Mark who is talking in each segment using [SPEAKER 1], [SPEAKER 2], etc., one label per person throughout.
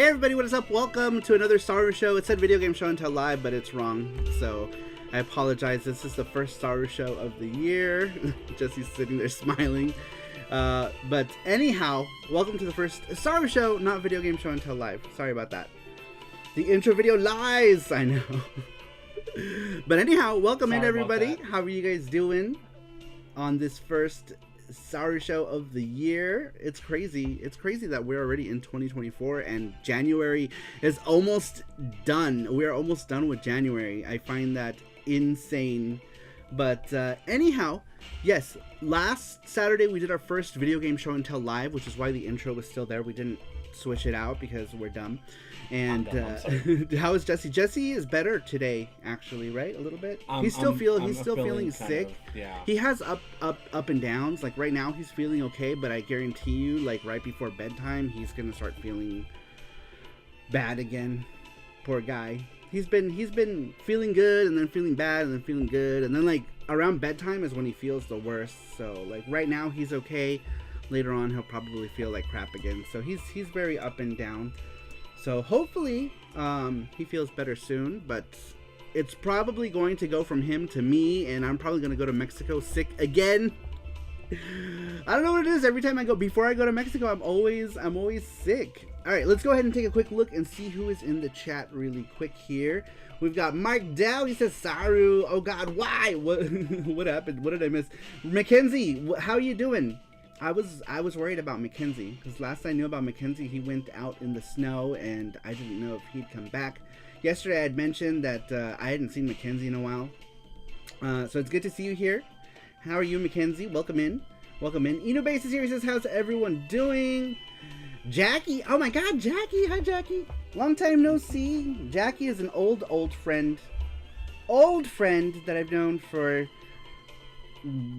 [SPEAKER 1] Hey everybody, what is up? Welcome to another SaruShow. It said video game show until live, but it's wrong. So I apologize. This is the first SaruShow of the year. Jesse's sitting there smiling. But anyhow, welcome to the first SaruShow, not video game show until live. Sorry about that. The intro video lies, I know. But anyhow, welcome in everybody. How are you guys doing on this first SaruShow of the year? It's crazy. It's crazy that we're already in 2024 and January is almost done. We're almost done with January. I find that insane. But anyhow, yes, last Saturday we did our first video game show until live, which is why the intro was still there. We didn't switch it out because we're dumb. And how is Jesse? Jesse is better today, actually, right? A little bit. He's still feeling sick.
[SPEAKER 2] Yeah.
[SPEAKER 1] He has up and downs. Like right now, he's feeling okay, but I guarantee you, like right before bedtime, he's gonna start feeling bad again. Poor guy. He's been feeling good and then feeling bad and then feeling good, and then like around bedtime is when he feels the worst. So like right now he's okay. Later on he'll probably feel like crap again. So he's very up and down. So hopefully he feels better soon, but it's probably going to go from him to me, and I'm probably going to go to Mexico sick again. I don't know what it is. Every time I go, before I go to Mexico, I'm always sick. All right, let's go ahead and take a quick look and see who is in the chat really quick here. We've got Mike Dow. He says, Saru. Oh God, why? What happened? What did I miss? Mackenzie, how are you doing? I was worried about Mackenzie because last I knew about Mackenzie, he went out in the snow and I didn't know if he'd come back. Yesterday I had mentioned that I hadn't seen Mackenzie in a while. So it's good to see you here. How are you, Mackenzie? Welcome in. Welcome in. Enobase is here. He says, how's everyone doing? Jackie. Oh my God, Jackie. Hi, Jackie. Long time no see. Jackie is an old friend. Old friend that I've known for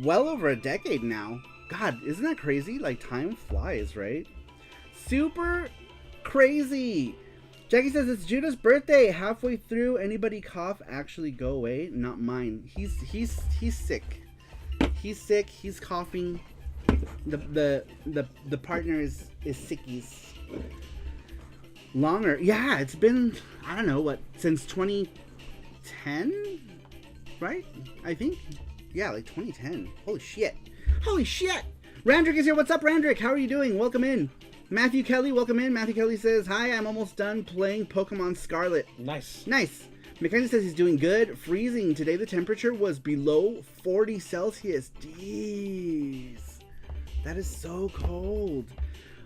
[SPEAKER 1] well over a decade now. God, isn't that crazy? Like, time flies, right? Super crazy. Jackie says, it's Judah's birthday. Halfway through, anybody cough, actually go away. Not mine. He's sick. He's sick. He's coughing. The partner is sickies. Longer. Yeah, it's been, I don't know, what, since 2010? Right? I think. Yeah, like 2010. Holy shit. Holy shit! Randrick is here. What's up, Randrick? How are you doing? Welcome in. Matthew Kelly, welcome in. Matthew Kelly says, hi, I'm almost done playing Pokemon Scarlet.
[SPEAKER 2] Nice.
[SPEAKER 1] Nice. Mackenzie says he's doing good. Freezing. Today the temperature was below 40 Celsius. Jeez. That is so cold.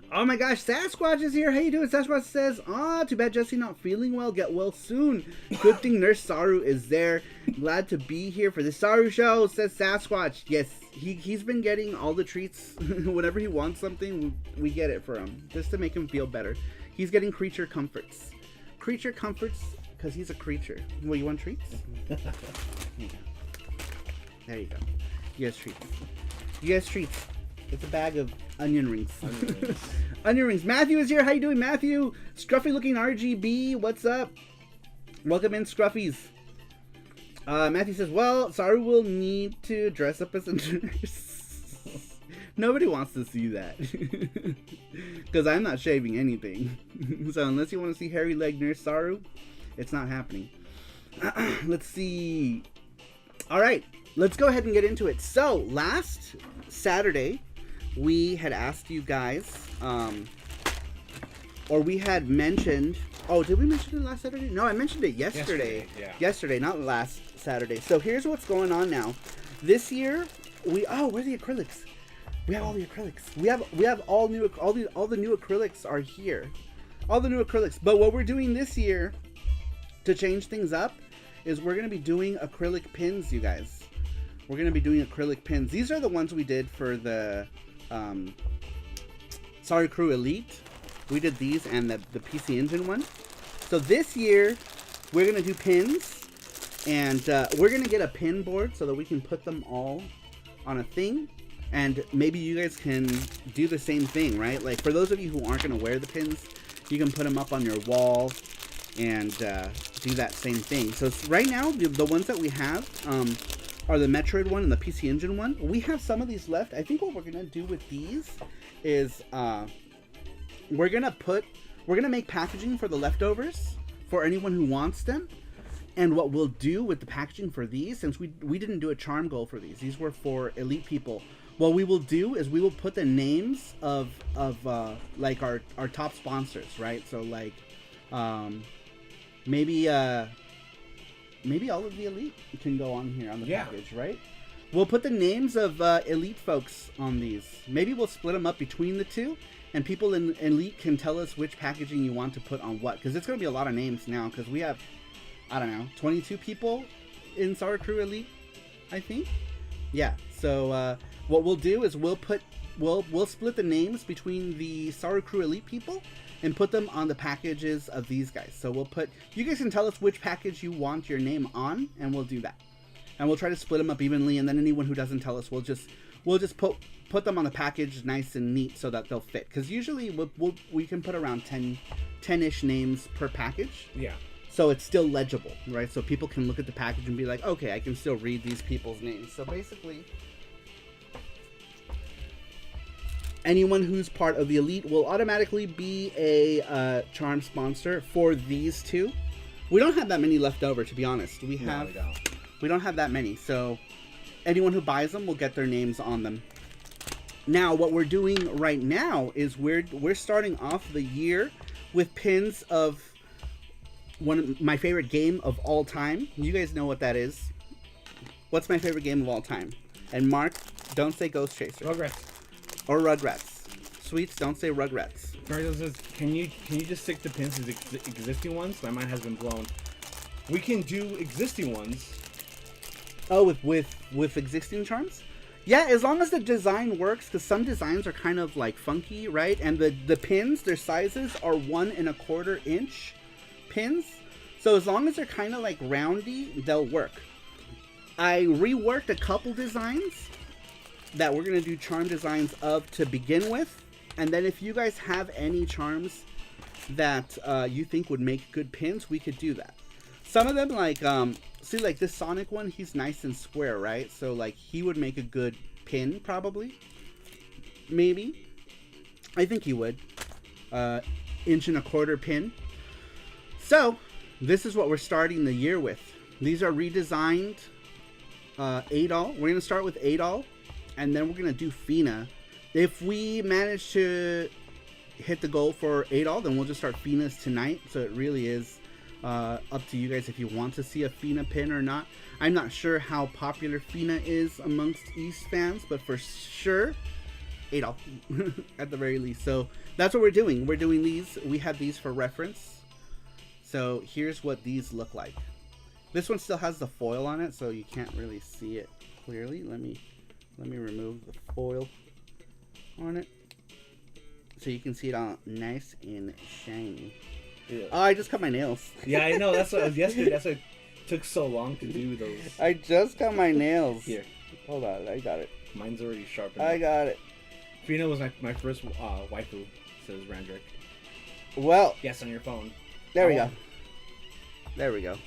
[SPEAKER 1] Oh my gosh, Sasquatch is here. How you doing? Sasquatch says, too bad Jesse not feeling well. Get well soon. Good thing Nurse Saru is there. Glad to be here for the Saru show, says Sasquatch. Yes, he's been getting all the treats. Whenever he wants something, we get it for him. Just to make him feel better. He's getting creature comforts. Creature comforts, because he's a creature. Well, you want treats? There you go. There you go. You guys treats. You guys treats. It's a bag of onion rings. Onion rings. Matthew is here. How you doing, Matthew? Scruffy looking RGB. What's up? Welcome in, Scruffies. Matthew says, well, Saru will need to dress up as a nurse. Nobody wants to see that. Because I'm not shaving anything. So unless you want to see hairy leg nurse Saru, it's not happening. Let's see. All right. Let's go ahead and get into it. So last Saturday, we had asked you guys, or we had mentioned, did we mention it last Saturday? No, I mentioned it yesterday.
[SPEAKER 2] Yeah.
[SPEAKER 1] Yesterday, not last Saturday. So here's what's going on now. This year, where are the acrylics? We have all the acrylics. We have all the new acrylics are here. All the new acrylics. But what we're doing this year to change things up is we're going to be doing acrylic pins, you guys. We're going to be doing acrylic pins. These are the ones we did for the Saru Crew Elite. We did these and the PC Engine one. So this year, we're going to do pins. And we're going to get a pin board so that we can put them all on a thing. And maybe you guys can do the same thing, right? Like for those of you who aren't going to wear the pins, you can put them up on your wall and do that same thing. So right now, the ones that we have are the Metroid one and the PC Engine one. We have some of these left. I think what we're going to do with these is we're going to put We're going to make packaging for the leftovers for anyone who wants them. And what we'll do with the packaging for these, since we didn't do a charm goal for these were for elite people. What we will do is we will put the names of like our top sponsors, right? So like maybe all of the elite can go on here on the package, right? We'll put the names of elite folks on these. Maybe we'll split them up between the two, and people in elite can tell us which packaging you want to put on what, because it's going to be a lot of names now, because we have, I don't know, 22 people in SaruPro Elite, I think. Yeah. So what we'll do is we'll split the names between the SaruPro Elite people and put them on the packages of these guys. So we'll put, you guys can tell us which package you want your name on, and we'll do that. And we'll try to split them up evenly, and then anyone who doesn't tell us, we'll just put them on the package nice and neat so that they'll fit. Because usually we can put around 10-ish names per package.
[SPEAKER 2] Yeah.
[SPEAKER 1] So it's still legible, right? So people can look at the package and be like, okay, I can still read these people's names. So basically, anyone who's part of the elite will automatically be a charm sponsor for these two. We don't have that many left over, to be honest. We don't have that many. So anyone who buys them will get their names on them. Now, what we're doing right now is we're starting off the year with pins of one of my favorite game of all time. You guys know what that is. What's my favorite game of all time? And Mark, don't say Ghost Chaser.
[SPEAKER 2] Rugrats.
[SPEAKER 1] Or Rugrats. Sweets, don't say Rugrats.
[SPEAKER 2] Mario says, can you just stick the pins as existing ones? My mind has been blown. We can do existing ones.
[SPEAKER 1] Oh, with existing charms? Yeah, as long as the design works, because some designs are kind of like funky, right? And the pins, their sizes are 1 1/4 inch pins. So as long as they're kind of like roundy, they'll work. I reworked a couple designs that we're going to do charm designs of to begin with. And then if you guys have any charms that you think would make good pins, we could do that. Some of them, like, see, like this Sonic one, he's nice and square, right? So, like, he would make a good pin, probably. Maybe. I think he would. 1 1/4 pin. So, this is what we're starting the year with. These are redesigned Adol. We're going to start with Adol, and then we're going to do Fina. If we manage to hit the goal for Adol, then we'll just start Finas tonight. So it really is up to you guys if you want to see a Fina pin or not. I'm not sure how popular Fina is amongst East fans, but for sure, Adol at the very least. So that's what we're doing. We're doing these. We have these for reference. So here's what these look like. This one still has the foil on it, so you can't really see it clearly. Let me remove the foil on it so you can see it all nice and shiny.
[SPEAKER 2] Yeah.
[SPEAKER 1] Oh, I just cut my nails.
[SPEAKER 2] Yeah, I know. That's what yesterday. That's why it took so long to do those.
[SPEAKER 1] I just cut my nails.
[SPEAKER 2] Here,
[SPEAKER 1] hold on. I got it.
[SPEAKER 2] Mine's already sharpened.
[SPEAKER 1] I got it.
[SPEAKER 2] Fina was my first waifu, says Randrick.
[SPEAKER 1] Well,
[SPEAKER 2] yes, on your phone.
[SPEAKER 1] There we go. There we go.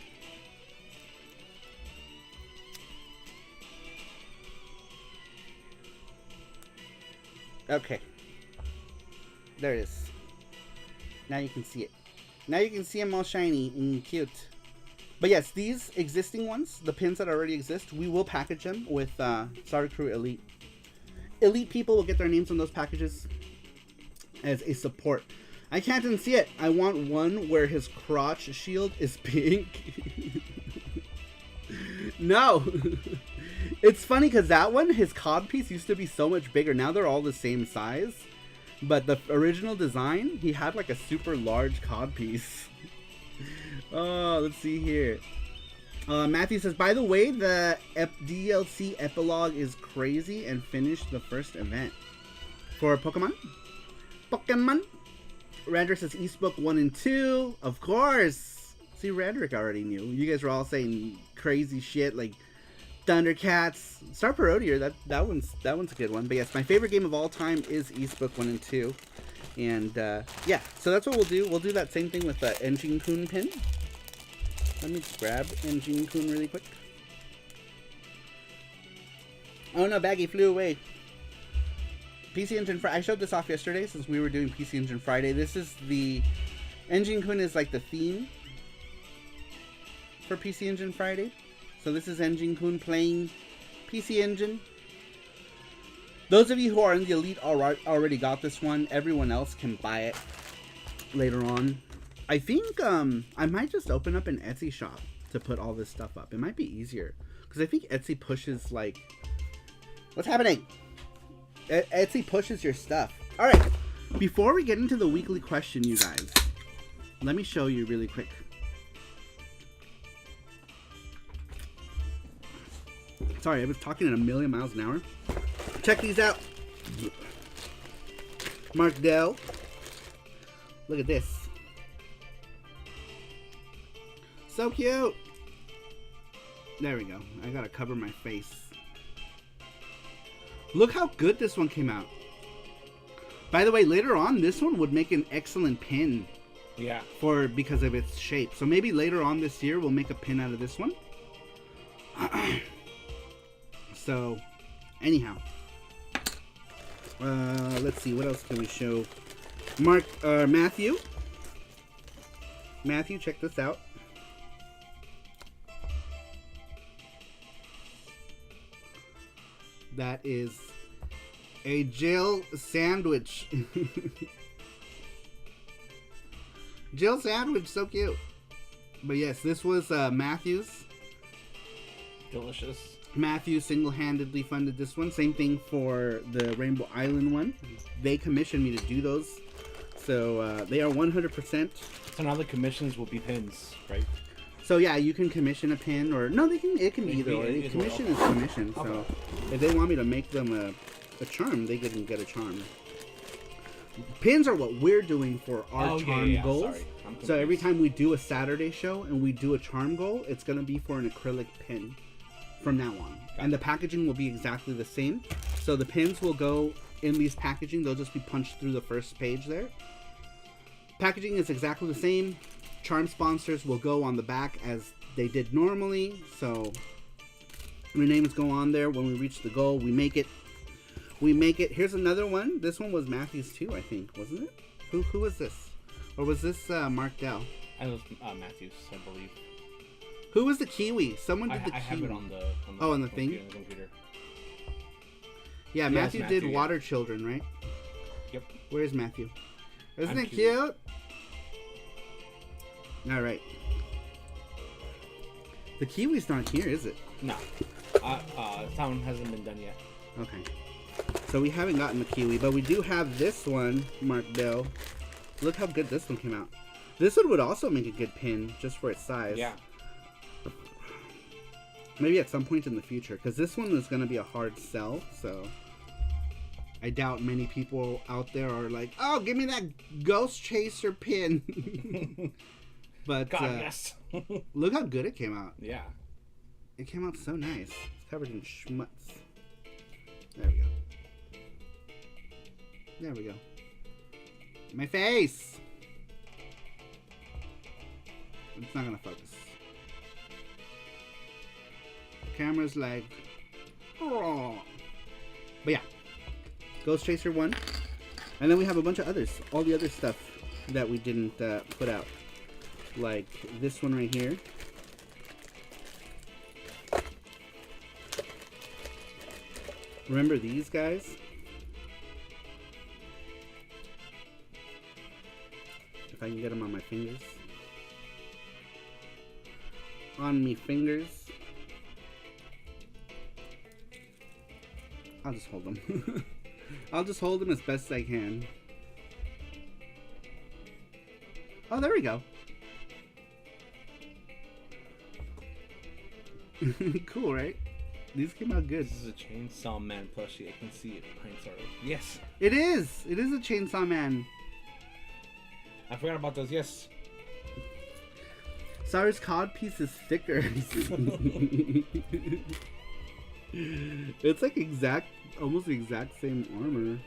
[SPEAKER 1] Okay. There it is. Now you can see it. Now you can see them all shiny and cute. But yes, these existing ones, the pins that already exist, we will package them with SaruPro Elite. Elite people will get their names on those packages as a support. I can't unsee it. I want one where his crotch shield is pink. No. It's funny because that one, his cod piece used to be so much bigger. Now they're all the same size. But the original design, he had like a super large cod piece. Oh, let's see here. Matthew says, by the way, the DLC epilogue is crazy and finished the first event. For Pokemon? Randrick says Eastbook 1 and 2. Of course. See, Randrick already knew. You guys were all saying crazy shit like Thundercats. Star Parodier, that one's a good one. But yes, my favorite game of all time is Eastbook 1 and 2. And yeah, so that's what we'll do. We'll do that same thing with the Engine Kun pin. Let me just grab Engine Kun really quick. Oh no, Baggy flew away. PC Engine Friday. I showed this off yesterday since we were doing PC Engine Friday. This is the Engine Kun is like the theme for PC Engine Friday. So this is Engine Kun playing PC Engine. Those of you who are in the Elite already got this one. Everyone else can buy it later on. I think I might just open up an Etsy shop to put all this stuff up. It might be easier. Because I think Etsy pushes like... What's happening? Etsy pushes your stuff. Alright. Before we get into the weekly question, you guys. Let me show you really quick. Sorry, I was talking at a million miles an hour. Check these out. Mark Dell. Look at this. So cute. There we go. I gotta cover my face. Look how good this one came out. By the way, later on, this one would make an excellent pin.
[SPEAKER 2] Yeah.
[SPEAKER 1] Because of its shape. So maybe later on this year, we'll make a pin out of this one. So, anyhow. Let's see, what else can we show? Matthew. Matthew, check this out. That is a Jill sandwich. Jill sandwich, so cute. But yes, this was Matthew's.
[SPEAKER 2] Delicious.
[SPEAKER 1] Matthew single-handedly funded this one. Same thing for the Rainbow Island one. They commissioned me to do those. So they are 100%.
[SPEAKER 2] So now the commissions will be pins, right?
[SPEAKER 1] So yeah, you can commission a pin or... No, it can be either way. Commission is commission. So
[SPEAKER 2] okay.
[SPEAKER 1] If they want me to make them a charm, they can get a charm. Pins are what we're doing for our charm goals.
[SPEAKER 2] Sorry.
[SPEAKER 1] So every time we do a Saturday show and we do a charm goal, it's going to be for an acrylic pin from now on. And the packaging will be exactly the same. So the pins will go in these packaging. They'll just be punched through the first page there. Packaging is exactly the same. Charm sponsors will go on the back as they did normally. So your names go on there. When we reach the goal, we make it. Here's another one. This one was Matthew's too, I think, wasn't it? Who was this? Or was this Mark Dell?
[SPEAKER 2] I was Matthews, I believe.
[SPEAKER 1] Who was the Kiwi? Someone did the Kiwi.
[SPEAKER 2] I have it on the
[SPEAKER 1] on the thing?
[SPEAKER 2] On the computer.
[SPEAKER 1] Yeah, Matthew did Water Children, right?
[SPEAKER 2] Yep.
[SPEAKER 1] Where's Matthew? Isn't it
[SPEAKER 2] cute?
[SPEAKER 1] All right. The Kiwi's not here, is it?
[SPEAKER 2] No. Sound hasn't been done yet.
[SPEAKER 1] Okay. So we haven't gotten the Kiwi, but we do have this one, Mark Dell. Look how good this one came out. This one would also make a good pin, just for its size.
[SPEAKER 2] Yeah.
[SPEAKER 1] Maybe at some point in the future, because this one is going to be a hard sell, so I doubt many people out there are like, oh, give me that Ghost Chaser pin. But
[SPEAKER 2] God, yes.
[SPEAKER 1] Look how good it came out.
[SPEAKER 2] Yeah.
[SPEAKER 1] It came out so nice. It's covered in schmutz. There we go. There we go. My face! It's not going to focus. Camera's like, oh. But yeah, Ghost Chaser 1. And then we have a bunch of others. All the other stuff that we didn't put out. Like this one right here. Remember these guys? If I can get them on my fingers. On me fingers. I'll just hold them. I'll just hold them as best I can. Oh, there we go. Cool, right? These came out good.
[SPEAKER 2] This is a Chainsaw Man plushie. I can see it behind Saru. Yes.
[SPEAKER 1] It is. It is a Chainsaw Man.
[SPEAKER 2] I forgot about those. Yes.
[SPEAKER 1] Saru's cod piece is thicker. It's like almost the exact same armor.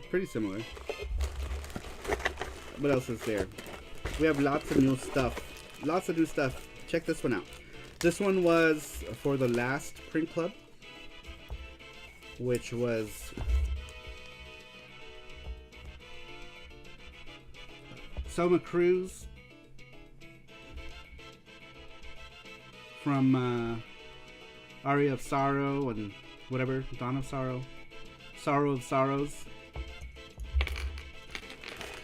[SPEAKER 1] Pretty similar. What else is there? We have lots of new stuff. Lots of new stuff. Check this one out. This one was for the last print club, which was Soma Cruz from Aria of Sorrow and whatever, Dawn of Sorrow, Sorrow of Sorrows.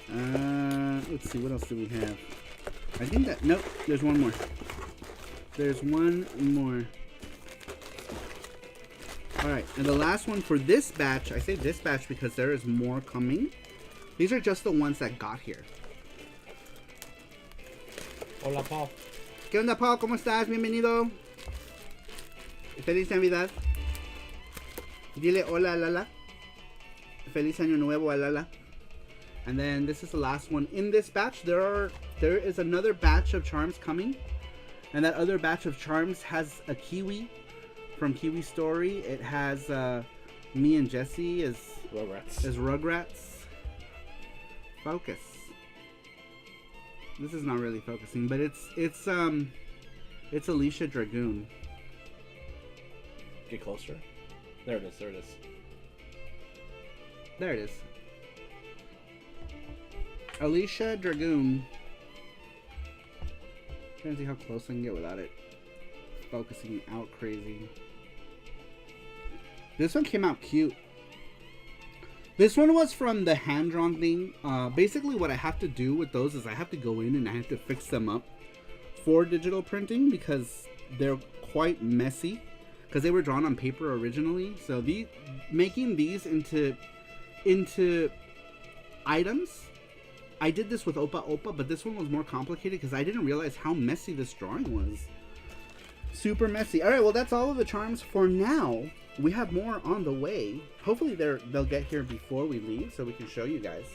[SPEAKER 1] Let's see, what else do we have? I think that, nope, there's one more. There's one more. Alright, and the last one for this batch, I say this batch because there is more coming. These are just the ones that got here.
[SPEAKER 2] Hola, Paul.
[SPEAKER 1] ¿Qué onda, Paul? ¿Cómo estás? Bienvenido. Feliz Navidad. Dile hola, Lala. Feliz Año Nuevo, Lala. And then this is the last one in this batch. There is another batch of charms coming, and that other batch of charms has a Kiwi from Kiwi Story. It has me and Jesse as Rugrats. Focus. This is not really focusing, but it's Alicia Dragoon.
[SPEAKER 2] Get closer. There it is. There it is.
[SPEAKER 1] There it is. Alicia Dragoon. Trying to see how close I can get without it focusing out crazy. This one came out cute. This one was from the hand-drawn thing. Basically what I have to do with those is I have to go in and I have to fix them up for digital printing because they're quite messy because they were drawn on paper originally. So making these into items, I did this with Opa Opa, but this one was more complicated because I didn't realize how messy this drawing was. Super messy. Alright, well that's all of the charms for now. We have more on the way. Hopefully they'll get here before we leave so we can show you guys.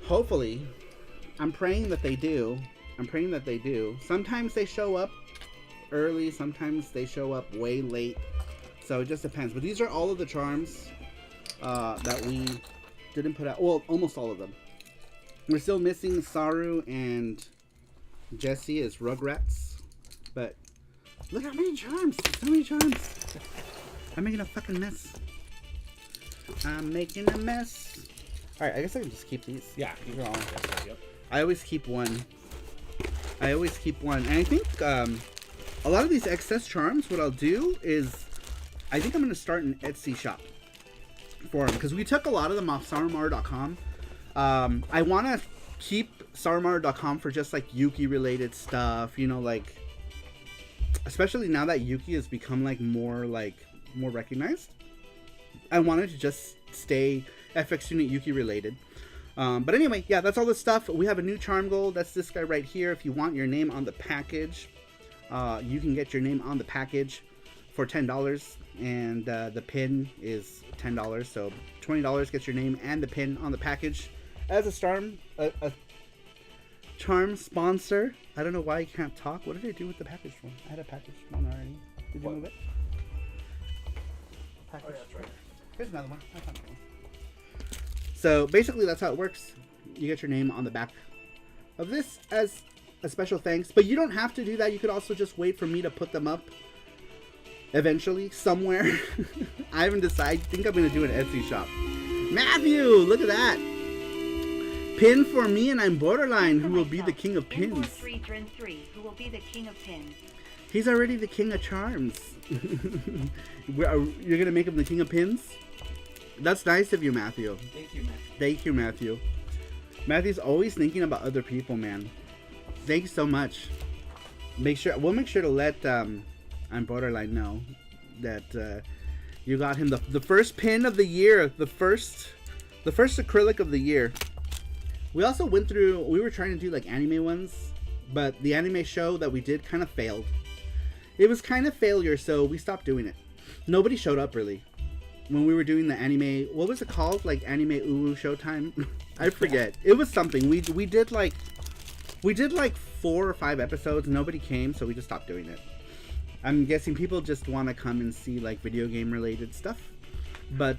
[SPEAKER 1] Hopefully. I'm praying that they do. Sometimes they show up early, sometimes they show up way late. So it just depends. But these are all of the charms that we didn't put out. Well, almost all of them. We're still missing Saru and Jesse as Rugrats. But look how many charms. So many charms. I'm making a fucking mess. I'm making a mess. Alright, I guess I can just keep these.
[SPEAKER 2] Yeah.
[SPEAKER 1] Yep. I always keep one. And I think a lot of these excess charms, what I'll do is I think I'm going to start an Etsy shop for them. Because we took a lot of them off SaruMar.com. I want to keep SaruMar.com for just like Yuki related stuff. You know, like... Especially now that Yuki has become like more recognized. I wanted to just stay FX Unit Yuki related. But anyway, yeah, that's all the stuff. We have a new charm goal. That's this guy right here. If you want your name on the package, you can get your name on the package for $10. And the pin is $10. So $20 gets your name and the pin on the package. As a charm sponsor. I don't know why I can't talk. What did I do with the package one? I had a package one already. Did you move it? Package. Oh, yeah, that's right. Here's another one. I found one. So basically that's how it works. You get your name on the back of this as a special thanks. But you don't have to do that. You could also just wait for me to put them up eventually somewhere. I haven't decided. I think I'm going to do an Etsy shop. Matthew, look at that. Pin for me, and I'm borderline. Who will be the king of pins?
[SPEAKER 3] 3 turn 3. Who will be the king of pins?
[SPEAKER 1] He's already the king of charms. You're gonna make him the king of pins? That's nice of you, Matthew. Thank you, Matthew. Matthew's always thinking about other people, man. Thank you so much. We'll make sure to let I'm borderline know that you got him the first pin of the year, the first acrylic of the year. We also went through, we were trying to do like anime ones, but the anime show that we did kind of failed. It was kind of failure, so we stopped doing it. Nobody showed up really. When we were doing the anime, what was it called? Like Anime Uwu Showtime? I forget. It was something. We did like 4 or 5 episodes. Nobody came, so we just stopped doing it. I'm guessing people just want to come and see like video game related stuff. But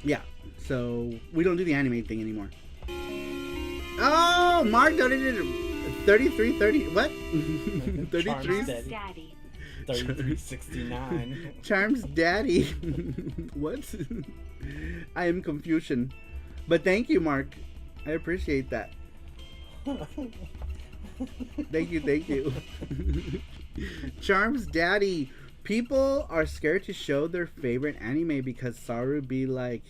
[SPEAKER 1] yeah, so we don't do the anime thing anymore. Oh, Mark donated 3330. What? 33.
[SPEAKER 3] Daddy.
[SPEAKER 2] 3369.
[SPEAKER 1] Charms Daddy. What? I am Confucian. But thank you, Mark. I appreciate that. Thank you. Charms Daddy. People are scared to show their favorite anime because Saru be like,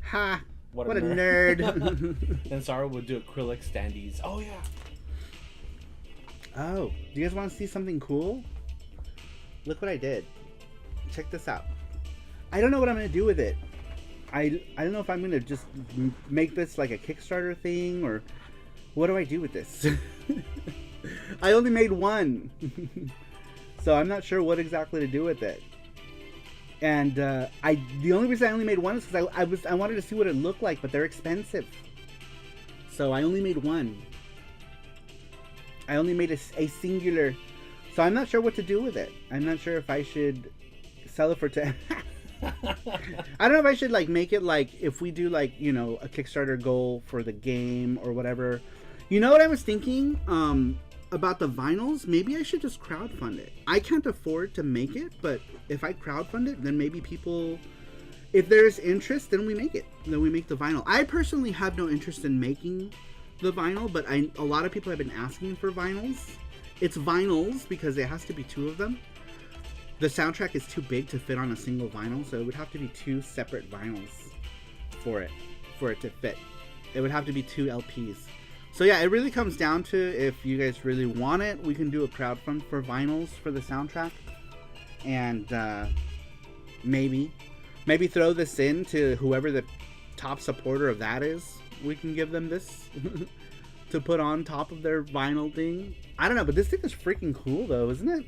[SPEAKER 1] ha, what a nerd.
[SPEAKER 2] Then Saru would do acrylic standees. Oh, yeah.
[SPEAKER 1] Oh, do you guys want to see something cool? Look what I did. Check this out. I don't know what I'm going to do with it. I don't know if I'm going to just make this like a Kickstarter thing, or what do I do with this? I only made one. So I'm not sure what exactly to do with it. And the only reason I only made one is because I wanted to see what it looked like, but they're expensive. So I only made one. I only made a singular. So I'm not sure what to do with it. I'm not sure if I should sell it for I don't know if I should like make it like if we do like, you know, a Kickstarter goal for the game or whatever. You know what I was thinking about the vinyls? Maybe I should just crowdfund it. I can't afford to make it, but if I crowdfund it, then maybe people, if there's interest, then we make it. Then we make the vinyl. I personally have no interest in making the vinyl, but a lot of people have been asking for vinyls. It's vinyls because it has to be 2 of them. The soundtrack is too big to fit on a single vinyl, so it would have to be 2 separate vinyls for it to fit. It would have to be 2 LPs. So yeah, it really comes down to if you guys really want it, we can do a crowdfund for vinyls for the soundtrack, and maybe throw this in to whoever the top supporter of that is. We can give them this to put on top of their vinyl thing. I don't know, but this thing is freaking cool though, isn't it?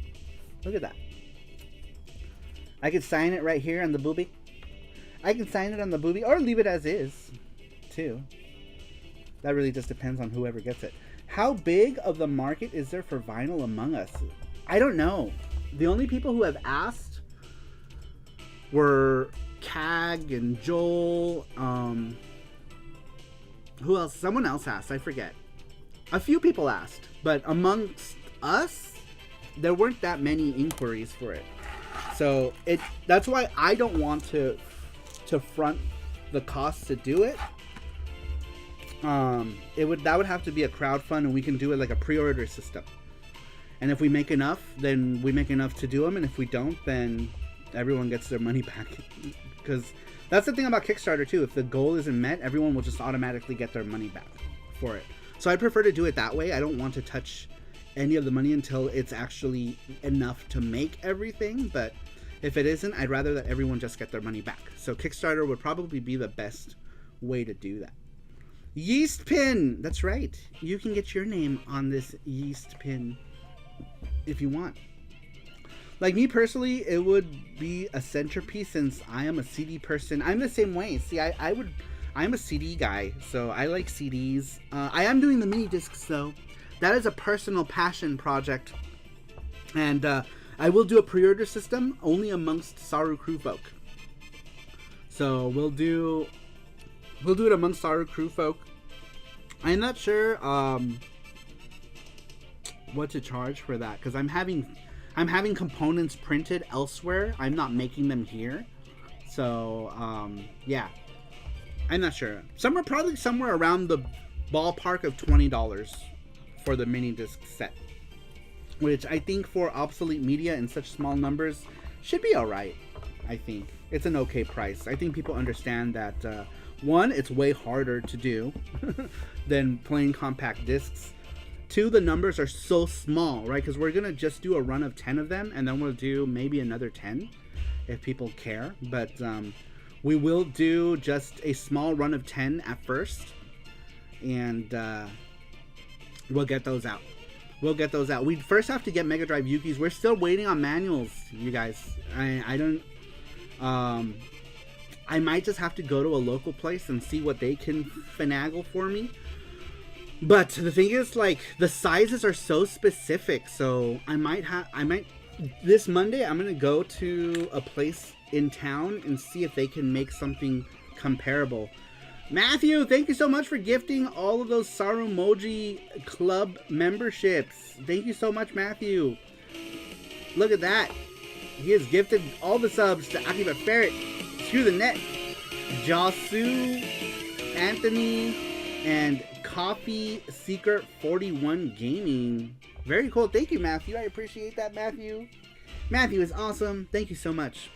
[SPEAKER 1] Look at that. I could sign it right here on the booby. I can sign it on the booby or leave it as is, too. That really just depends on whoever gets it. How big of the market is there for vinyl among us? I don't know. The only people who have asked were Cag and Joel. Who else? Someone else asked. I forget. A few people asked. But amongst us, there weren't that many inquiries for it. So that's why I don't want to front the cost to do it. That would have to be a crowdfund, and we can do it like a pre-order system. And if we make enough, then we make enough to do them, and if we don't, then everyone gets their money back. Because that's the thing about Kickstarter too. If the goal isn't met, everyone will just automatically get their money back for it. So I prefer to do it that way. I don't want to touch any of the money until it's actually enough to make everything, but if it isn't, I'd rather that everyone just get their money back. So Kickstarter would probably be the best way to do that. Yeast pin! That's right. You can get your name on this yeast pin if you want. Like me personally, it would be a centerpiece since I am a CD person. I'm the same way. See, I'm a CD guy, so I like CDs. I am doing the mini discs though. That is a personal passion project, and I will do a pre-order system only amongst Saru crew folk. So we'll do it amongst Saru crew folk. I'm not sure what to charge for that because I'm having components printed elsewhere. I'm not making them here, so yeah, I'm not sure. Probably somewhere around the ballpark of $20. For the mini disc set, which I think for obsolete media in such small numbers should be alright. I think it's an okay price. I think people understand that one, it's way harder to do than plain compact discs. 2, the numbers are so small, right? Because we're gonna just do a run of 10 of them, and then we'll do maybe another 10 if people care. But we will do just a small run of 10 at first, and we'll get those out. We first have to get Mega Drive Yukis. We're still waiting on manuals, you guys. I don't. I might just have to go to a local place and see what they can finagle for me. But the thing is, like, the sizes are so specific. So I might this Monday, I'm gonna go to a place in town and see if they can make something comparable. Matthew, thank you so much for gifting all of those Sarumoji Club memberships. Thank you so much, Matthew. Look at that. He has gifted all the subs to Akiba Ferret, Through the Net, Josu, Anthony, And Coffee Seeker 41 Gaming. Very cool. Thank you, Matthew. I appreciate that, Matthew. Matthew is awesome. Thank you so much.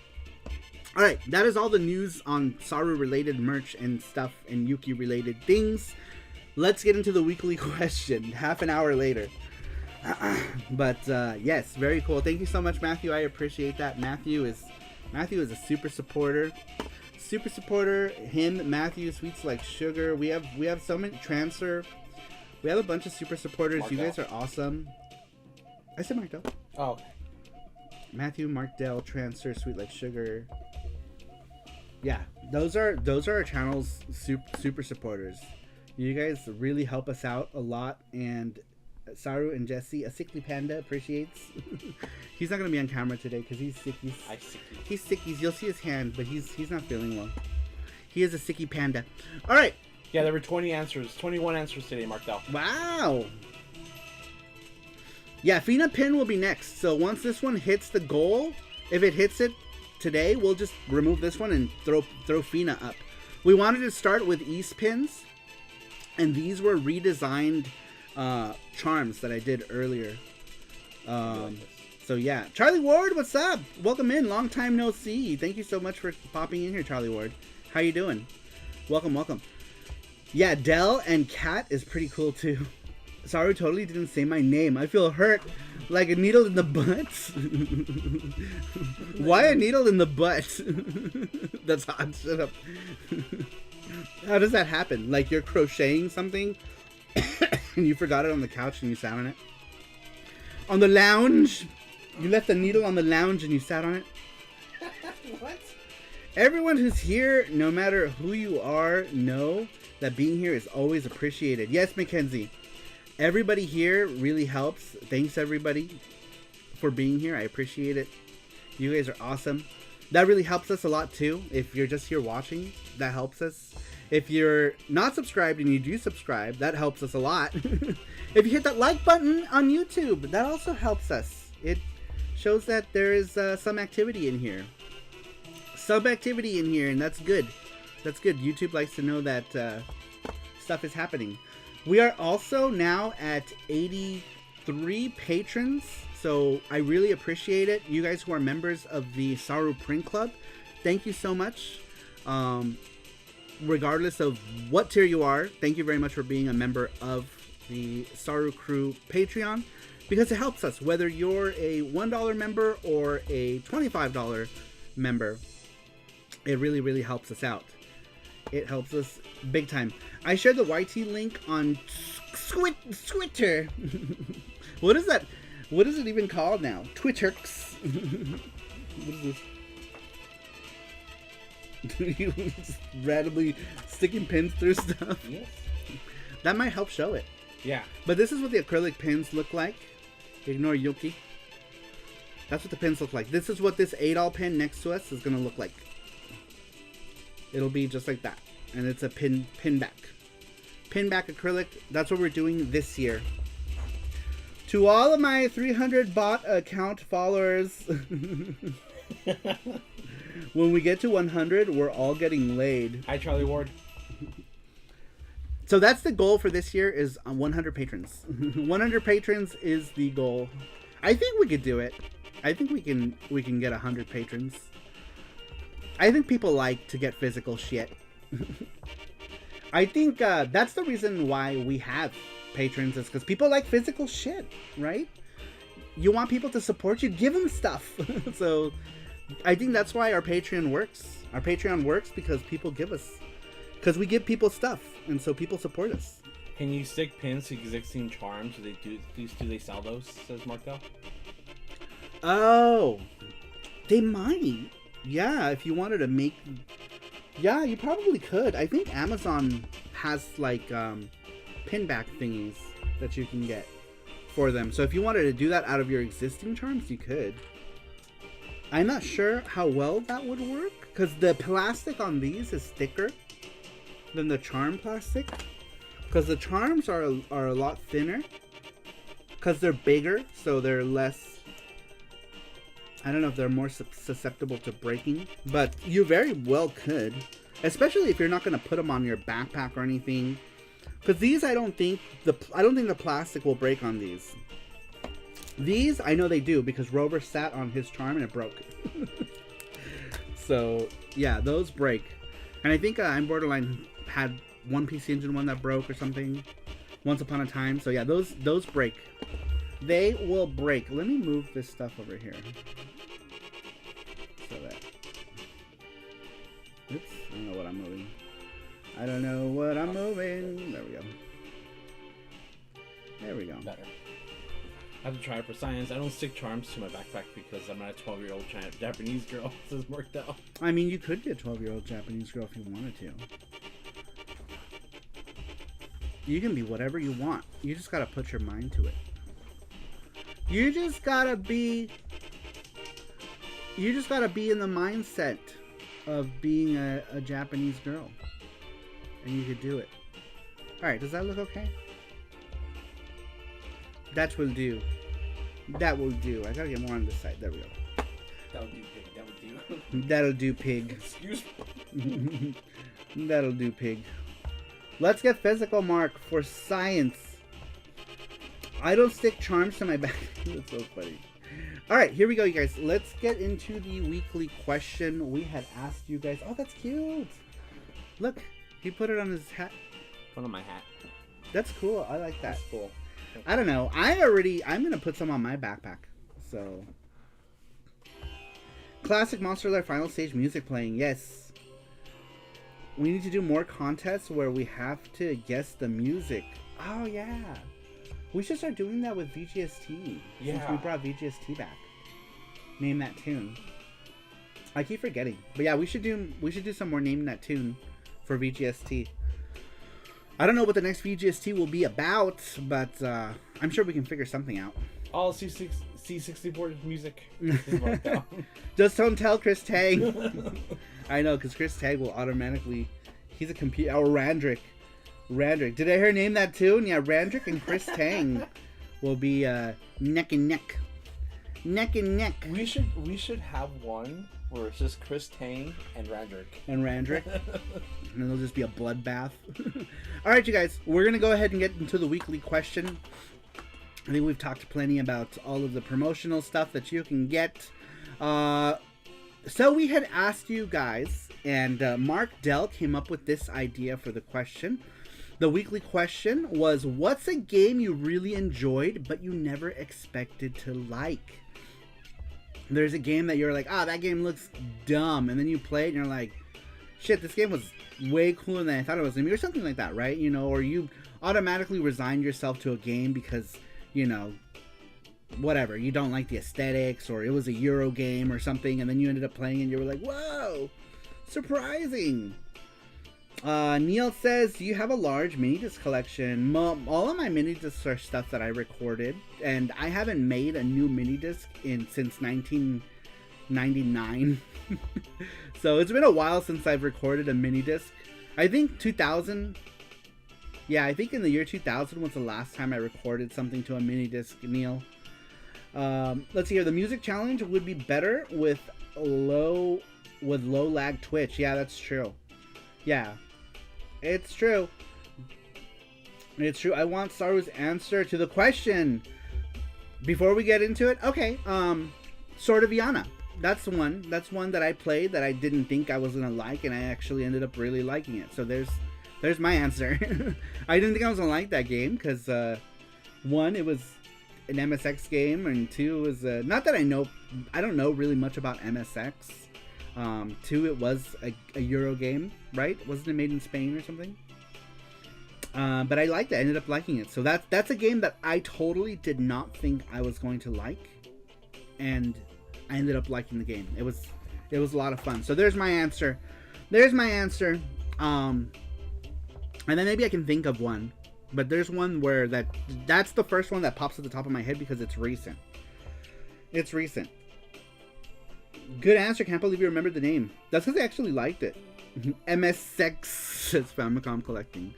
[SPEAKER 1] Alright, that is all the news on Saru related merch and stuff and Yuki related things. Let's get into the weekly question half an hour later. But yes, very cool. Thank you so much, Matthew. I appreciate that. Matthew is a super supporter. Super supporter. Him, Matthew, Sweets Like Sugar. We have so many transfer. We have a bunch of super supporters.
[SPEAKER 2] Mark
[SPEAKER 1] You
[SPEAKER 2] Dell.
[SPEAKER 1] guys are awesome. I said Mark Dell.
[SPEAKER 2] Oh,
[SPEAKER 1] Matthew, Mark Dell, Transfer, Sweet Like Sugar. Yeah, those are our channel's super supporters. You guys really help us out a lot, and Saru and Jesse, a sickly panda, appreciates. He's not gonna be on camera today because he's sick. He's sick. You'll see his hand, but he's not feeling well. He is a sicky panda. All right.
[SPEAKER 2] yeah, there were 21 answers today, Markdell.
[SPEAKER 1] Wow. Yeah, Fina Pin will be next. So once this one hits the goal, if it hits it today, we'll just remove this one and throw Fina up. We wanted to start with East Pins, and these were redesigned charms that I did earlier. So yeah, Charlie Ward, what's up? Welcome in. Long time no see. Thank you so much for popping in here, Charlie Ward. How you doing? Welcome. Yeah, Dell and Cat is pretty cool too. Saru totally didn't say my name. I feel hurt, like a needle in the butt. Why a needle in the butt? That's hot. Shut up. How does that happen? Like you're crocheting something and you forgot it on the couch and you sat on it? On the lounge? You left the needle on the lounge and you sat on it?
[SPEAKER 2] What?
[SPEAKER 1] Everyone who's here, no matter who you are, know that being here is always appreciated. Yes, Mackenzie. Everybody here really helps. Thanks, everybody, for being here. I appreciate it. You guys are awesome. That really helps us a lot, too. If you're just here watching, that helps us. If you're not subscribed and you do subscribe, that helps us a lot. If you hit that like button on YouTube, that also helps us. It shows that there is some activity in here. Some activity in here, and that's good. That's good. YouTube likes to know that stuff is happening. We are also now at 83 patrons, so I really appreciate it. You guys who are members of the Saru Print Club, thank you so much. Regardless of what tier you are, thank you very much for being a member of the Saru Crew Patreon, because it helps us, whether you're a $1 member or a $25 member. It really, really helps us out. It helps us big time. I shared the YT link on Twitter. What is that? What is it even called now? Twitter. What is this? You just randomly sticking pins through stuff.
[SPEAKER 2] Yes.
[SPEAKER 1] That might help show it.
[SPEAKER 2] Yeah.
[SPEAKER 1] But this is what the acrylic pins look like. Ignore Yuki. That's what the pins look like. This is what this 8-all pin next to us is going to look like. It'll be just like that. And it's a pin back. Pin back acrylic. That's what we're doing this year. To all of my 300 bot account followers, when we get to 100, we're all getting laid.
[SPEAKER 2] Hi, Charlie Ward.
[SPEAKER 1] So that's the goal for this year, is 100 patrons. 100 patrons is the goal. I think we could do it. I think we can get 100 patrons. I think people like to get physical shit. I think that's the reason why we have patrons, is because people like physical shit, right? You want people to support you, give them stuff. So I think that's why our Patreon works. Our Patreon works because people give us, because we give people stuff, and so people support us.
[SPEAKER 2] Can you stick pins to existing charms? Do they sell those? Says Markdell.
[SPEAKER 1] Oh, they might. Yeah, if you wanted to make... Yeah, you probably could. I think Amazon has, like, pin back thingies that you can get for them. So if you wanted to do that out of your existing charms, you could. I'm not sure how well that would work, because the plastic on these is thicker than the charm plastic. Because the charms are a lot thinner. Because they're bigger, so they're less... I don't know if they're more susceptible to breaking, but you very well could, especially if you're not going to put them on your backpack or anything, Because these, I don't think the plastic will break on these. These, I know they do, because Rover sat on his charm and it broke. So, yeah, those break. And I think I'm Borderline had one PC Engine one that broke or something once upon a time. So, yeah, those break. They will break. Let me move this stuff over here. So that... Oops, I don't know what I'm moving. I don't know what I'm moving. There we go. There we go.
[SPEAKER 2] Better. I have to try it for science. I don't stick charms to my backpack because I'm not a 12-year-old Japanese girl. This is worked out.
[SPEAKER 1] I mean, you could be a 12-year-old Japanese girl if you wanted to. You can be whatever you want. You just gotta put your mind to it. You just gotta be in the mindset of being a Japanese girl. And you could do it. Alright, does that look okay? That will do. That will do. I gotta get more on this side. There we go.
[SPEAKER 2] That would do, pig. That would do.
[SPEAKER 1] That'll do, pig.
[SPEAKER 2] Excuse me.
[SPEAKER 1] That'll do, pig. Let's get physical, Mark, for science. I don't stick charms to my back. That's so funny. Alright, here we go, you guys. Let's get into the weekly question. We had asked you guys. Oh, that's cute. Look, he put it on his hat.
[SPEAKER 2] Put on my hat.
[SPEAKER 1] That's cool. I like that.
[SPEAKER 2] That's cool.
[SPEAKER 1] I don't know. I'm going to put some on my backpack. So. Classic Monster Lair Final Stage music playing. Yes. We need to do more contests where we have to guess the music. Oh, yeah. We should start doing that with VGST.
[SPEAKER 2] Yeah.
[SPEAKER 1] Since we brought VGST back. Name that tune. I keep forgetting. But yeah, we should do some more Name That Tune for VGST. I don't know what the next VGST will be about, but I'm sure we can figure something out.
[SPEAKER 2] All C64 music is worked out.
[SPEAKER 1] Just don't tell Chris Tang. I know, because Chris Tang will automatically... He's a computer... Oh, Randrick. Did I hear Name That Tune? Yeah, Randrick and Chris Tang will be neck and neck. Neck and neck.
[SPEAKER 2] We should have one where it's just Chris Tang and Randrick.
[SPEAKER 1] And it'll just be a bloodbath. Alright, you guys. We're going to go ahead and get into the weekly question. I think we've talked plenty about all of the promotional stuff that you can get. So we had asked you guys, and Mark Dell came up with this idea for the question. The weekly question was, what's a game you really enjoyed but you never expected to like? There's a game that you're like, that game looks dumb, and then you play it and you're like, shit, this game was way cooler than I thought it was going to be, or something like that, right? You know, or you automatically resign yourself to a game because, you know, whatever, you don't like the aesthetics, or it was a Euro game or something, and then you ended up playing and you were like, whoa, surprising. Neil says, do you have a large mini disc collection? All of my mini discs are stuff that I recorded, and I haven't made a new mini disc since 1999. So it's been a while since I've recorded a mini disc. I think 2000. Yeah, I think in the year 2000 was the last time I recorded something to a mini disc, Neil. Let's see here. The music challenge would be better with low lag Twitch. Yeah, that's true. Yeah, it's true. It's true. I want Saru's answer to the question before we get into it. Okay. Sword of Iana. That's one. That's one that I played that I didn't think I was gonna like, and I actually ended up really liking it. So there's my answer. I didn't think I was gonna like that game because one, it was an MSX game, and two, it was not that I don't know really much about MSX. Two, it was a Euro game, right? Wasn't it made in Spain or something? But I liked it. I ended up liking it. So that's a game that I totally did not think I was going to like, and I ended up liking the game. It was a lot of fun. So there's my answer. And then maybe I can think of one, but there's one where that's the first one that pops at the top of my head because it's recent. It's recent. Good answer. Can't believe you remembered the name. That's because I actually liked it. MSX says Famicom Collecting.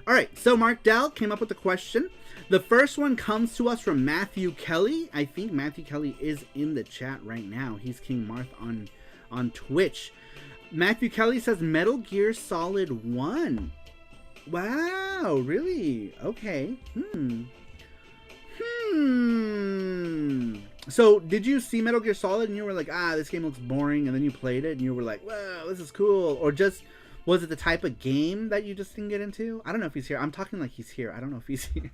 [SPEAKER 1] Alright, so Mark Dell came up with the question. The first one comes to us from Matthew Kelly. I think Matthew Kelly is in the chat right now. He's King Marth on Twitch. Matthew Kelly says Metal Gear Solid 1. Wow, really? Okay. So, did you see Metal Gear Solid and you were like, this game looks boring, and then you played it and you were like, wow, this is cool? Or just, was it the type of game that you just didn't get into? I don't know if he's here. I'm talking like he's here. I don't know if he's here.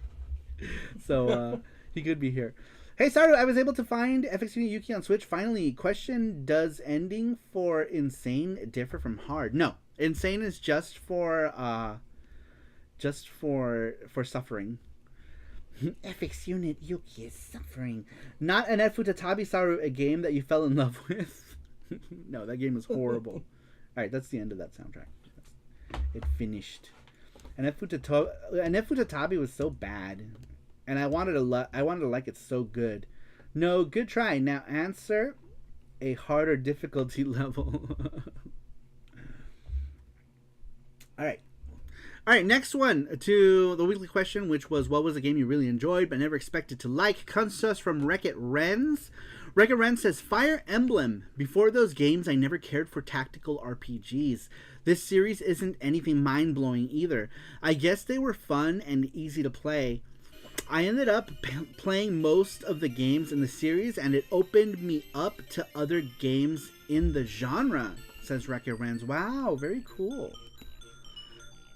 [SPEAKER 1] So, he could be here. Hey, Saru, I was able to find FX Unit Yuki on Switch. Finally, question, does ending for Insane differ from Hard? No. Insane is just for suffering. FX Unit Yuki is suffering. Not an Efutatabi Saru, a game that you fell in love with. No, that game was horrible. Alright, that's the end of that soundtrack. It finished. And Efutatabi was so bad. And I wanted to like it so good. No, good try. Now answer a harder difficulty level. Alright. Alright, next one to the weekly question, which was, what was a game you really enjoyed but never expected to like? Comes to us from Wreck-It Renz. Wreck-It Renz says, Fire Emblem. Before those games, I never cared for tactical RPGs. This series isn't anything mind-blowing either. I guess they were fun and easy to play. I ended up playing most of the games in the series, and it opened me up to other games in the genre, says Wreck-It Renz. Wow, very cool.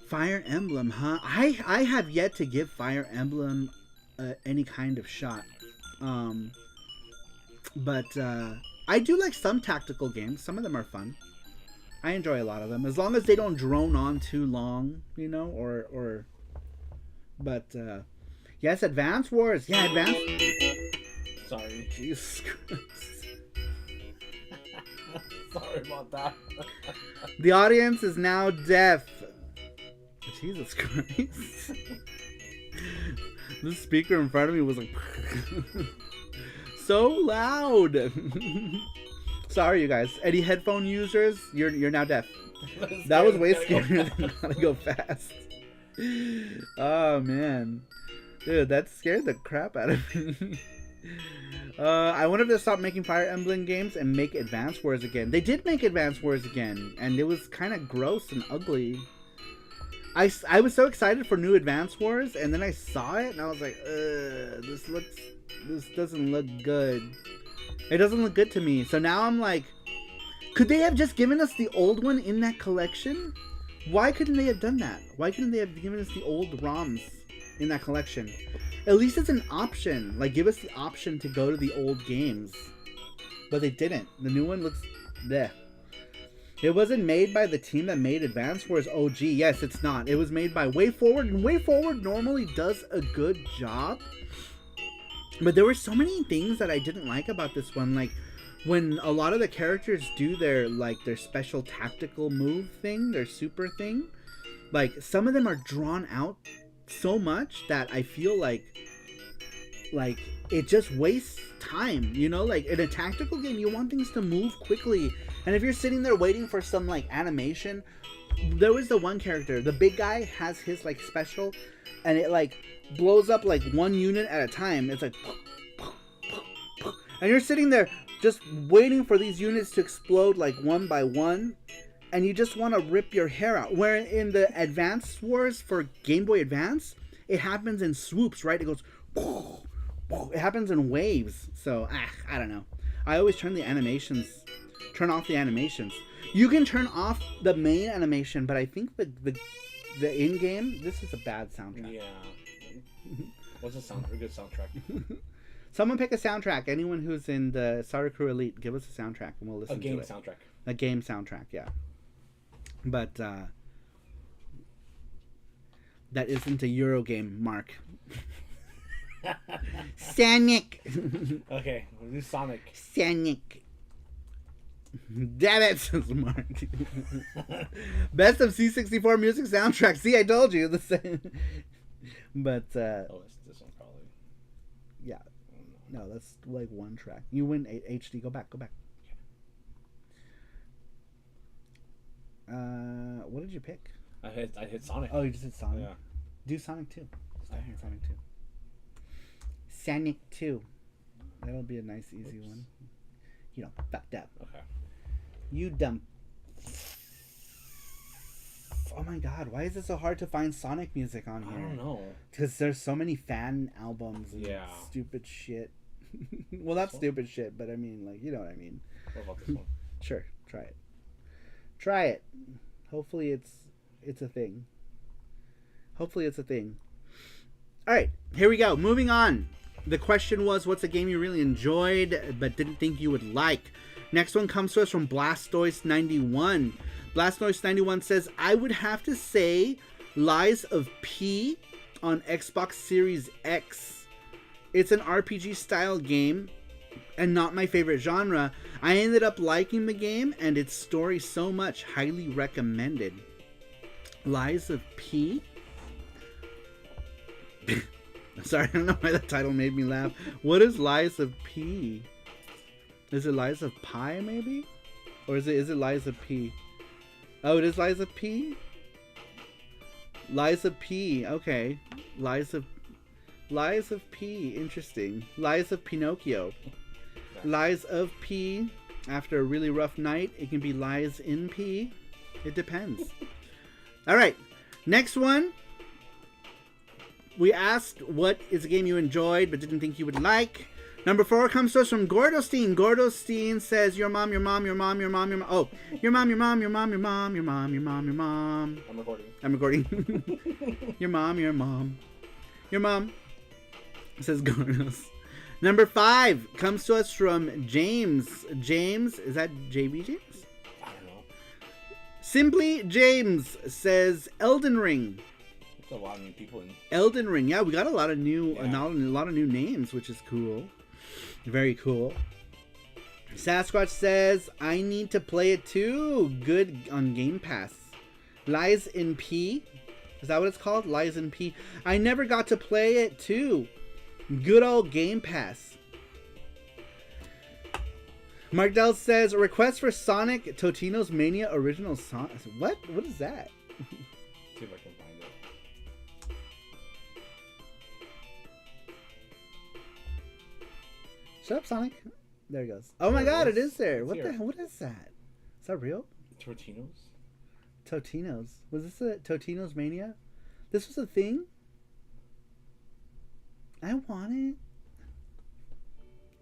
[SPEAKER 1] Fire Emblem, huh? I have yet to give Fire Emblem any kind of shot. But I do like some tactical games. Some of them are fun. I enjoy a lot of them. As long as they don't drone on too long, you know, but yes, Advance Wars. Yeah, Advance.
[SPEAKER 2] Sorry.
[SPEAKER 1] Jesus Christ.
[SPEAKER 2] Sorry about that.
[SPEAKER 1] The audience is now deaf. Jesus Christ. This speaker in front of me was like so loud. Sorry, you guys. Any headphone users, you're now deaf. That was way scarier than Gotta Go Fast. Oh man, dude, that scared the crap out of me. I wonder if they stop making Fire Emblem games and make Advance Wars again. They did make Advance Wars again, and it was kind of gross and ugly. I was so excited for new Advance Wars, and then I saw it, and I was like, this doesn't look good. It doesn't look good to me. So now I'm like, could they have just given us the old one in that collection? Why couldn't they have done that? Why couldn't they have given us the old ROMs in that collection? At least it's an option. Like, give us the option to go to the old games. But they didn't. The new one looks bleh. It wasn't made by the team that made Advance Wars OG. Yes, it's not. It was made by WayForward, and WayForward normally does a good job. But there were so many things that I didn't like about this one. Like, when a lot of the characters do their special tactical move thing, their super thing, like, some of them are drawn out so much that I feel like it just wastes time, you know? Like, in a tactical game, you want things to move quickly. And if you're sitting there waiting for some, like, animation, there was the one character, the big guy has his, like, special, and it, like, blows up, like, one unit at a time. It's like, and you're sitting there just waiting for these units to explode, like, one by one, and you just want to rip your hair out. Where in the Advance Wars for Game Boy Advance, it happens in swoops, right? It goes, it happens in waves. So, I don't know. I always turn off the animations. You can turn off the main animation, but I think the in-game, this is a bad soundtrack.
[SPEAKER 2] Yeah. What's a good soundtrack?
[SPEAKER 1] Someone pick a soundtrack. Anyone who's in the SaruPro Elite, give us a soundtrack and we'll listen to it.
[SPEAKER 2] A game soundtrack.
[SPEAKER 1] A game soundtrack, yeah. But that isn't a Eurogame, Mark. Sonic.
[SPEAKER 2] Okay, we'll do Sonic.
[SPEAKER 1] Sonic. Damn it, says Mark. Best of C64 music soundtrack. See, I told you the same. But
[SPEAKER 2] Oh, it's this one probably.
[SPEAKER 1] Yeah. No, that's like one track. You win HD. Go back. What did you pick?
[SPEAKER 2] I hit Sonic.
[SPEAKER 1] Oh, you just hit Sonic.
[SPEAKER 2] Yeah.
[SPEAKER 1] Do Sonic 2. Start here, Sonic 2. Sonic 2. That'll be a nice, easy one. You know, fucked up.
[SPEAKER 2] Okay.
[SPEAKER 1] You dumb. Oh my god, why is it so hard to find Sonic music on here?
[SPEAKER 2] I don't know.
[SPEAKER 1] Because there's so many fan albums and
[SPEAKER 2] Yeah.
[SPEAKER 1] stupid shit. Well, not stupid shit, but I mean, like, you know what I mean.
[SPEAKER 2] What about this one?
[SPEAKER 1] Sure, try it. Try it. Hopefully it's a thing. Hopefully it's a thing. All right, here we go. Moving on. The question was, what's a game you really enjoyed but didn't think you would like? Next one comes to us from Blastoise91. Blastoise91 says, I would have to say Lies of P on Xbox Series X. It's an RPG style game and not my favorite genre. I ended up liking the game and its story so much. Highly recommended. Lies of P? Sorry, I don't know why that title made me laugh. What is Lies of P? Is it Lies of Pi, maybe? Or is it Lies of P? Oh, it is Lies of P? Lies of P, okay. Lies of P, interesting. Lies of Pinocchio. Lies of P, after a really rough night, it can be Lies in P. It depends. Alright, next one. We asked what is a game you enjoyed but didn't think you would like. Number 4 comes to us from Gordostein. Gordostein says, your mom, your mom, your mom, your mom, your mom. Oh, your mom, your mom, your mom, your mom, your mom, your mom, your mom. I'm recording. Your mom, your mom. Your mom, says Gordos. Number 5 comes to us from James. James, is that JB James?
[SPEAKER 2] I don't know.
[SPEAKER 1] Simply James says Elden Ring.
[SPEAKER 2] There's a lot of new people in.
[SPEAKER 1] Elden Ring, yeah, we got a lot of new, a lot of new names, which is cool. Very cool. Sasquatch says, I need to play it too. Good on Game Pass. Lies in P. Is that what it's called? Lies in P. I never got to play it too. Good old Game Pass. Mark Dell says, a request for Sonic Totino's Mania original song. What? What is that?
[SPEAKER 2] See if I can find it.
[SPEAKER 1] Shut up, Sonic. There it goes. Oh my god, it is there. What
[SPEAKER 2] here.
[SPEAKER 1] the hell? What is that? Is that real?
[SPEAKER 2] Tortinos?
[SPEAKER 1] Totino's. Was this a Totino's Mania? This was a thing? I want it.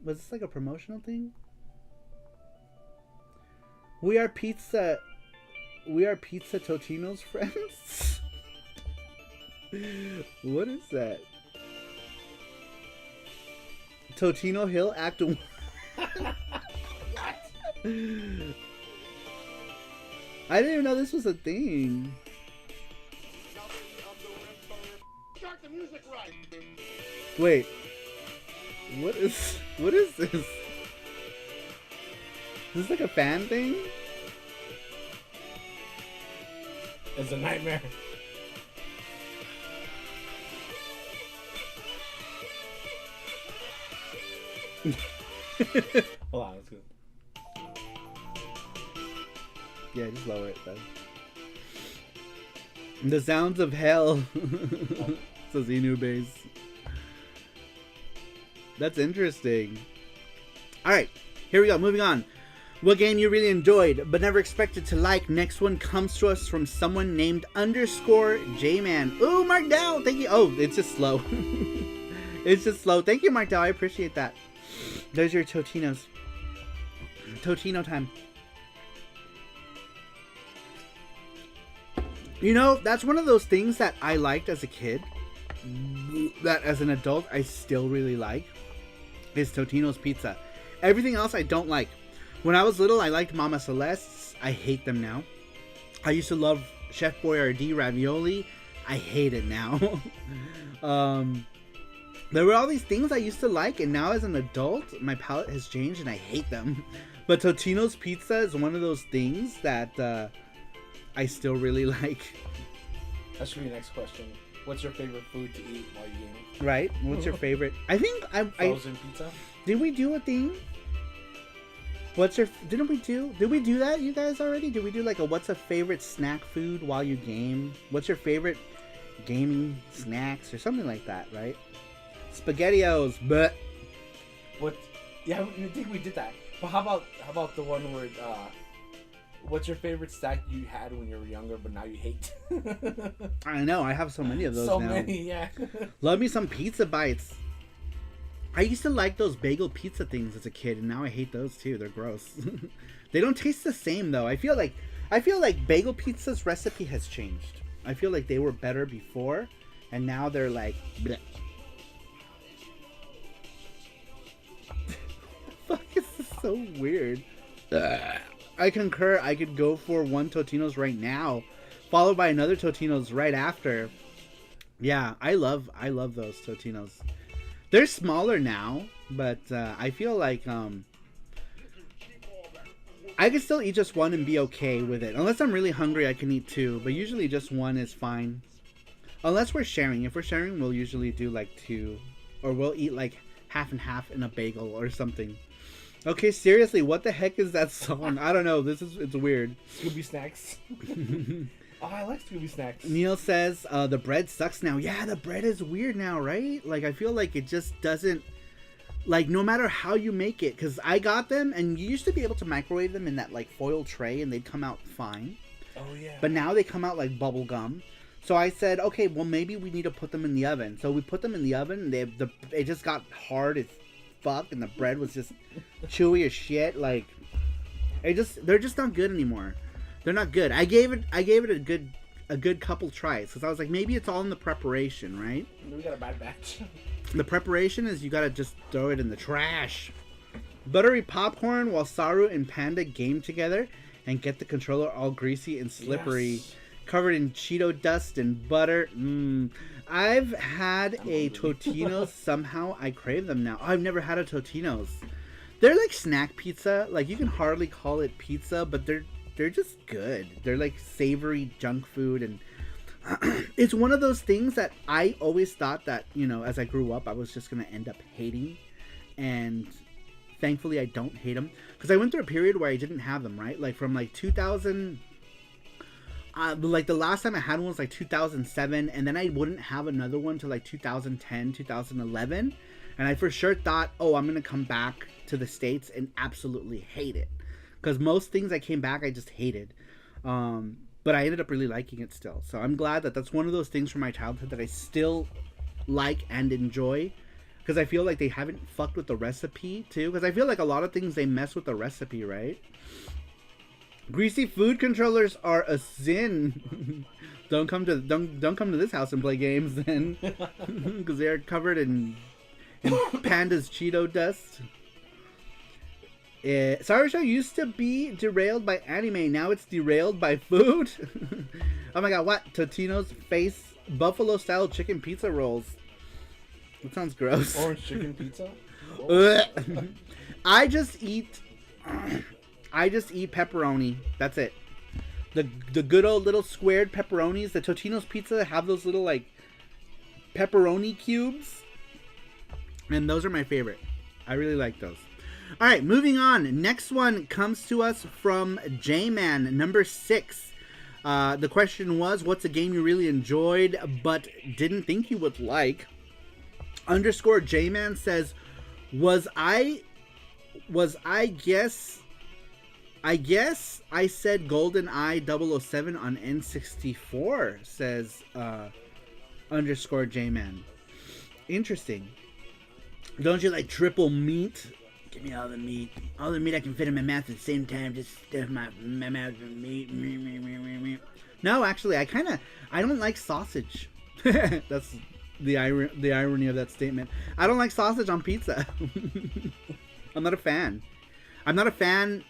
[SPEAKER 1] Was this like a promotional thing? We are pizza Totino's friends? What is that? Totino Hill Act 1. I didn't even know this was a thing.
[SPEAKER 4] Start the music right.
[SPEAKER 1] Wait. What is this? Is this like a fan thing?
[SPEAKER 2] It's a nightmare. Hold on, let's go.
[SPEAKER 1] Yeah, just lower it though. The sounds of hell. Says Inubase. That's interesting. Alright, here we go, moving on. What game you really enjoyed but never expected to like? Next one comes to us from someone named _Jman. Ooh, Mark Dow, thank you. Oh, it's just slow. It's just slow. Thank you, Mark Dow, I appreciate that. There's your Totinos. Totino time. You know, that's one of those things that I liked as a kid, that as an adult I still really like, is Totino's Pizza. Everything else I don't like. When I was little, I liked Mama Celeste's. I hate them now. I used to love Chef Boyardee ravioli. I hate it now. There were all these things I used to like, and now as an adult, my palate has changed and I hate them. But Totino's Pizza is one of those things that I still really like.
[SPEAKER 2] That should be the next question. What's your favorite food to eat while you game?
[SPEAKER 1] Right? What's your favorite? I think
[SPEAKER 2] Frozen pizza?
[SPEAKER 1] Did we do a thing? Did we do that, you guys, already? Did we do like a what's a favorite snack food while you game? What's your favorite gaming snacks or something like that, right? SpaghettiOs, but
[SPEAKER 2] What? Yeah, I think we did that. But how about the one where What's your favorite snack you had when you were younger, but now you hate?
[SPEAKER 1] I know, I have so many of those
[SPEAKER 2] so
[SPEAKER 1] now.
[SPEAKER 2] many, yeah.
[SPEAKER 1] Love me some pizza bites. I used to like those bagel pizza things as a kid, and now I hate those too. They're gross. They don't taste the same though. I feel like bagel pizza's recipe has changed. I feel like they were better before, and now they're like, bleh. Fuck, this is so weird. I concur. I could go for one Totino's right now, followed by another Totino's right after. Yeah, I love those Totino's. They're smaller now, but I feel like I can still eat just one and be okay with it. Unless I'm really hungry, I can eat two, but usually just one is fine. Unless we're sharing. If we're sharing, we'll usually do like two, or we'll eat like half and half in a bagel or something. Okay, seriously, what the heck is that song? I don't know. It's weird.
[SPEAKER 2] Scooby Snacks. Oh, I like Scooby Snacks.
[SPEAKER 1] Neil says the bread sucks now. Yeah, the bread is weird now, right? Like, I feel like it just doesn't, like, no matter how you make it. Because I got them, and you used to be able to microwave them in that, like, foil tray, and they'd come out fine.
[SPEAKER 2] Oh, yeah.
[SPEAKER 1] But now they come out like bubble gum. So I said, okay, well, maybe we need to put them in the oven. So we put them in the oven, and it just got hard as fuck, and the bread was just chewy as shit. Like, they're just not good anymore. They're not good. I gave it a good couple tries, because I was like, maybe it's all in the preparation, right?
[SPEAKER 2] We got a bad batch.
[SPEAKER 1] The preparation is you gotta just throw it in the trash. Buttery popcorn while Saru and Panda game together and get the controller all greasy and slippery. Yes. Covered in Cheeto dust and butter. I've had a Totino's. Somehow I crave them now. Oh, I've never had a Totino's. They're like snack pizza. Like, you can hardly call it pizza, but they're just good. They're like savory junk food, and it's one of those things that I always thought that, you know, as I grew up, I was just gonna end up hating, and thankfully I don't hate them, because I went through a period where I didn't have them, right? Like from like 2000. Like the last time I had one was like 2007, and then I wouldn't have another one till like 2010, 2011, and I for sure thought, oh, I'm gonna come back to the States and absolutely hate it, because most things I came back I just hated, but I ended up really liking it still. So I'm glad that that's one of those things from my childhood that I still like and enjoy, because I feel like they haven't fucked with the recipe too, because I feel like a lot of things they mess with the recipe, right? Greasy food controllers are a sin. Don't come to this house and play games then, because they are covered in Panda's Cheeto dust. SaruShow used to be derailed by anime. Now it's derailed by food. Oh my god! What? Totino's face buffalo style chicken pizza rolls. That sounds gross.
[SPEAKER 2] Orange chicken pizza.
[SPEAKER 1] I just eat pepperoni. That's it. The good old little squared pepperonis. The Totino's pizza have those little like pepperoni cubes, and those are my favorite. I really like those. All right, moving on. Next one comes to us from J-Man, number 6. The question was, what's a game you really enjoyed but didn't think you would like? Underscore J-Man says, I guess I said GoldenEye 007 on N64, says underscore J-Man. Interesting. Don't you like triple meat? Give me all the meat. All the meat I can fit in my mouth at the same time. Just stuff my mouth with meat. No, actually, I don't like sausage. That's the irony of that statement. I don't like sausage on pizza. I'm not a fan.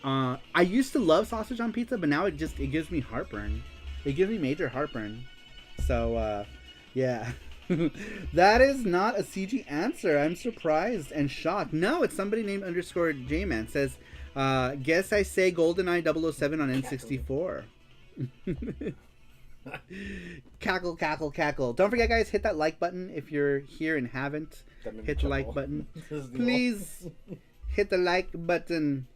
[SPEAKER 1] I used to love sausage on pizza, but now it gives me heartburn. It gives me major heartburn. So, yeah. That is not a CG answer. I'm surprised and shocked. No, it's somebody named underscore J-Man. Says, guess I say GoldenEye 007 on N64. Cackle, cackle, cackle. Don't forget, guys, hit that like button if you're here and haven't. Hit the like button. Please hit the like button.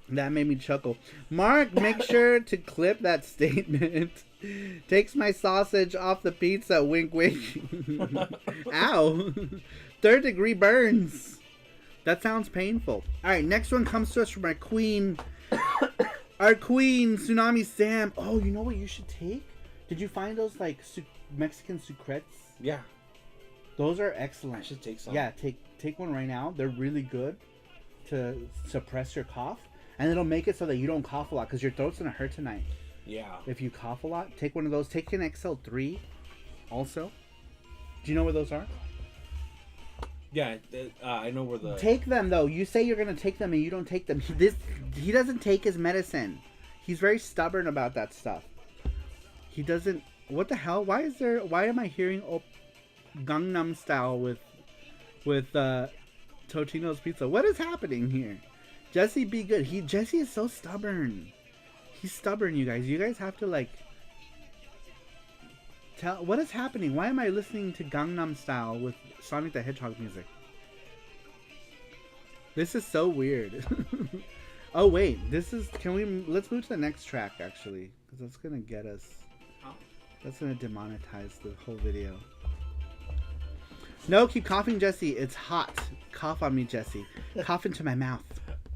[SPEAKER 1] That made me chuckle. Mark, make sure to clip that statement. Takes my sausage off the pizza. Wink, wink. Ow. 3rd degree burns. That sounds painful. All right, next one comes to us from our queen, Our queen, Tsunami Sam. Oh, you know what you should take? Did you find those like Mexican sucrets?
[SPEAKER 2] Yeah.
[SPEAKER 1] Those are excellent.
[SPEAKER 2] I should take some.
[SPEAKER 1] Yeah, take one right now. They're really good to suppress your cough, and it'll make it so that you don't cough a lot because your throat's gonna hurt tonight.
[SPEAKER 2] Yeah.
[SPEAKER 1] If you cough a lot, take one of those. Take an XL3 also. Do you know where those are?
[SPEAKER 2] Yeah, I know where the...
[SPEAKER 1] Take them, though. You say you're going to take them and you don't take them. He doesn't take his medicine. He's very stubborn about that stuff. He doesn't... What the hell? Why am I hearing Gangnam Style with Totino's Pizza? What is happening here? Jesse, be good. Jesse is so stubborn. He's stubborn, you guys. You guys have to, like... What is happening? Why am I listening to Gangnam Style with Sonic the Hedgehog music? This is so weird. Oh wait, let's move to the next track actually, because that's gonna get us. That's gonna demonetize the whole video. No, keep coughing, Jesse. It's hot. Cough on me, Jesse. Cough into my mouth.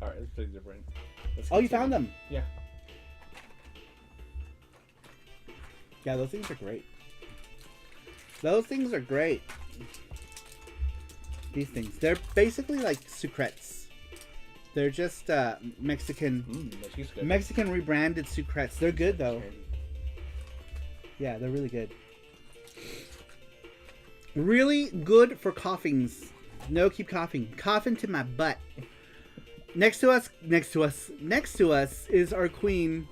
[SPEAKER 2] All right, it's pretty different.
[SPEAKER 1] Oh, you found them?
[SPEAKER 2] Yeah.
[SPEAKER 1] Yeah, those things are great. Those things are great. These things. They're basically like sucrets. They're just Mexican rebranded sucrets. They're good though. Yeah, they're really good. Really good for coughings. No, keep coughing. Cough into my butt. Next to us is our queen.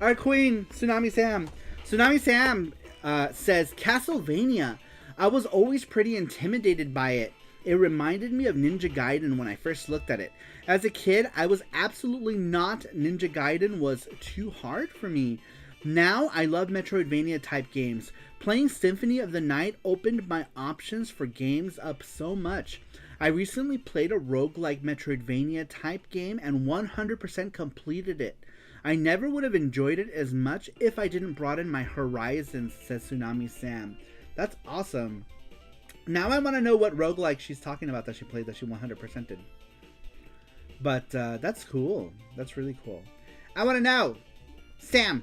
[SPEAKER 1] Our queen, Tsunami Sam. Tsunami Sam says, Castlevania. I was always pretty intimidated by it. It reminded me of Ninja Gaiden when I first looked at it. As a kid, I was absolutely not. Ninja Gaiden was too hard for me. Now, I love Metroidvania type games. Playing Symphony of the Night opened my options for games up so much. I recently played a roguelike Metroidvania type game and 100% completed it. I never would have enjoyed it as much if I didn't broaden my horizons, says Tsunami Sam. That's awesome. Now I want to know what roguelike she's talking about that she played that she 100%ed. But that's cool. That's really cool. I want to know, Sam,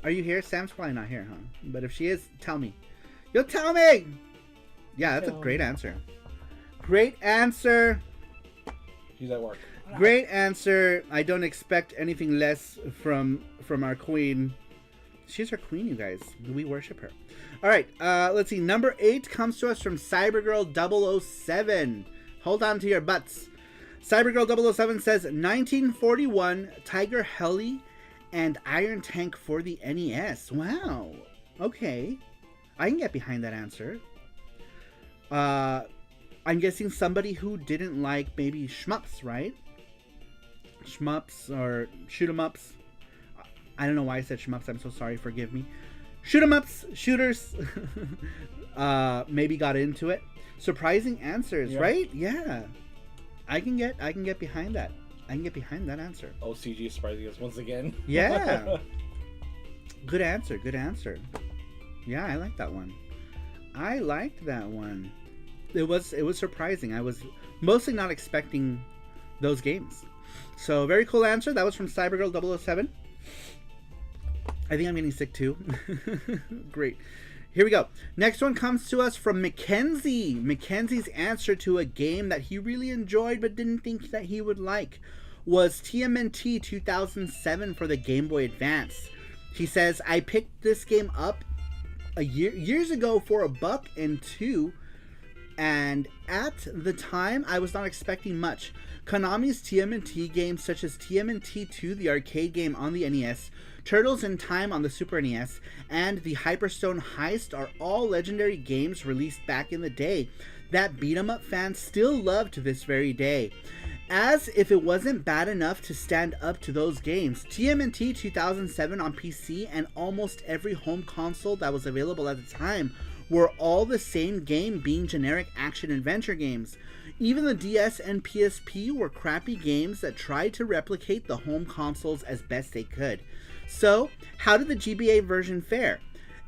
[SPEAKER 1] are you here? Sam's probably not here, huh? But if she is, tell me. You'll tell me! Yeah, that's a great answer. Great answer.
[SPEAKER 2] She's at work.
[SPEAKER 1] Great answer. I don't expect anything less from our queen. She's our queen, you guys. We worship her. All right, let's see. Number 8 comes to us from Cybergirl007. Hold on to your butts. Cybergirl007 says 1941 Tiger Heli and Iron Tank for the NES. Wow. Okay. I can get behind that answer. I'm guessing somebody who didn't like maybe shmups, right? Shmups or shoot 'em ups. I don't know why I said shmups. I'm so sorry. Forgive me. Shoot 'em ups, shooters. Maybe got into it. Surprising answers, right? Yeah. I can get behind that. I can get behind that answer.
[SPEAKER 2] Oh, CG is surprising us once again.
[SPEAKER 1] Yeah. Good answer. Good answer. Yeah, I like that one. I liked that one. It was surprising. I was mostly not expecting those games. So, very cool answer. That was from Cybergirl007. I think I'm getting sick too. Great. Here we go. Next one comes to us from Mackenzie. Mackenzie's answer to a game that he really enjoyed but didn't think that he would like was TMNT 2007 for the Game Boy Advance. He says, I picked this game up years ago for $1.02, and at the time I was not expecting much. Konami's TMNT games such as TMNT 2, the arcade game on the NES, Turtles in Time on the Super NES, and the Hyperstone Heist are all legendary games released back in the day that beat-em-up fans still love to this very day. As if it wasn't bad enough to stand up to those games, TMNT 2007 on PC and almost every home console that was available at the time were all the same game, being generic action-adventure games. Even the DS and PSP were crappy games that tried to replicate the home consoles as best they could. So, how did the GBA version fare?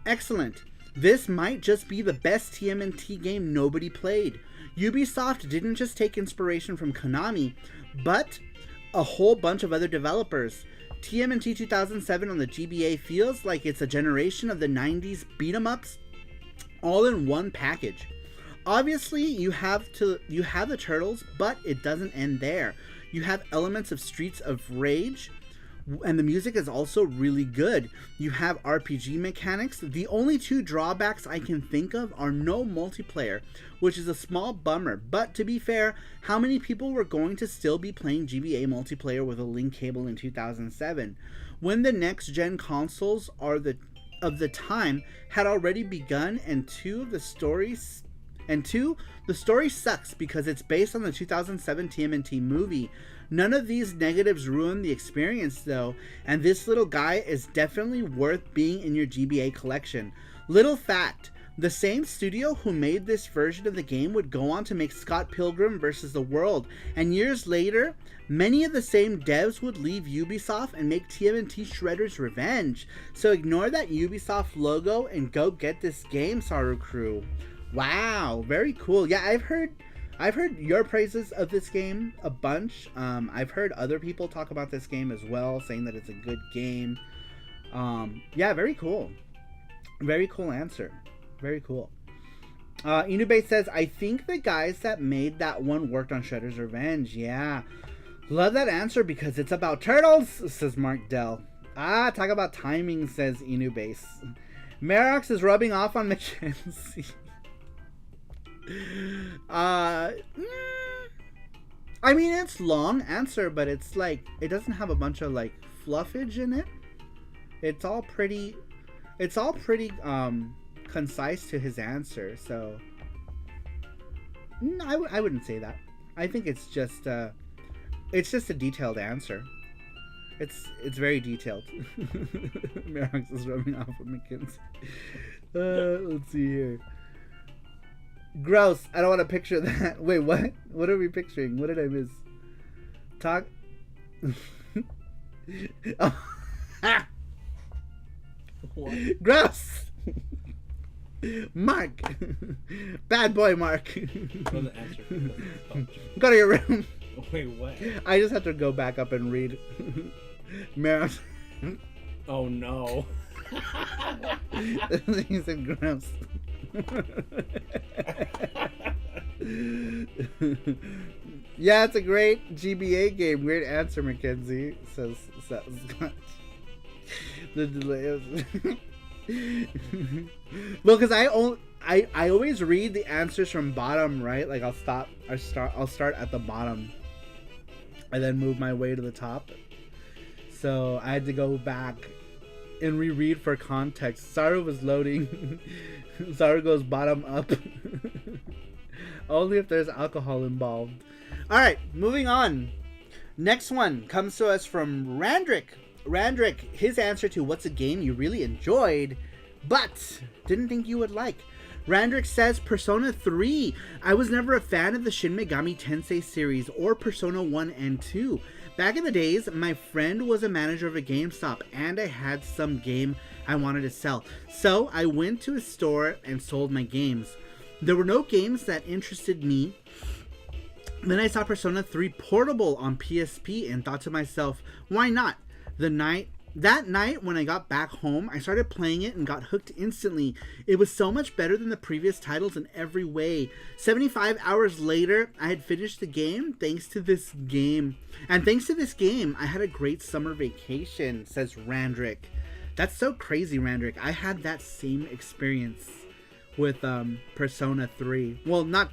[SPEAKER 1] Excellent. This might just be the best TMNT game nobody played. Ubisoft didn't just take inspiration from Konami, but a whole bunch of other developers. TMNT 2007 on the GBA feels like it's a generation of the 90s beat 'em ups all in one package. Obviously, you have the turtles, but it doesn't end there. You have elements of Streets of Rage, and the music is also really good. You have RPG mechanics. The only two drawbacks I can think of are no multiplayer, which is a small bummer. But to be fair, how many people were going to still be playing GBA multiplayer with a link cable in 2007, when the next gen consoles of the time had already begun, and the story sucks because it's based on the 2007 TMNT movie. None of these negatives ruin the experience though, and this little guy is definitely worth being in your GBA collection. Little fact, the same studio who made this version of the game would go on to make Scott Pilgrim vs. the World, and years later, many of the same devs would leave Ubisoft and make TMNT Shredder's Revenge. So ignore that Ubisoft logo and go get this game, Saru Crew. Wow, very cool. Yeah, I've heard your praises of this game a bunch. I've heard other people talk about this game as well, saying that it's a good game. Yeah, very cool. Very cool answer. Very cool. Inube says, I think the guys that made that one worked on Shredder's Revenge. Yeah. Love that answer because it's about turtles, says Mark Dell. Talk about timing, says Inube. Merox is rubbing off on Mackenzie. I mean, it's long answer, but it's like, it doesn't have a bunch of like fluffage in it. It's all pretty concise to his answer, so no, I wouldn't say that. I think it's just a detailed answer. It's very detailed. Merox is rubbing off with McKinsey. Let's see here. Gross. I don't want to picture that. Wait, what? What are we picturing? What did I miss? Talk. Oh.
[SPEAKER 2] What?
[SPEAKER 1] Gross. Mark. Bad boy, Mark.
[SPEAKER 2] Doesn't answer.
[SPEAKER 1] Go to your room.
[SPEAKER 2] Wait, what?
[SPEAKER 1] I just have to go back up and read. Merox.
[SPEAKER 2] Oh no.
[SPEAKER 1] He said gross. Yeah, it's a great GBA game. Weird answer, Mackenzie, says Scott. The delay. Well, because I always read the answers from bottom, right? Like I'll start at the bottom and then move my way to the top. So I had to go back and reread for context. Saru was loading. Saru goes bottom up. Only if there's alcohol involved. Alright, moving on. Next one comes to us from Randrick. Randrick, his answer to what's a game you really enjoyed, but didn't think you would like. Randrick says Persona 3. I was never a fan of the Shin Megami Tensei series or Persona 1 and 2. Back in the days, my friend was a manager of a GameStop and I had some game I wanted to sell. So I went to a store and sold my games. There were no games that interested me. Then I saw Persona 3 Portable on PSP and thought to myself, why not? That night when I got back home, I started playing it and got hooked instantly. It was so much better than the previous titles in every way. 75 hours later, I had finished the game thanks to this game. And thanks to this game, I had a great summer vacation, says Randrick. That's so crazy, Randrick. I had that same experience with Persona 3. Well, not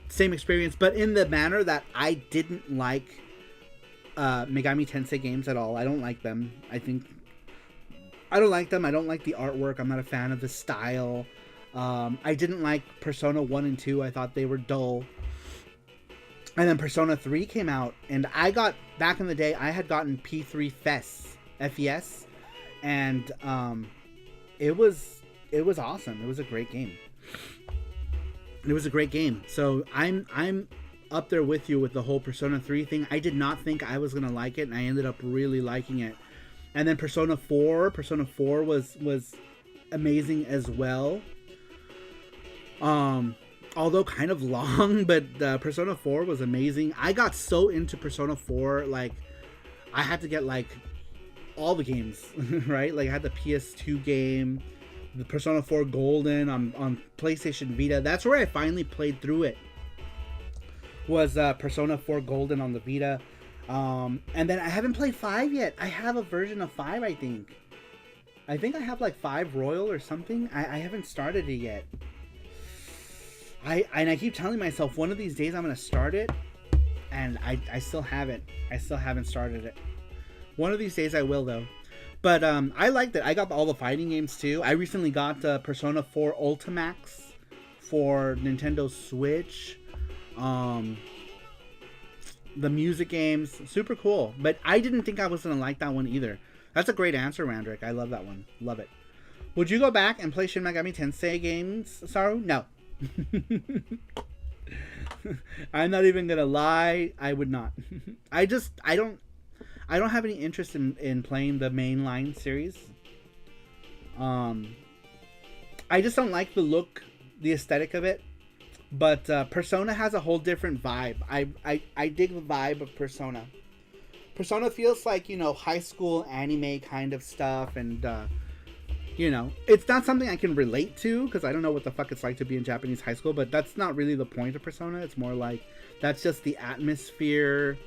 [SPEAKER 1] same experience, but in the manner that I didn't like Megami Tensei games at all. I don't like them. I don't like them. I don't like the artwork. I'm not a fan of the style. I didn't like Persona 1 and 2. I thought they were dull. And then Persona 3 came out, and I got, back in the day, I had gotten P3 FES, and it was awesome. It was a great game. It was a great game. So I'm up there with you with the whole Persona 3 thing. I did not think I was gonna like it, and I ended up really liking it. And then Persona 4 was amazing as well. Although kind of long, but Persona 4 was amazing. I got so into Persona 4, like I had to get like all the games, right? Like I had the PS2 game, the Persona 4 Golden on PlayStation Vita. That's where I finally played through it. Was Persona 4 Golden on the Vita. And then I haven't played 5 yet. I have a version of 5, I think. I think I have like 5 Royal or something. I haven't started it yet. I keep telling myself one of these days I'm gonna start it, and I still haven't. I still haven't started it. One of these days I will though. But I liked it. I got all the fighting games too. I recently got Persona 4 Ultimax for Nintendo Switch. The music games, super cool. But I didn't think I was gonna like that one either. That's a great answer, Randrick. I love that one. Love it. Would you go back and play Shin Megami Tensei games, Saru? No. I'm not even gonna lie. I would not. I don't have any interest in playing the mainline series. I just don't like the look, the aesthetic of it. But Persona has a whole different vibe. I dig the vibe of Persona. Persona feels like, you know, high school anime kind of stuff, and you know, it's not something I can relate to because I don't know what the fuck it's like to be in Japanese high school, but that's not really the point of Persona. It's more like that's just the atmosphere,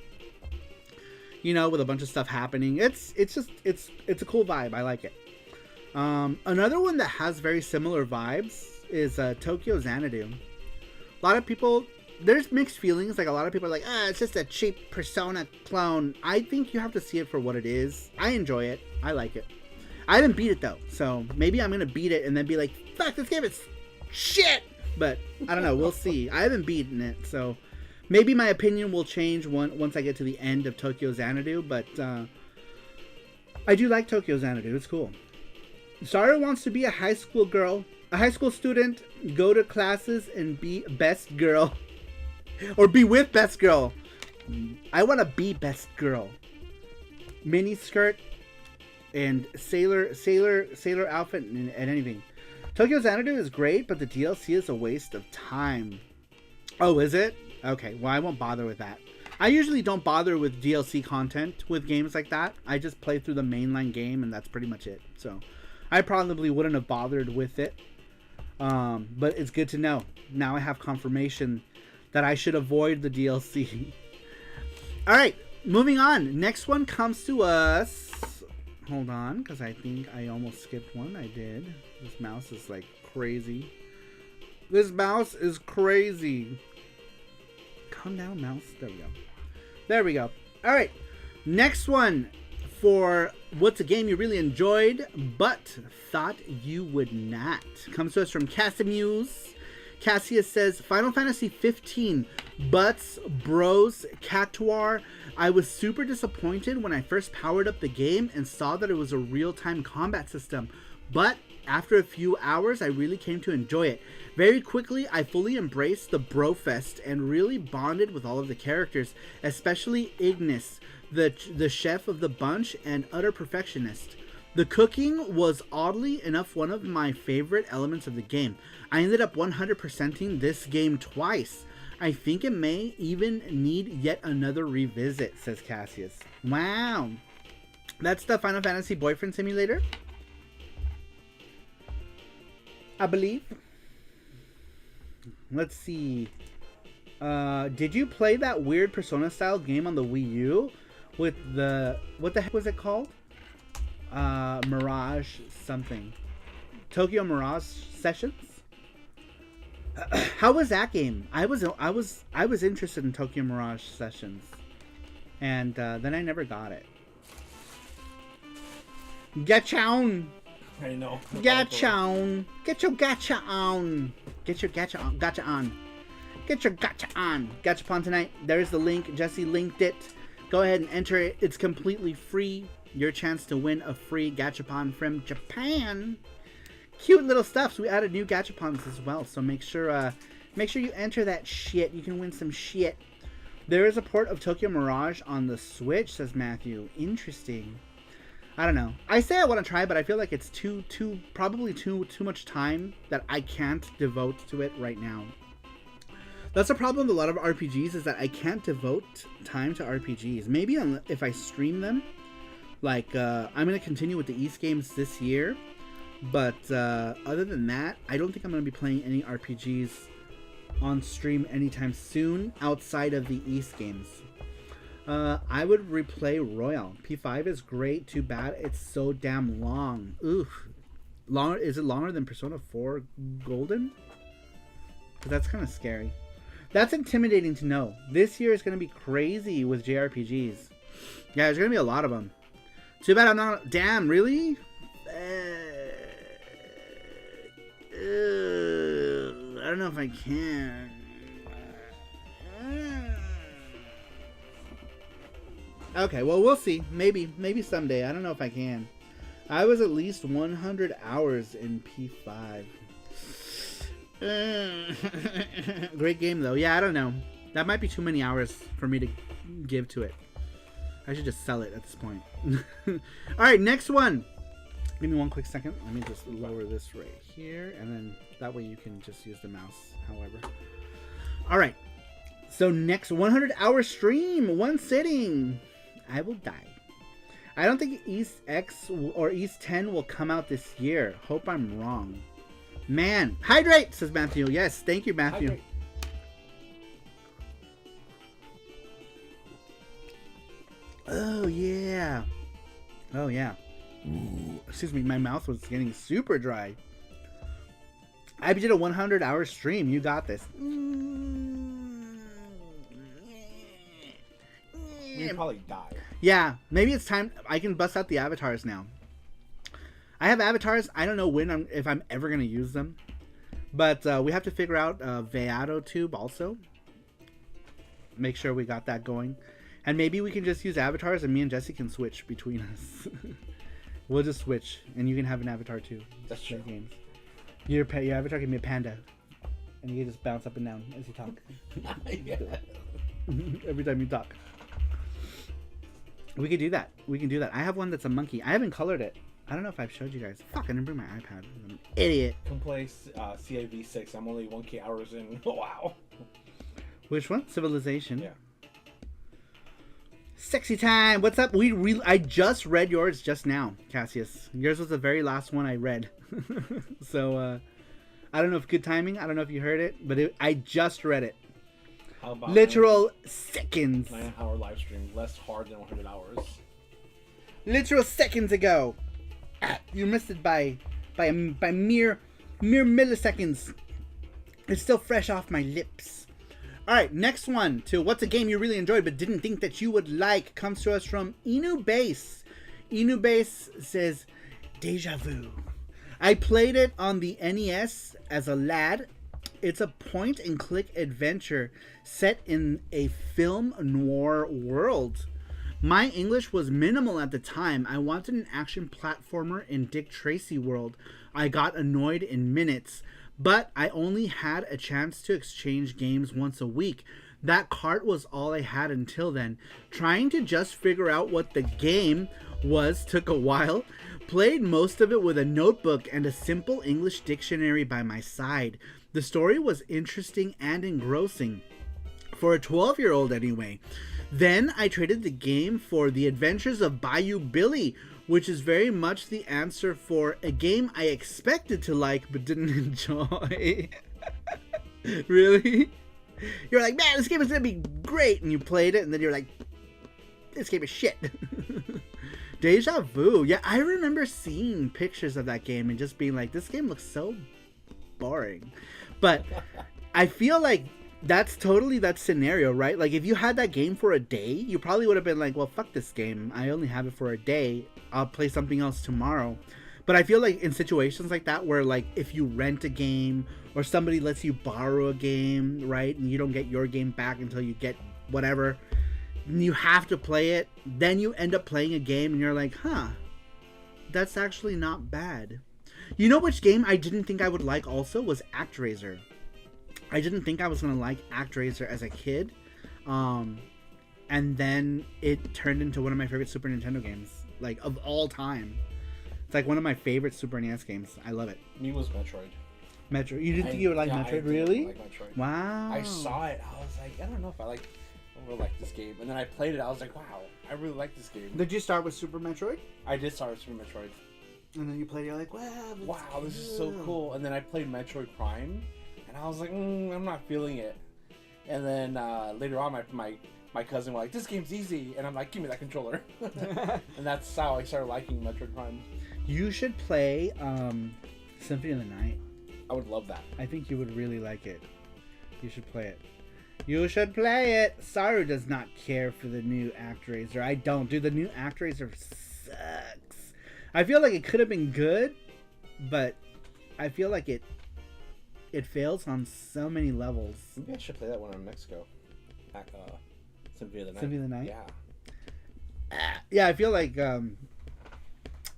[SPEAKER 1] you know, with a bunch of stuff happening. It's a cool vibe. I like it. Another one that has very similar vibes is Tokyo Xanadu. A lot of people, there's mixed feelings. Like a lot of people are like, it's just a cheap Persona clone. I think you have to see it for what it is. I enjoy it. I like it. I haven't beat it though, so maybe I'm gonna beat it and then be like, fuck, this game is shit. But I don't know. We'll see. I haven't beaten it, so maybe my opinion will change once I get to the end of Tokyo Xanadu. But I do like Tokyo Xanadu. It's cool. Saru wants to be a high school girl, a high school student, go to classes and be best girl. Or be with best girl. I want to be best girl. Mini skirt and sailor outfit and anything. Tokyo Xanadu is great, but the DLC is a waste of time. Oh, is it? Okay, well, I won't bother with that. I usually don't bother with DLC content with games like that. I just play through the mainline game, and that's pretty much it. So I probably wouldn't have bothered with it. But it's good to know. Now I have confirmation that I should avoid the DLC. Alright, moving on. Next one comes to us. Hold on, because I think I almost skipped one. I did. This mouse is like crazy. This mouse is crazy. Calm down, mouse. There we go. There we go. Alright, next one for what's a game you really enjoyed but thought you would not. Comes to us from Casimuse. Cassius says, Final Fantasy 15, Butts, Bros, Cactuar. I was super disappointed when I first powered up the game and saw that it was a real-time combat system. But after a few hours, I really came to enjoy it. Very quickly, I fully embraced the Brofest and really bonded with all of the characters, especially Ignis, the chef of the bunch and utter perfectionist. The cooking was oddly enough one of my favorite elements of the game. I ended up 100%ing this game twice. I think it may even need yet another revisit, says Cassius. Wow. That's the Final Fantasy Boyfriend Simulator, I believe. Let's see. Did you play that weird Persona style game on the Wii U with the, what the heck was it called? Mirage something. Tokyo Mirage Sessions? How was that game? I was interested in Tokyo Mirage Sessions, and then I never got it. Gacha-on!
[SPEAKER 2] I know.
[SPEAKER 1] Gacha-on! Get your gacha on! Get your gacha on! Gacha on! Get your gacha on! Gachapon tonight. There's the link. Jesse linked it. Go ahead and enter it. It's completely free. Your chance to win a free gachapon from Japan. Cute little stuff. So we added new gachapons as well. So make sure you enter that shit. You can win some shit. There is a port of Tokyo Mirage on the Switch, says Matthew. Interesting. I don't know. I say I want to try, but I feel like it's probably too much time that I can't devote to it right now. That's the problem with a lot of RPGs, is that I can't devote time to RPGs. Maybe if I stream them, Like, I'm going to continue with the East games this year. But other than that, I don't think I'm going to be playing any RPGs on stream anytime soon outside of the East games. I would replay Royal. P5 is great. Too bad it's so damn long. Oof. Is it longer than Persona 4 Golden? But that's kind of scary. That's intimidating to know. This year is going to be crazy with JRPGs. Yeah, there's going to be a lot of them. Too bad I'm not... Damn, really? I don't know if I can. Okay, well, we'll see. Maybe someday. I don't know if I can. I was at least 100 hours in P5. Great game, though. Yeah, I don't know. That might be too many hours for me to give to it. I should just sell it at this point. Alright, next one. Give me one quick second. Let me just lower this right here. And then that way you can just use the mouse, however. Alright. So next 100-hour stream. One sitting. I will die. I don't think East X or East 10 will come out this year. Hope I'm wrong. Man. Hydrate, says Matthew. Yes, thank you, Matthew. Hydrate. Oh, yeah. Oh, yeah. Ooh. Excuse me, my mouth was getting super dry. I did a 100-hour stream. You got this.
[SPEAKER 2] You'd probably die.
[SPEAKER 1] Yeah, maybe it's time. I can bust out the avatars now. I have avatars. I don't know if I'm ever gonna use them, but we have to figure out Veado Tube also. Make sure we got that going, and maybe we can just use avatars, and me and Jesse can switch between us. We'll just switch, and you can have an avatar too.
[SPEAKER 2] That's true.
[SPEAKER 1] Games. Your avatar can be a panda, and you can just bounce up and down as you talk. Every time you talk. We could do that. We can do that. I have one that's a monkey. I haven't colored it. I don't know if I've showed you guys. Fuck, I didn't bring my iPad. I'm an idiot.
[SPEAKER 2] Come play CAV6. I'm only 1K hours in. Wow.
[SPEAKER 1] Which one? Civilization.
[SPEAKER 2] Yeah.
[SPEAKER 1] Sexy time. What's up? I just read yours just now, Cassius. Yours was the very last one I read. So, I don't know if good timing. I don't know if you heard it, but I just read it.
[SPEAKER 2] How about
[SPEAKER 1] literal seconds.
[SPEAKER 2] 9-hour live stream, less hard than 100 hours.
[SPEAKER 1] Literal seconds ago. You missed it by mere milliseconds. It's still fresh off my lips. Alright, next one to what's a game you really enjoyed but didn't think that you would like comes to us from Inu Base. Inu Base says, Deja Vu. I played it on the NES as a lad. It's a point-and-click adventure set in a film noir world. My English was minimal at the time. I wanted an action platformer in Dick Tracy world. I got annoyed in minutes, but I only had a chance to exchange games once a week. That cart was all I had until then. Trying to just figure out what the game was took a while. Played most of it with a notebook and a simple English dictionary by my side. The story was interesting and engrossing. For a 12-year-old anyway. Then I traded the game for The Adventures of Bayou Billy, which is very much the answer for a game I expected to like but didn't enjoy. Really? You're like, man, this game is going to be great. And you played it and then you're like, this game is shit. Deja Vu. Yeah, I remember seeing pictures of that game and just being like, this game looks so boring. But I feel like that's totally that scenario, right? Like, if you had that game for a day, you probably would have been like, well, fuck this game. I only have it for a day. I'll play something else tomorrow. But I feel like in situations like that where, like, if you rent a game or somebody lets you borrow a game, right, and you don't get your game back until you get whatever, and you have to play it, then you end up playing a game and you're like, huh, that's actually not bad. You know which game I didn't think I would like also was ActRaiser. I didn't think I was going to like ActRaiser as a kid. And then it turned into one of my favorite Super Nintendo games, like, of all time. It's like one of my favorite Super NES games. I love it.
[SPEAKER 2] Me was Metroid.
[SPEAKER 1] Metroid. You didn't think you would like Metroid, really?
[SPEAKER 2] I like Metroid.
[SPEAKER 1] Wow.
[SPEAKER 2] I saw it. I was like, I don't know if I like really like this game. And then I played it. I was like, wow, I really like this game.
[SPEAKER 1] Did you start with Super Metroid?
[SPEAKER 2] I did start with Super Metroid.
[SPEAKER 1] And then you played it, you're like, wow,
[SPEAKER 2] This is so cool. And then I played Metroid Prime, and I was like, I'm not feeling it. And then later on, my cousin was like, this game's easy. And I'm like, give me that controller. And that's how I started liking Metroid Prime.
[SPEAKER 1] You should play Symphony of the Night.
[SPEAKER 2] I would love that.
[SPEAKER 1] I think you would really like it. You should play it. You should play it. Saru does not care for the new ActRaiser. I don't. Dude, the new ActRaiser sucks. I feel like it could have been good, but I feel like it fails on so many levels.
[SPEAKER 2] Maybe I should play that one in Mexico. Symphony of the Night.
[SPEAKER 1] Symphony of the Night?
[SPEAKER 2] Yeah.
[SPEAKER 1] Yeah, I feel like the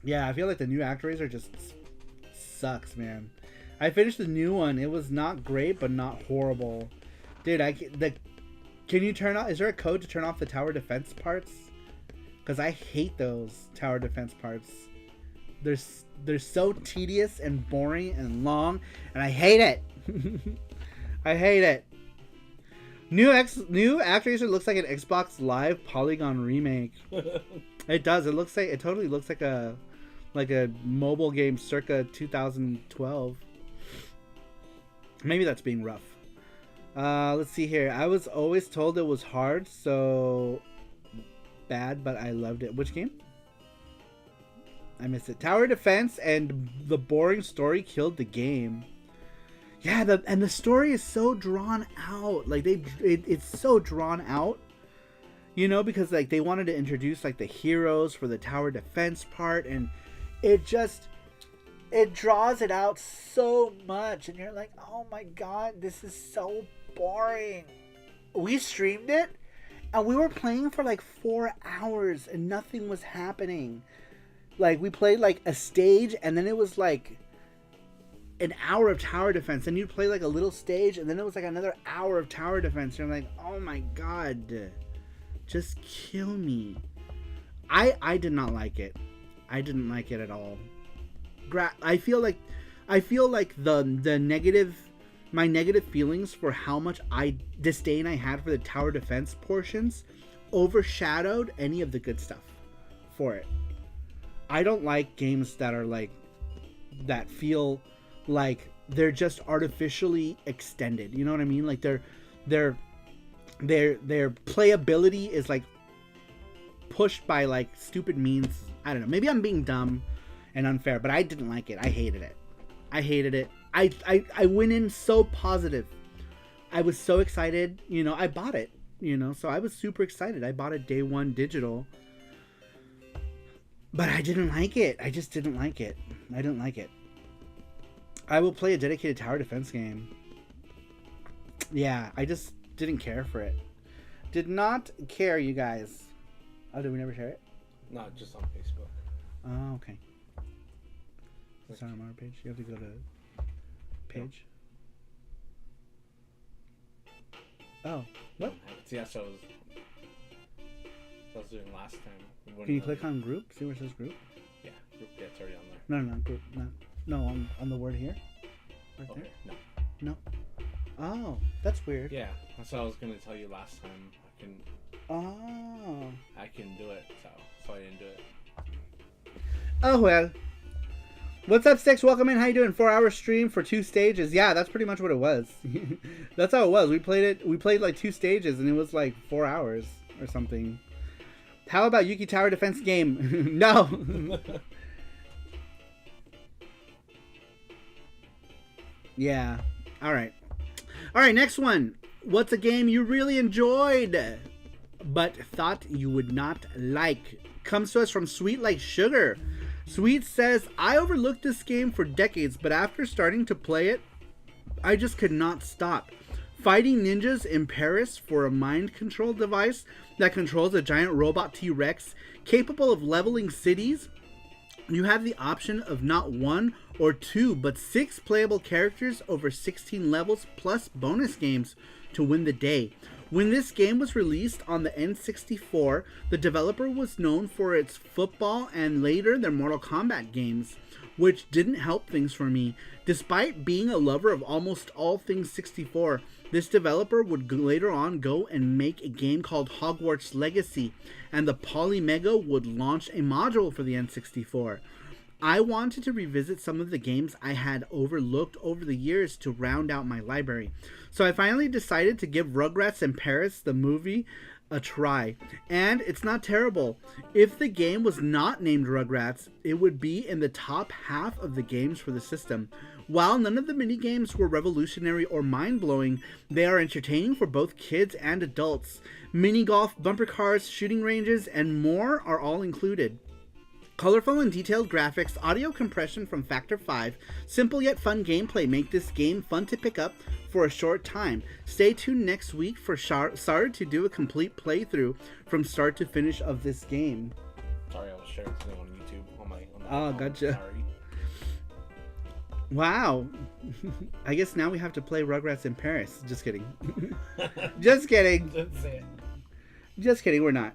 [SPEAKER 1] new ActRaiser just sucks, man. I finished the new one. It was not great, but not horrible. Dude, can you turn off? Is there a code to turn off the tower defense parts? Because I hate those tower defense parts. They're so tedious and boring and long, and I hate it. I hate it. New ActRaiser looks like an Xbox Live Polygon remake. It does. It totally looks like a mobile game circa 2012. Maybe that's being rough. Let's see here. I was always told it was hard, so bad, but I loved it. Which game? I missed it. Tower defense and the boring story killed the game. Yeah, the story is so drawn out. Like it's so drawn out. You know, because like they wanted to introduce like the heroes for the tower defense part, and it draws it out so much, and you're like, oh my god, this is so boring. We streamed it, and we were playing for like 4 hours, and nothing was happening. Like, we played like a stage, and then it was like an hour of tower defense, and you'd play like a little stage, and then it was like another hour of tower defense. And you're like, oh my god, just kill me. I did not like it. I didn't like it at all. I feel like my negative feelings for how much disdain I had for the tower defense portions overshadowed any of the good stuff for it. I don't like games that are like that feel like they're just artificially extended. You know what I mean? Like their playability is like pushed by like stupid means. I don't know. Maybe I'm being dumb and unfair, but I didn't like it. I hated it. I went in so positive. I was so excited. You know, I bought it. You know, so I was super excited. I bought it day one digital. But I didn't like it. I just didn't like it. I didn't like it. I will play a dedicated tower defense game. Yeah, I just didn't care for it. Did not care, you guys. Oh, did we never share it?
[SPEAKER 2] No, just on Facebook.
[SPEAKER 1] Oh, okay. It's on our page. You have to go to page. Oh, what?
[SPEAKER 2] See, that's what I was doing last time.
[SPEAKER 1] Can you click on group? See where it says group?
[SPEAKER 2] Yeah, group. Yeah, it's already on there.
[SPEAKER 1] No, group. No, on the word here. Right
[SPEAKER 2] okay.
[SPEAKER 1] There?
[SPEAKER 2] No.
[SPEAKER 1] Oh, that's weird.
[SPEAKER 2] Yeah, that's what I was gonna tell you last time. I can do it, so I didn't do it.
[SPEAKER 1] Oh well. What's up, Six? Welcome in. How you doing? 4-hour stream for 2 stages. Yeah, that's pretty much what it was. That's how it was. We played like 2 stages, and it was like 4 hours or something. How about Yuki Tower Defense game? No. Yeah. All right. Next one. What's a game you really enjoyed but thought you would not like? Comes to us from Sweet Like Sugar. Sweet says, I overlooked this game for decades, but after starting to play it, I just could not stop. Fighting ninjas in Paris for a mind control device that controls a giant robot T-Rex capable of leveling cities. You have the option of not 1 or 2, but 6 playable characters over 16 levels plus bonus games to win the day. When this game was released on the N64, the developer was known for its football and later their Mortal Kombat games. which didn't help things for me. Despite being a lover of almost all things 64, this developer would later on go and make a game called Hogwarts Legacy, and the Polymega would launch a module for the N64. I wanted to revisit some of the games I had overlooked over the years to round out my library. So I finally decided to give Rugrats in Paris, the movie, a try. And it's not terrible. If the game was not named Rugrats, it would be in the top half of the games for the system. While none of the minigames were revolutionary or mind-blowing, they are entertaining for both kids and adults. Mini golf, bumper cars, shooting ranges, and more are all included. Colorful and detailed graphics, audio compression from Factor 5, simple yet fun gameplay make this game fun to pick up for a short time. Stay tuned next week for Saru to do a complete playthrough from start to finish of this game.
[SPEAKER 2] Sorry, I was sharing something on YouTube on my.
[SPEAKER 1] Oh, gotcha.
[SPEAKER 2] Sorry.
[SPEAKER 1] Wow. I guess now we have to play Rugrats in Paris. Just kidding. Just kidding.
[SPEAKER 2] That's it.
[SPEAKER 1] Just kidding. We're not.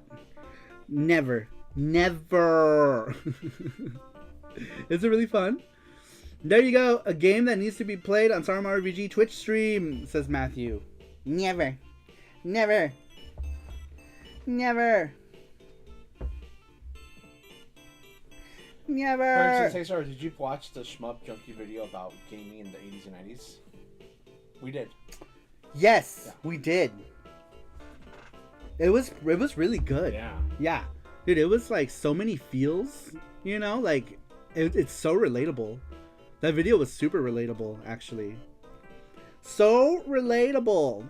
[SPEAKER 1] Never. Never. Is it really fun? There you go. A game that needs to be played on SaruMo RPG Twitch stream, says Matthew. Never. Never. Never. Never.
[SPEAKER 2] Hey, sorry, did you watch the Shmup Junkie video about gaming in the 80s and 90s? We did.
[SPEAKER 1] Yes,
[SPEAKER 2] Yeah.
[SPEAKER 1] we did. It was really good.
[SPEAKER 2] Yeah.
[SPEAKER 1] Yeah. Dude, it was like so many feels, you know, like it's so relatable. That video was super relatable, actually. So relatable.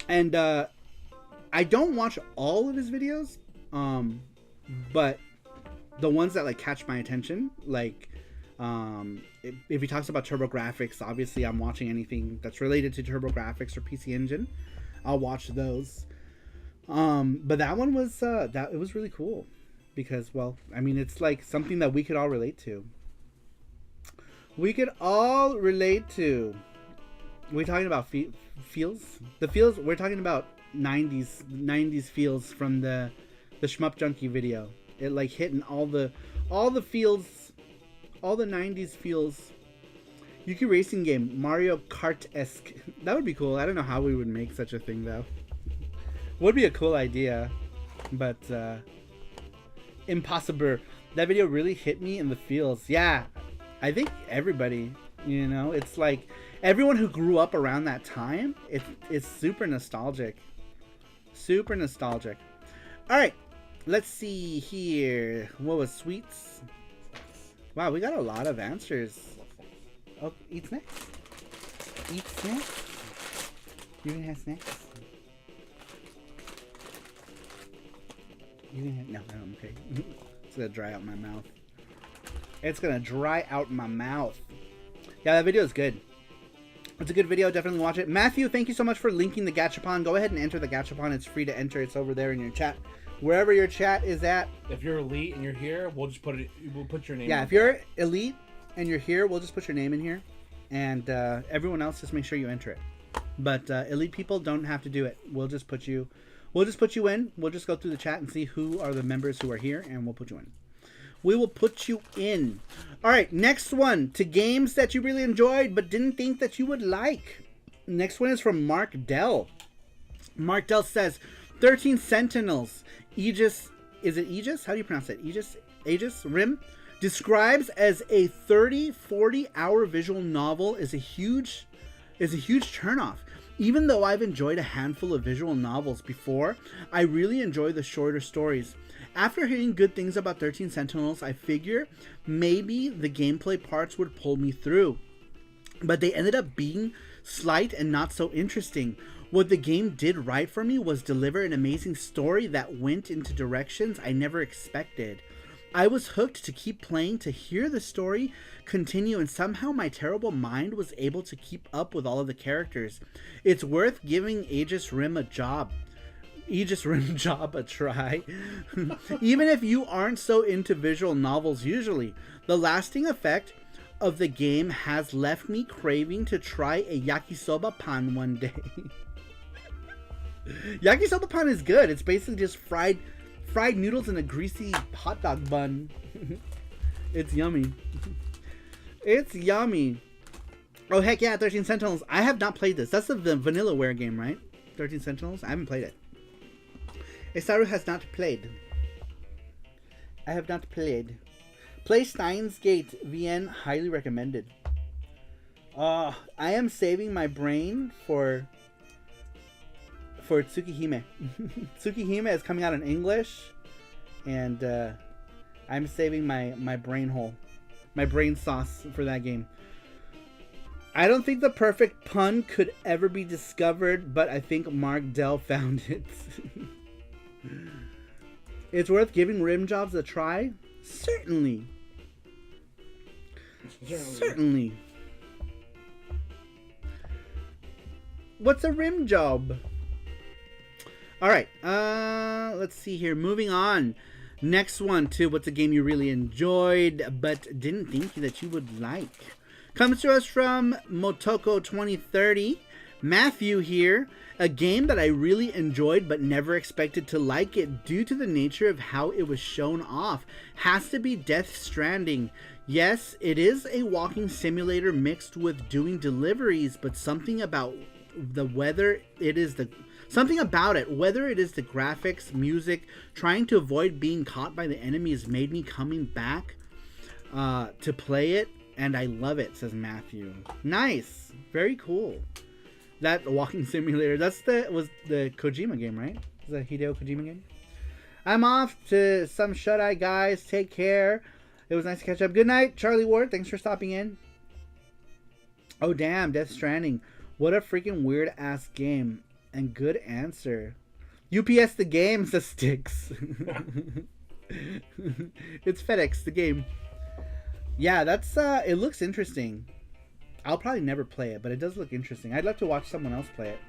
[SPEAKER 1] And I don't watch all of his videos, but the ones that like catch my attention, like if he talks about TurboGrafx, obviously I'm watching anything that's related to TurboGrafx or PC Engine. I'll watch those. But that one was it was really cool because, well, I mean, it's like something that we could all relate to. We could all relate to. We're talking about feels. The feels we're talking about 90s feels from the Shmup Junkie video. It like hitting all the feels, all the 90s feels. Yuki racing game, Mario Kart-esque. That would be cool. I don't know how we would make such a thing though. Would be a cool idea, but impossible. That video really hit me in the feels. Yeah, I think everybody, you know, it's like everyone who grew up around that time. It's super nostalgic, super nostalgic. All right, let's see here. What was sweets? Wow, we got a lot of answers. Oh, eat snacks. Eat snacks. You gonna have snacks? You can have, no, I'm okay. It's gonna dry out my mouth. It's gonna dry out my mouth. Yeah, that video is good. It's a good video. Definitely watch it. Matthew, thank you so much for linking the Gachapon. Go ahead and enter the Gachapon. It's free to enter. It's over there in your chat. Wherever your chat is at.
[SPEAKER 2] If you're elite and you're here, we'll just put it. We'll put your name.
[SPEAKER 1] Yeah, if you're elite and you're here, we'll just put your name in here, and everyone else, just make sure you enter it. But elite people don't have to do it. We'll just put you in. We'll just go through the chat and see who are the members who are here, and we'll put you in. We will put you in. All right, next one. To games that you really enjoyed but didn't think that you would like. Next one is from Mark Dell. Mark Dell says, 13 Sentinels. Aegis, is it Aegis? How do you pronounce it? Aegis Rim? Describes as a 30-40 hour visual novel is a huge turnoff. Even though I've enjoyed a handful of visual novels before, I really enjoy the shorter stories. After hearing good things about 13 Sentinels, I figure maybe the gameplay parts would pull me through. But they ended up being slight and not so interesting. What the game did right for me was deliver an amazing story that went into directions I never expected. I was hooked to keep playing to hear the story continue, and somehow my terrible mind was able to keep up with all of the characters. It's worth giving Aegis Rim a try. Even if you aren't so into visual novels usually. The lasting effect of the game has left me craving to try a yakisoba pan one day. Yakisoba pan is good. It's basically just fried noodles in a greasy hot dog bun. It's yummy. It's yummy. Oh, heck yeah, 13 Sentinels. I have not played this. That's the Vanillaware game, right? 13 Sentinels? I haven't played it. Saru has not played. I have not played. Play Steins Gate VN, highly recommended. I am saving my brain for Tsukihime. Tsukihime is coming out in English, and I'm saving my brain hole, my brain sauce for that game. I don't think the perfect pun could ever be discovered, but I think Mark Dell found it. It's worth giving rim jobs a try? Certainly. Certainly. What's a rim job? Alright, let's see here. Moving on. Next one to what's a game you really enjoyed but didn't think that you would like. Comes to us from Motoko 2030. Matthew here. A game that I really enjoyed but never expected to like it due to the nature of how it was shown off. Has to be Death Stranding. Yes, it is a walking simulator mixed with doing deliveries, but something about the whether it is the graphics, music, trying to avoid being caught by the enemies made me coming back to play it, and I love it, says Matthew. Nice. Very cool. That walking simulator, was the Kojima game, right? The Hideo Kojima game? I'm off to some shut-eye, guys. Take care. It was nice to catch up. Good night, Charlie Ward. Thanks for stopping in. Oh, damn. Death Stranding. What a freaking weird-ass game. And good answer. UPS the game, says Sticks. It's FedEx, the game. Yeah, that's, it looks interesting. I'll probably never play it, but it does look interesting. I'd love to watch someone else play it.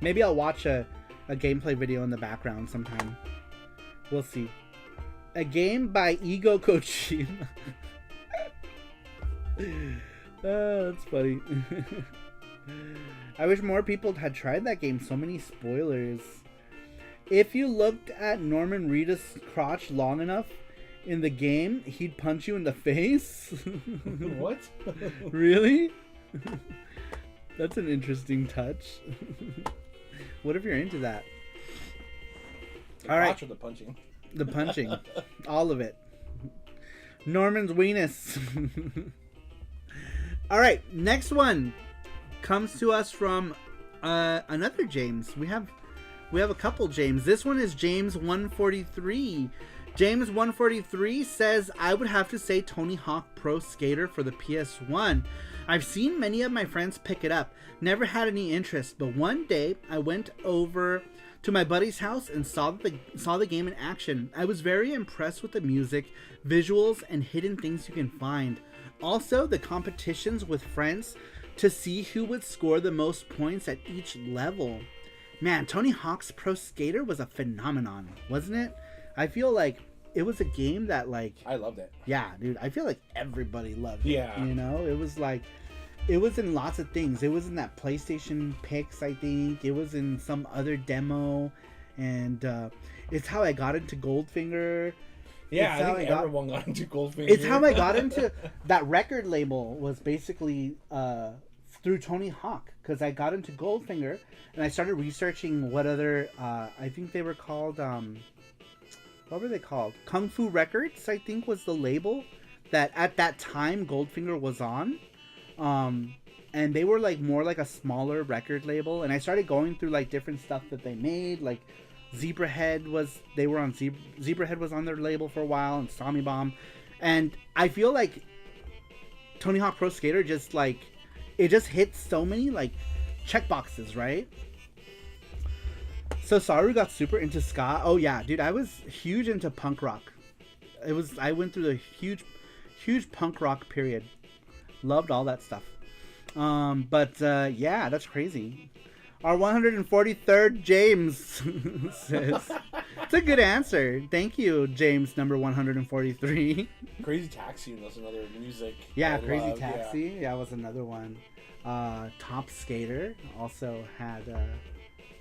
[SPEAKER 1] Maybe I'll watch a gameplay video in the background sometime. We'll see. A game by Ego Kojima. Oh, that's funny. I wish more people had tried that game. So many spoilers. If you looked at Norman Reedus' crotch long enough in the game, he'd punch you in the face.
[SPEAKER 2] What?
[SPEAKER 1] Really? That's an interesting touch. What if you're into that?
[SPEAKER 2] The
[SPEAKER 1] all right.
[SPEAKER 2] crotch or the punching?
[SPEAKER 1] The punching. All of it. Norman's weenus. All right. Next one comes to us from another James. We have a couple James. This one is James 143. James 143 says, I would have to say Tony Hawk Pro Skater for the PS1. I've seen many of my friends pick it up. Never had any interest, but one day I went over to my buddy's house and saw the game in action. I was very impressed with the music, visuals, and hidden things you can find. Also, the competitions with friends to see who would score the most points at each level. Man, Tony Hawk's Pro Skater was a phenomenon, wasn't it? I feel like it was a game that, like...
[SPEAKER 2] I loved it.
[SPEAKER 1] Yeah, dude. I feel like everybody loved it.
[SPEAKER 2] Yeah.
[SPEAKER 1] You know? It was like... It was in lots of things. It was in that PlayStation Pix, I think. It was in some other demo. And it's how I got into Goldfinger.
[SPEAKER 2] Yeah, I think everyone got into Goldfinger.
[SPEAKER 1] It's how I got into... That record label was basically... through Tony Hawk, because I got into Goldfinger and I started researching what other I think they were called what were they called? Kung Fu Records, I think, was the label that at that time Goldfinger was on, and they were like more like a smaller record label, and I started going through like different stuff that they made, like Zebrahead was on their label for a while, and Tommy Bomb, and I feel like Tony Hawk Pro Skater just like it just hits so many like checkboxes, right? So Saru got super into ska. Oh yeah, dude, I was huge into punk rock. I went through the huge punk rock period. Loved all that stuff. But yeah, that's crazy. Our 143rd James says, it's a good answer. Thank you, James number 143.
[SPEAKER 2] Crazy Taxi was another music.
[SPEAKER 1] Yeah, Crazy Taxi. Yeah, was another one. Top Skater also had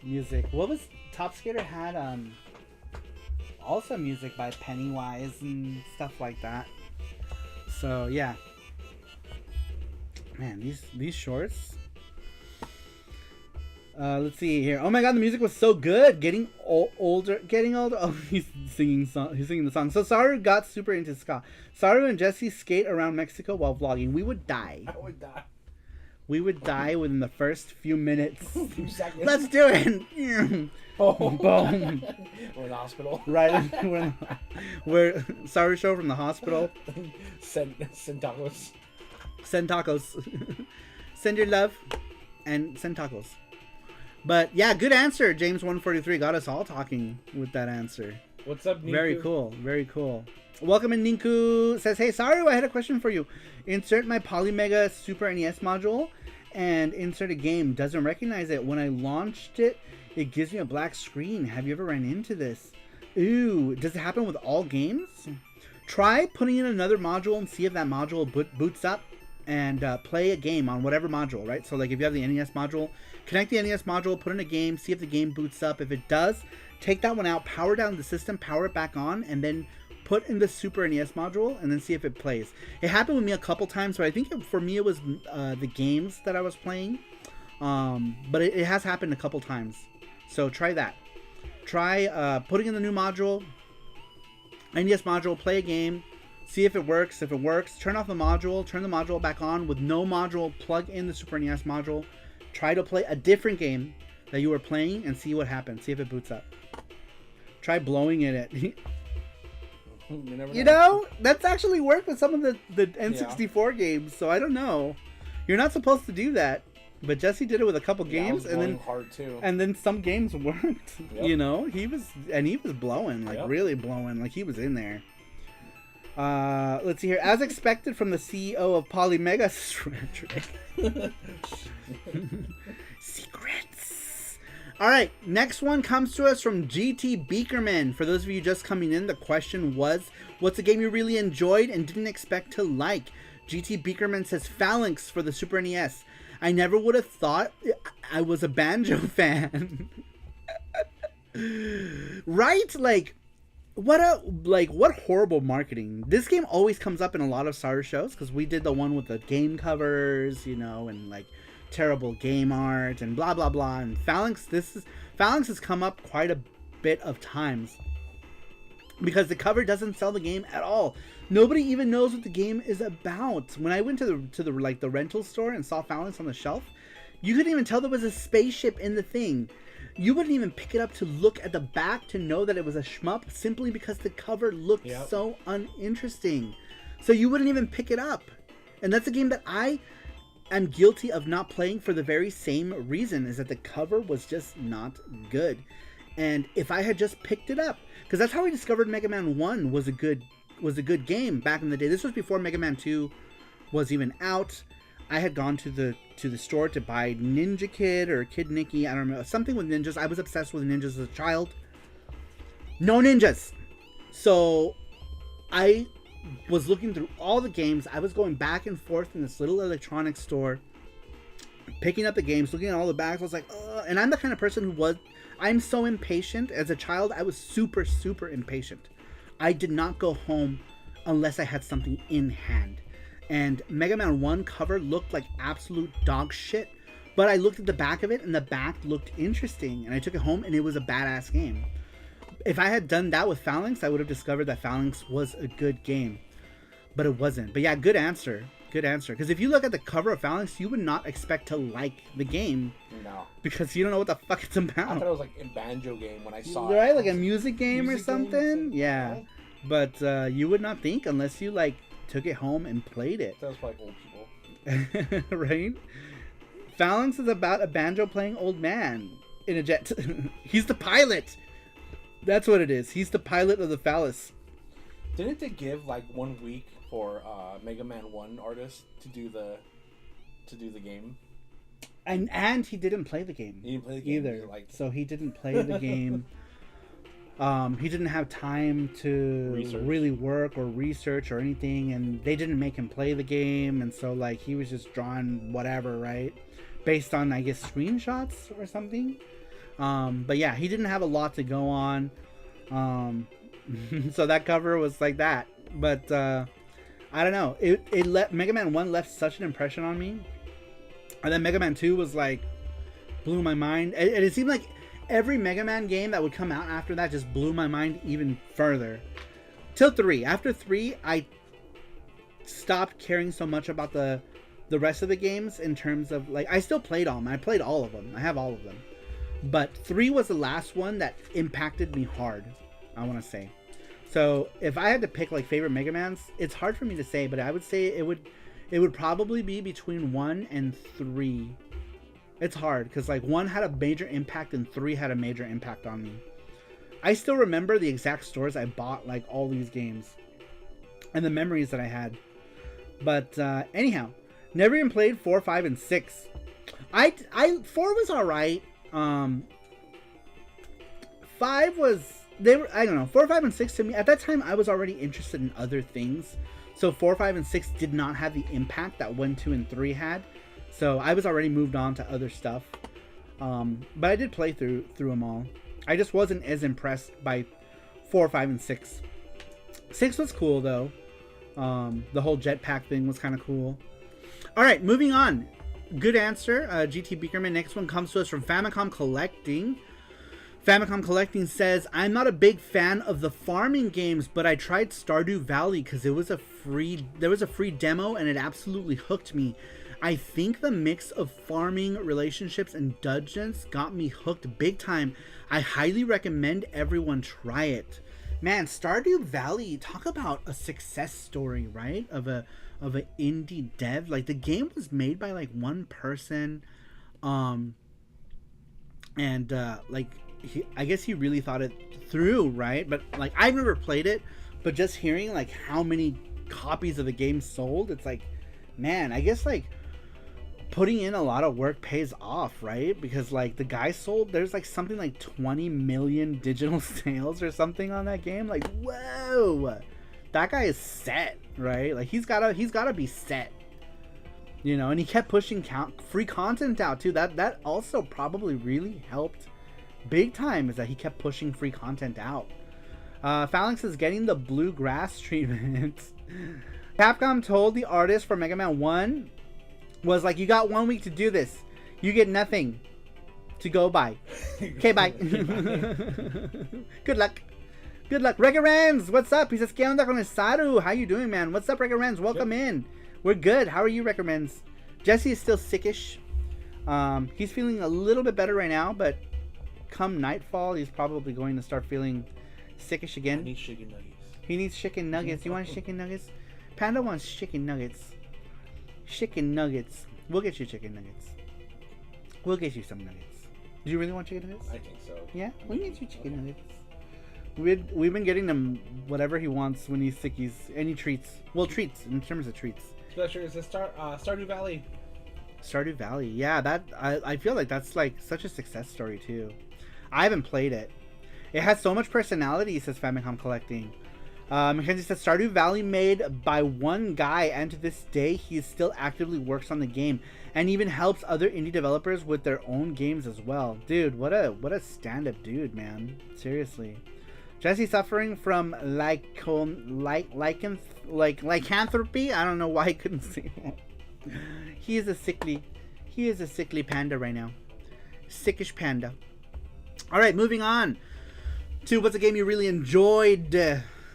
[SPEAKER 1] music. What was Top Skater had? Also music by Pennywise and stuff like that. So yeah. Man, these shorts. Let's see here. Oh my god, the music was so good. Getting older. Oh, he's singing the song. So Saru got super into ska. Saru and Jesse skate around Mexico while vlogging. We would die.
[SPEAKER 2] I would die.
[SPEAKER 1] We would die within the first few minutes.
[SPEAKER 2] Few seconds.
[SPEAKER 1] Let's do it.
[SPEAKER 2] Oh.
[SPEAKER 1] Boom.
[SPEAKER 2] We're in the hospital.
[SPEAKER 1] Right. We're SaruShow from the hospital.
[SPEAKER 2] Send tacos.
[SPEAKER 1] Send tacos. Send your love and send tacos. But yeah, good answer. James143 got us all talking with that answer.
[SPEAKER 2] What's up, Ninku?
[SPEAKER 1] Very cool. Very cool. Welcome in, Ninku. Says, hey, Saru, I had a question for you. Insert my Polymega Super NES module and insert a game. Doesn't recognize it. When I launched it, it gives me a black screen. Have you ever ran into this? Ooh, does it happen with all games? Try putting in another module and see if that module boots up and play a game on whatever module, right? So like if you have the NES module, connect the NES module, put in a game, see if the game boots up. If it does, take that one out, power down the system, power it back on, and then put in the Super NES module and then see if it plays. It happened with me a couple times, but I think for me it was the games that I was playing. But it has happened a couple times. So try that. Try putting in the new module, NES module, play a game, see if it works. If it works, turn off the module, turn the module back on. With no module, plug in the Super NES module. Try to play a different game that you were playing and see what happens. See if it boots up. Try blowing it at... You know, that's actually worked with some of the N64 games, so I don't know. You're not supposed to do that, but Jesse did it with a couple games, and then some games worked. Yep. You know, he was blowing, like really blowing, like he was in there. Let's see here. As expected from the CEO of Polymega, secrets. All right, next one comes to us from GT Beakerman. For those of you just coming in, the question was, what's a game you really enjoyed and didn't expect to like? GT Beakerman says Phalanx for the Super NES. I never would have thought I was a Banjo fan. Right? Like, what horrible marketing. This game always comes up in a lot of Saru shows because we did the one with the game covers, you know, and like terrible game art and blah blah blah. And Phalanx has come up quite a bit of times because the cover doesn't sell the game at all. Nobody even knows what the game is about. When I went to the rental store and saw Phalanx on the shelf, you couldn't even tell there was a spaceship in the thing. You wouldn't even pick it up to look at the back to know that it was a shmup simply because the cover looked so uninteresting. So you wouldn't even pick it up. And that's a game that I am guilty of not playing for the very same reason, is that the cover was just not good. And if I had just picked it up, because that's how I discovered Mega Man 1 was a good game back in the day. This was before Mega Man 2 was even out. I had gone to the store to buy Ninja Kid or Kid Nicky, I don't know, something with ninjas. I was obsessed with ninjas as a child. No ninjas. So I was looking through all the games. I was going back and forth in this little electronics store, picking up the games, looking at all the bags. I was like, ugh. And I'm the kind of person I'm so impatient. As a child, I was super, super impatient. I did not go home unless I had something in hand. And Mega Man 1 cover looked like absolute dog shit. But I looked at the back of it, and the back looked interesting. And I took it home, and it was a badass game. If I had done that with Phalanx, I would have discovered that Phalanx was a good game. But it wasn't. But yeah, good answer. Good answer. Because if you look at the cover of Phalanx, you would not expect to like the game. No. Because you don't know what the fuck it's about.
[SPEAKER 2] I thought it was like a banjo game when I saw it.
[SPEAKER 1] Right? Like a music game or something? Yeah. But you would not think unless you like took it home and played it.
[SPEAKER 2] That was like old people.
[SPEAKER 1] Right? Phalanx is about a banjo playing old man in a jet. He's the pilot. That's what it is. He's the pilot of the phallus.
[SPEAKER 2] Didn't they give like 1 week for Mega Man 1 artist to do the game?
[SPEAKER 1] And he didn't play the game.
[SPEAKER 2] He didn't play the game
[SPEAKER 1] either. So he didn't play the game. He didn't have time to really work or research or anything, and they didn't make him play the game, and so like he was just drawing whatever, right? Based on, I guess, screenshots or something. But yeah, he didn't have a lot to go on. So that cover was like that. But I don't know. It let Mega Man 1 left such an impression on me. And then Mega Man 2 was like, blew my mind. And it seemed like every Mega Man game that would come out after that just blew my mind even further. Till 3. After 3, I stopped caring so much about the rest of the games in terms of, like, I still played all of them. I played all of them. I have all of them. But 3 was the last one that impacted me hard, I want to say. So if I had to pick like favorite Mega Mans, it's hard for me to say, but I would say it would probably be between 1 and 3. It's hard because like 1 had a major impact and 3 had a major impact on me. I still remember the exact stores I bought like all these games and the memories that I had. But anyhow, never even played 4, 5, and 6. 4 was alright. 5 was, I don't know, 4, 5, and 6 to me, at that time, I was already interested in other things. So 4, 5, and 6 did not have the impact that 1, 2, and 3 had. So I was already moved on to other stuff. But I did play through them all. I just wasn't as impressed by 4, 5, and 6. 6 was cool, though. The whole jetpack thing was kind of cool. Alright, moving on. Good answer, GT Beakerman. Next one comes to us from Famicom Collecting. Famicom Collecting says, I'm not a big fan of the farming games, but I tried Stardew Valley because there was a free demo and it absolutely hooked me. I think the mix of farming, relationships, and dungeons got me hooked big time. I highly recommend everyone try it. Man, Stardew Valley, talk about a success story, right? Of an indie dev. Like, the game was made by like one person, I guess he really thought it through, right? But like, I've never played it, but just hearing like how many copies of the game sold, it's like, man, I guess like putting in a lot of work pays off, right? Because like the guy sold, there's like something like 20 million digital sales or something on that game. Like, whoa, that guy is set, right? Like he's gotta be set, you know. And he kept pushing free content out too. That also probably really helped big time, is that he kept pushing free content out. Phalanx is getting the bluegrass treatment. Capcom told the artist for Mega Man 1 was like, you got 1 week to do this. You get nothing to go by. Okay, bye. Good luck. Good luck. Regarans, what's up? He says, ¿Qué onda con el Saru? How you doing, man? What's up, Regarans? Welcome in. We're good. How are you, Regarans? Jesse is still sickish. He's feeling a little bit better right now, but come nightfall, he's probably going to start feeling sickish again.
[SPEAKER 2] I need chicken nuggets.
[SPEAKER 1] He needs chicken nuggets. You want chicken nuggets? Panda wants chicken nuggets. Chicken nuggets. We'll get you chicken nuggets. We'll get you some nuggets. Do you really want chicken nuggets?
[SPEAKER 2] I think so.
[SPEAKER 1] Yeah? We'll get you chicken nuggets. We've been getting him whatever he wants when he's sick. Any treats. Well, treats, in terms of treats.
[SPEAKER 2] Especially is Stardew Valley.
[SPEAKER 1] Stardew Valley. Yeah, that I feel like that's like such a success story too. I haven't played it. It has so much personality, says Famicom Collecting. Mackenzie says, Stardew Valley made by one guy, and to this day he still actively works on the game and even helps other indie developers with their own games as well. Dude, what a stand-up dude, man. Seriously. Jesse suffering from lycanthropy. I don't know why I couldn't say that. He is a sickly panda right now. Sickish panda. Alright, moving on to what's a game you really enjoyed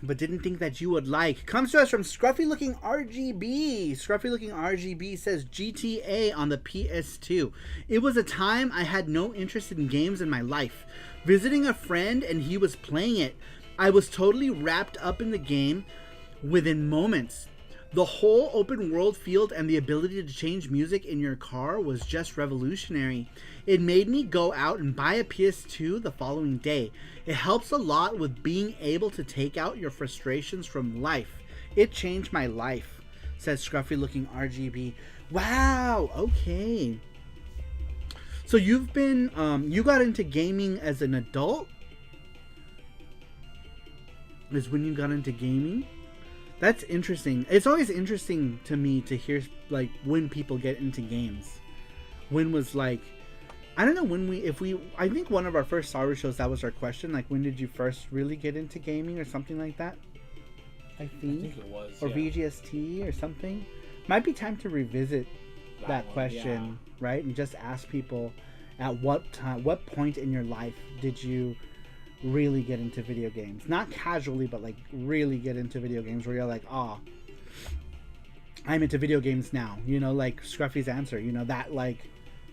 [SPEAKER 1] but didn't think that you would like. Comes to us from Scruffy Looking RGB. Scruffy Looking RGB says GTA on the PS2. It was a time I had no interest in games in my life. Visiting a friend and he was playing it. I was totally wrapped up in the game within moments. The whole open world field and the ability to change music in your car was just revolutionary. It made me go out and buy a PS2 the following day. It helps a lot with being able to take out your frustrations from life. It changed my life, says Scruffy Looking RGB. Wow, okay. So you've been, you got into gaming as an adult? Is when you got into gaming? That's interesting. It's always interesting to me to hear like when people get into games. When was like, I don't know, I think one of our first Saru shows, that was our question, like when did you first really get into gaming or something like that? I
[SPEAKER 2] I
[SPEAKER 1] think,
[SPEAKER 2] think it was.
[SPEAKER 1] or
[SPEAKER 2] yeah.
[SPEAKER 1] VGST or something. Might be time to revisit that
[SPEAKER 2] one,
[SPEAKER 1] question, right? And just ask people, at what time, what point in your life did you really get into video games? Not casually, but like really get into video games, where you're like, oh, I'm into video games now. You know, like Scruffy's answer. You know, that like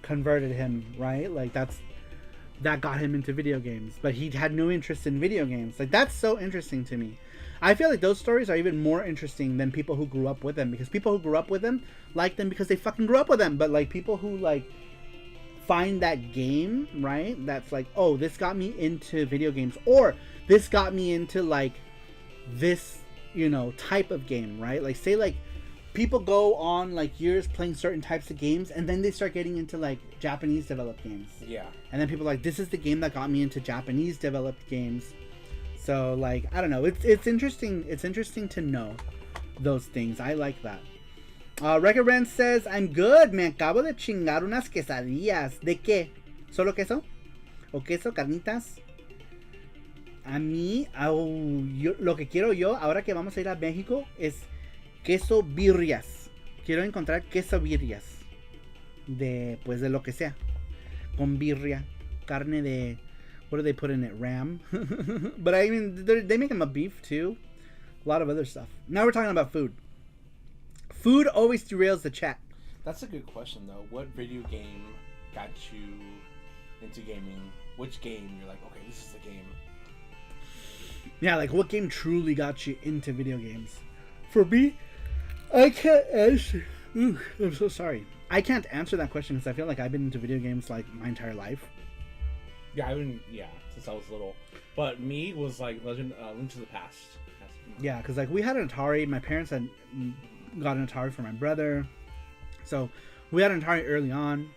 [SPEAKER 1] converted him, right? Like that got him into video games, but he had no interest in video games. Like, that's so interesting to me. I feel like those stories are even more interesting than people who grew up with them, because people who grew up with them like them because they fucking grew up with them. But like people who like find that game, right? That's like, oh, this got me into video games, or this got me into like this, you know, type of game, right? Like, say like people go on like years playing certain types of games, and then they start getting into like Japanese developed games.
[SPEAKER 2] Yeah.
[SPEAKER 1] And then people are like, this is the game that got me into Japanese developed games. So like, I don't know. It's interesting. It's interesting to know those things. I like that. Record Ren says, I'm good. Me acabo de chingar unas quesadillas. ¿De qué? ¿Solo queso? ¿O queso, carnitas? A mí, lo que quiero yo, ahora que vamos a ir a México, es queso birrias. Quiero encontrar queso birrias. Pues de lo que sea. Con birria. Carne de... What do they put in it? Ram? But I mean, they make them a beef too. A lot of other stuff. Now we're talking about food. Food always derails the chat.
[SPEAKER 2] That's a good question, though. What video game got you into gaming? Which game you're like, okay, this is the game?
[SPEAKER 1] Yeah, like what game truly got you into video games? For me, I can't answer. Ooh, I'm so sorry. I can't answer that question because I feel like I've been into video games like my entire life.
[SPEAKER 2] Yeah, since I was little. But me was like Link to the Past.
[SPEAKER 1] Yeah, because like we had an Atari. My parents had got an Atari for my brother, so we had an Atari early on.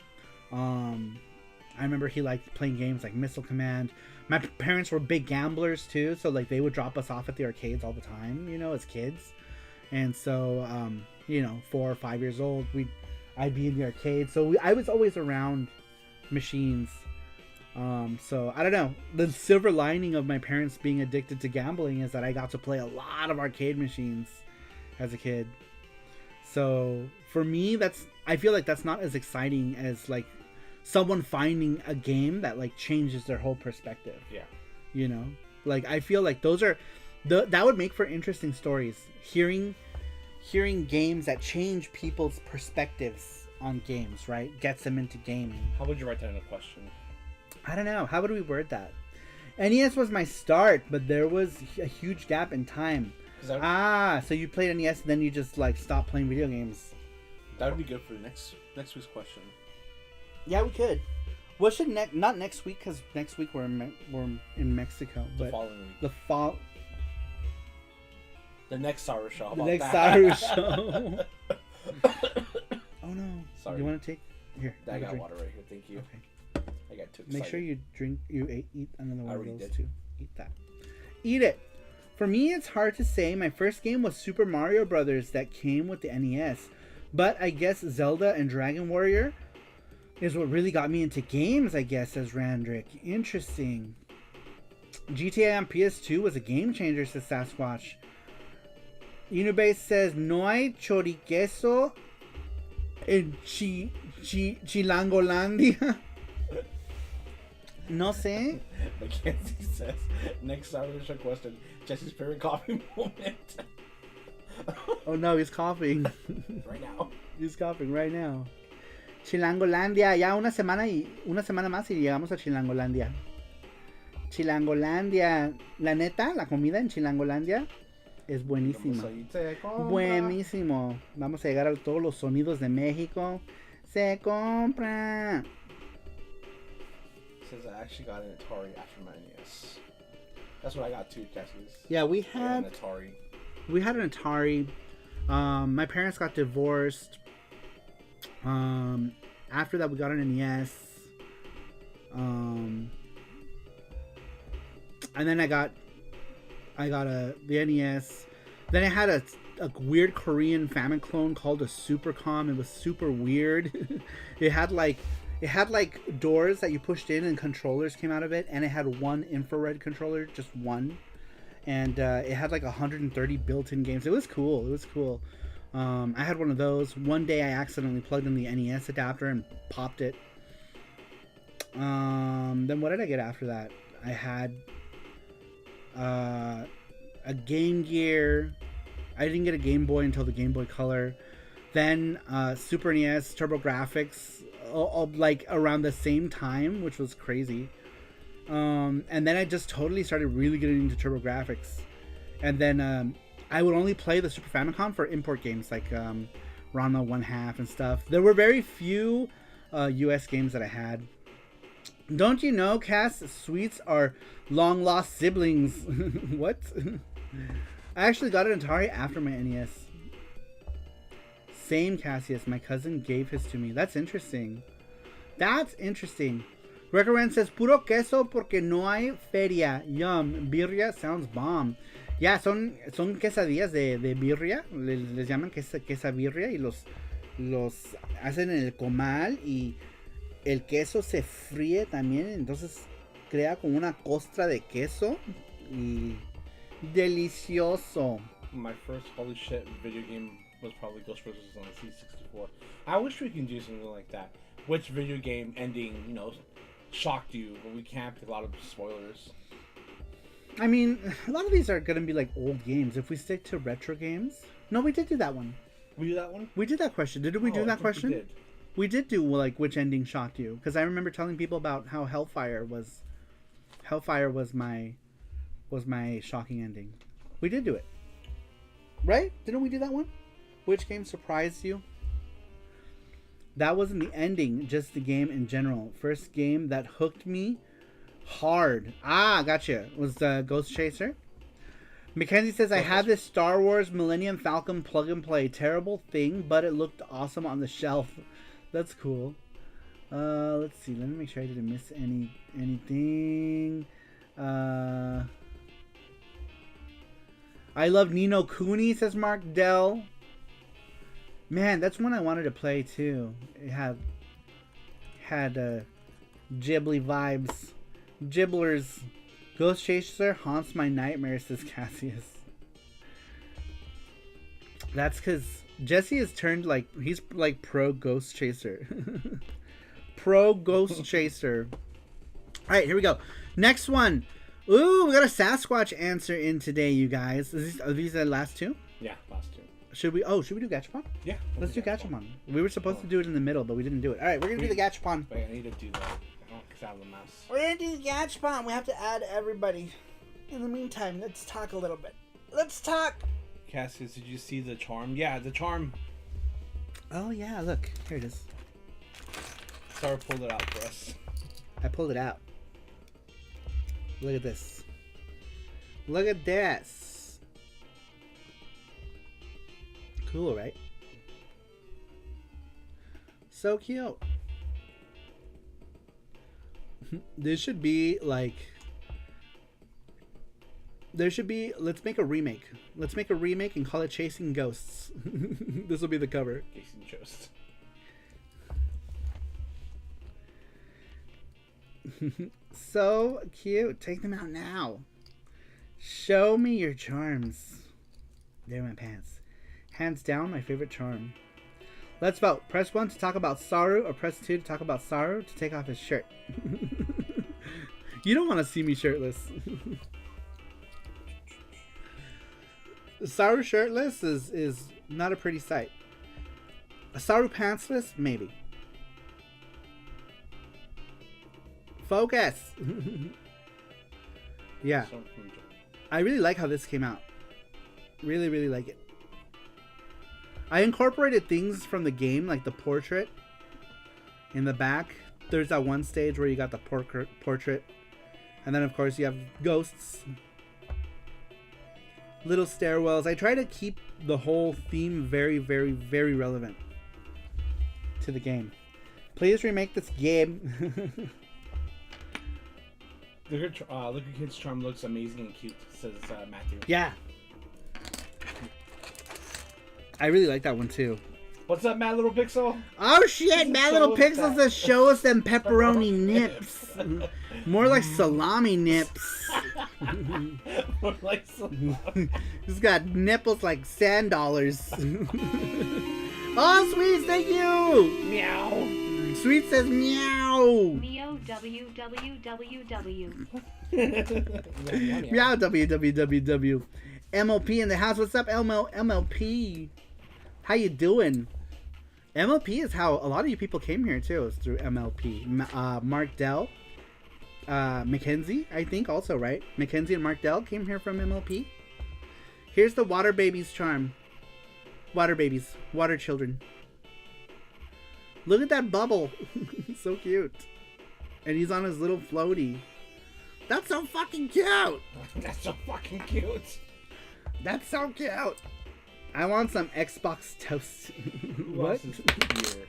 [SPEAKER 1] I remember he liked playing games like Missile Command. My parents were big gamblers too, so like they would drop us off at the arcades all the time, you know, as kids. And so, you know, 4 or 5 years old, I'd be in the arcade. So I was always around machines. So I don't know. The silver lining of my parents being addicted to gambling is that I got to play a lot of arcade machines as a kid. So for me, I feel like that's not as exciting as like someone finding a game that like changes their whole perspective.
[SPEAKER 2] Yeah.
[SPEAKER 1] You know, like I feel like those are that would make for interesting stories. Hearing games that change people's perspectives on games, right? Gets them into gaming.
[SPEAKER 2] How would you write that in a question?
[SPEAKER 1] I don't know. How would we word that? NES was my start, but there was a huge gap in time. So you played NES and then you just like stopped playing video games.
[SPEAKER 2] That would be good for next week's question.
[SPEAKER 1] Yeah, we could. What should not next week, because next week we're in Mexico.
[SPEAKER 2] The
[SPEAKER 1] but
[SPEAKER 2] following week. The next SaruShow.
[SPEAKER 1] The next SaruShow. Oh no!
[SPEAKER 2] Sorry.
[SPEAKER 1] You want to take here?
[SPEAKER 2] I got
[SPEAKER 1] drink.
[SPEAKER 2] water right here. Thank you.
[SPEAKER 1] Okay.
[SPEAKER 2] I got too excited.
[SPEAKER 1] Make sure you drink. Eat another one
[SPEAKER 2] I
[SPEAKER 1] of
[SPEAKER 2] already
[SPEAKER 1] those
[SPEAKER 2] did.
[SPEAKER 1] too. Eat that. Eat it. For me, it's hard to say. My first game was Super Mario Brothers that came with the NES, but I guess Zelda and Dragon Warrior is what really got me into games. I guess, says Randrick. Interesting. GTA on PS2 was a game changer, says Sasquatch. Unibase says no hay choriqueso en Chilangolandia. No sé.
[SPEAKER 2] Mackenzie says, next SaruShow question, Jesse's favorite coffee moment.
[SPEAKER 1] Oh no, he's coughing.
[SPEAKER 2] Right now.
[SPEAKER 1] He's coughing right now. Chilangolandia, ya una semana más y llegamos a Chilangolandia. Chilangolandia, la neta, la comida en Chilangolandia es buenísima. Buenísimo. Vamos a llegar a todos los sonidos de México. Se compra.
[SPEAKER 2] Says I actually got an Atari after my NES. That's what I got too, Cassius.
[SPEAKER 1] Yeah, we
[SPEAKER 2] I got
[SPEAKER 1] had
[SPEAKER 2] an Atari.
[SPEAKER 1] We had an Atari. My parents got divorced. After that, we got an NES. And then I got the NES. Then I had a weird Korean Famicom clone called a Supercom. It was super weird. It had like doors that you pushed in and controllers came out of it, and it had one infrared controller, just one. and it had like 130 built-in games. It was cool. It was cool. I had one of those. One day I accidentally plugged in the NES adapter and popped it. Then what did I get after that? I had a Game Gear. I didn't get a Game Boy until the Game Boy Color. Then Super NES, TurboGrafx, like around the same time, which was crazy. And then I just totally started really getting into TurboGrafx. And then I would only play the Super Famicom for import games like Ranma 1/2 and stuff. There were very few US games that I had. Don't you know, Cass, Sweets are long lost siblings? What? I actually got an Atari after my NES. Same, Cassius. My cousin gave his to me. That's interesting. That's interesting. Recommend says, puro queso porque no hay feria. Yum. Birria sounds bomb. Yeah, son quesadillas de birria. Les llaman quesabirria y los hacen en el comal y el queso se fríe también. Entonces crea como una costra de queso y delicioso.
[SPEAKER 2] My first holy shit video game was probably Ghostbusters on the C64. I wish we can do something like that. Which video game ending, shocked you? But we can't pick a lot of spoilers.
[SPEAKER 1] I mean, a lot of these are going to be like old games. If we stick to retro games... No, we did do that one.
[SPEAKER 2] We do that one?
[SPEAKER 1] We did that question. Didn't we do that question? We did do, like, which ending shocked you. Because I remember telling people about how Hellfire was my shocking ending. We did do it. Right? Didn't we do that one? Which game surprised you? That wasn't the ending, just the game in general. First game that hooked me hard. Gotcha. Was Ghost Chaser. Mackenzie says, I had this Star Wars Millennium Falcon plug and play. Terrible thing, but it looked awesome on the shelf. That's cool. Let's see. Let me make sure I didn't miss anything. I love Nino Kuni, says Mark Dell. Man, that's one I wanted to play too. It had Ghibli vibes. Gibblers. Ghost Chaser haunts my nightmares, says Cassius. That's because Jesse has turned he's like pro Ghost Chaser. Pro Ghost Chaser. Alright, here we go. Next one. Ooh, we got a Sasquatch answer in today, you guys. Are these the last two?
[SPEAKER 2] Yeah, last two.
[SPEAKER 1] Should we do Gachapon?
[SPEAKER 2] Yeah.
[SPEAKER 1] Let's do Gachapon. We were supposed to do it in the middle, but we didn't do it. Alright, we're going to do the Gachapon.
[SPEAKER 2] Wait, I need to do that. I don't get out of the mouse.
[SPEAKER 1] We're going to do the Gachapon. We have to add everybody. In the meantime, let's talk a little bit. Let's talk.
[SPEAKER 2] Cassius, did you see the charm? Yeah, the charm.
[SPEAKER 1] Oh, yeah, look. Here it is.
[SPEAKER 2] Saru pulled it out for us.
[SPEAKER 1] I pulled it out. Look at this. Look at this. Cool, right? So cute. This should be like... let's make a remake. Let's make a remake and call it Chasing Ghosts. This will be the cover.
[SPEAKER 2] Chasing Ghosts.
[SPEAKER 1] So cute. Take them out now. Show me your charms. They're my pants. Hands down, my favorite charm. Let's vote. Press 1 to talk about Saru, or press 2 to talk about Saru to take off his shirt. You don't want to see me shirtless. Saru shirtless is not a pretty sight. A Saru pantsless, maybe. Focus. Yeah. I really like how this came out. Really, really like it. I incorporated things from the game, like the portrait in the back. There's that one stage where you got the portrait. And then, of course, you have ghosts. Little stairwells. I try to keep the whole theme very, very, very relevant to the game. Please remake this game.
[SPEAKER 2] Look at Kid's charm looks amazing and cute, says Matthew.
[SPEAKER 1] Yeah. I really like that one too.
[SPEAKER 2] What's up, Mad Little Pixel?
[SPEAKER 1] Oh shit, Mad Little Pixels that show us them pepperoni nips. More like salami nips.
[SPEAKER 2] Like so
[SPEAKER 1] He's got nipples like sand dollars. Oh, Sweets, thank you.
[SPEAKER 2] meow.
[SPEAKER 1] Sweet says meow.
[SPEAKER 3] Neo www.
[SPEAKER 1] Meow www. MLP in the house. What's up, MLP? How you doing? MLP is how a lot of you people came here too. It's through MLP. Mark Dell, Mackenzie, I think also, right? Mackenzie and Mark Dell came here from MLP. Here's the water babies charm. Water babies, water children. Look at that bubble. So cute. And he's on his little floaty. That's so fucking cute.
[SPEAKER 2] That's so fucking cute.
[SPEAKER 1] That's so cute. I want some Xbox toast.
[SPEAKER 2] Who else is here?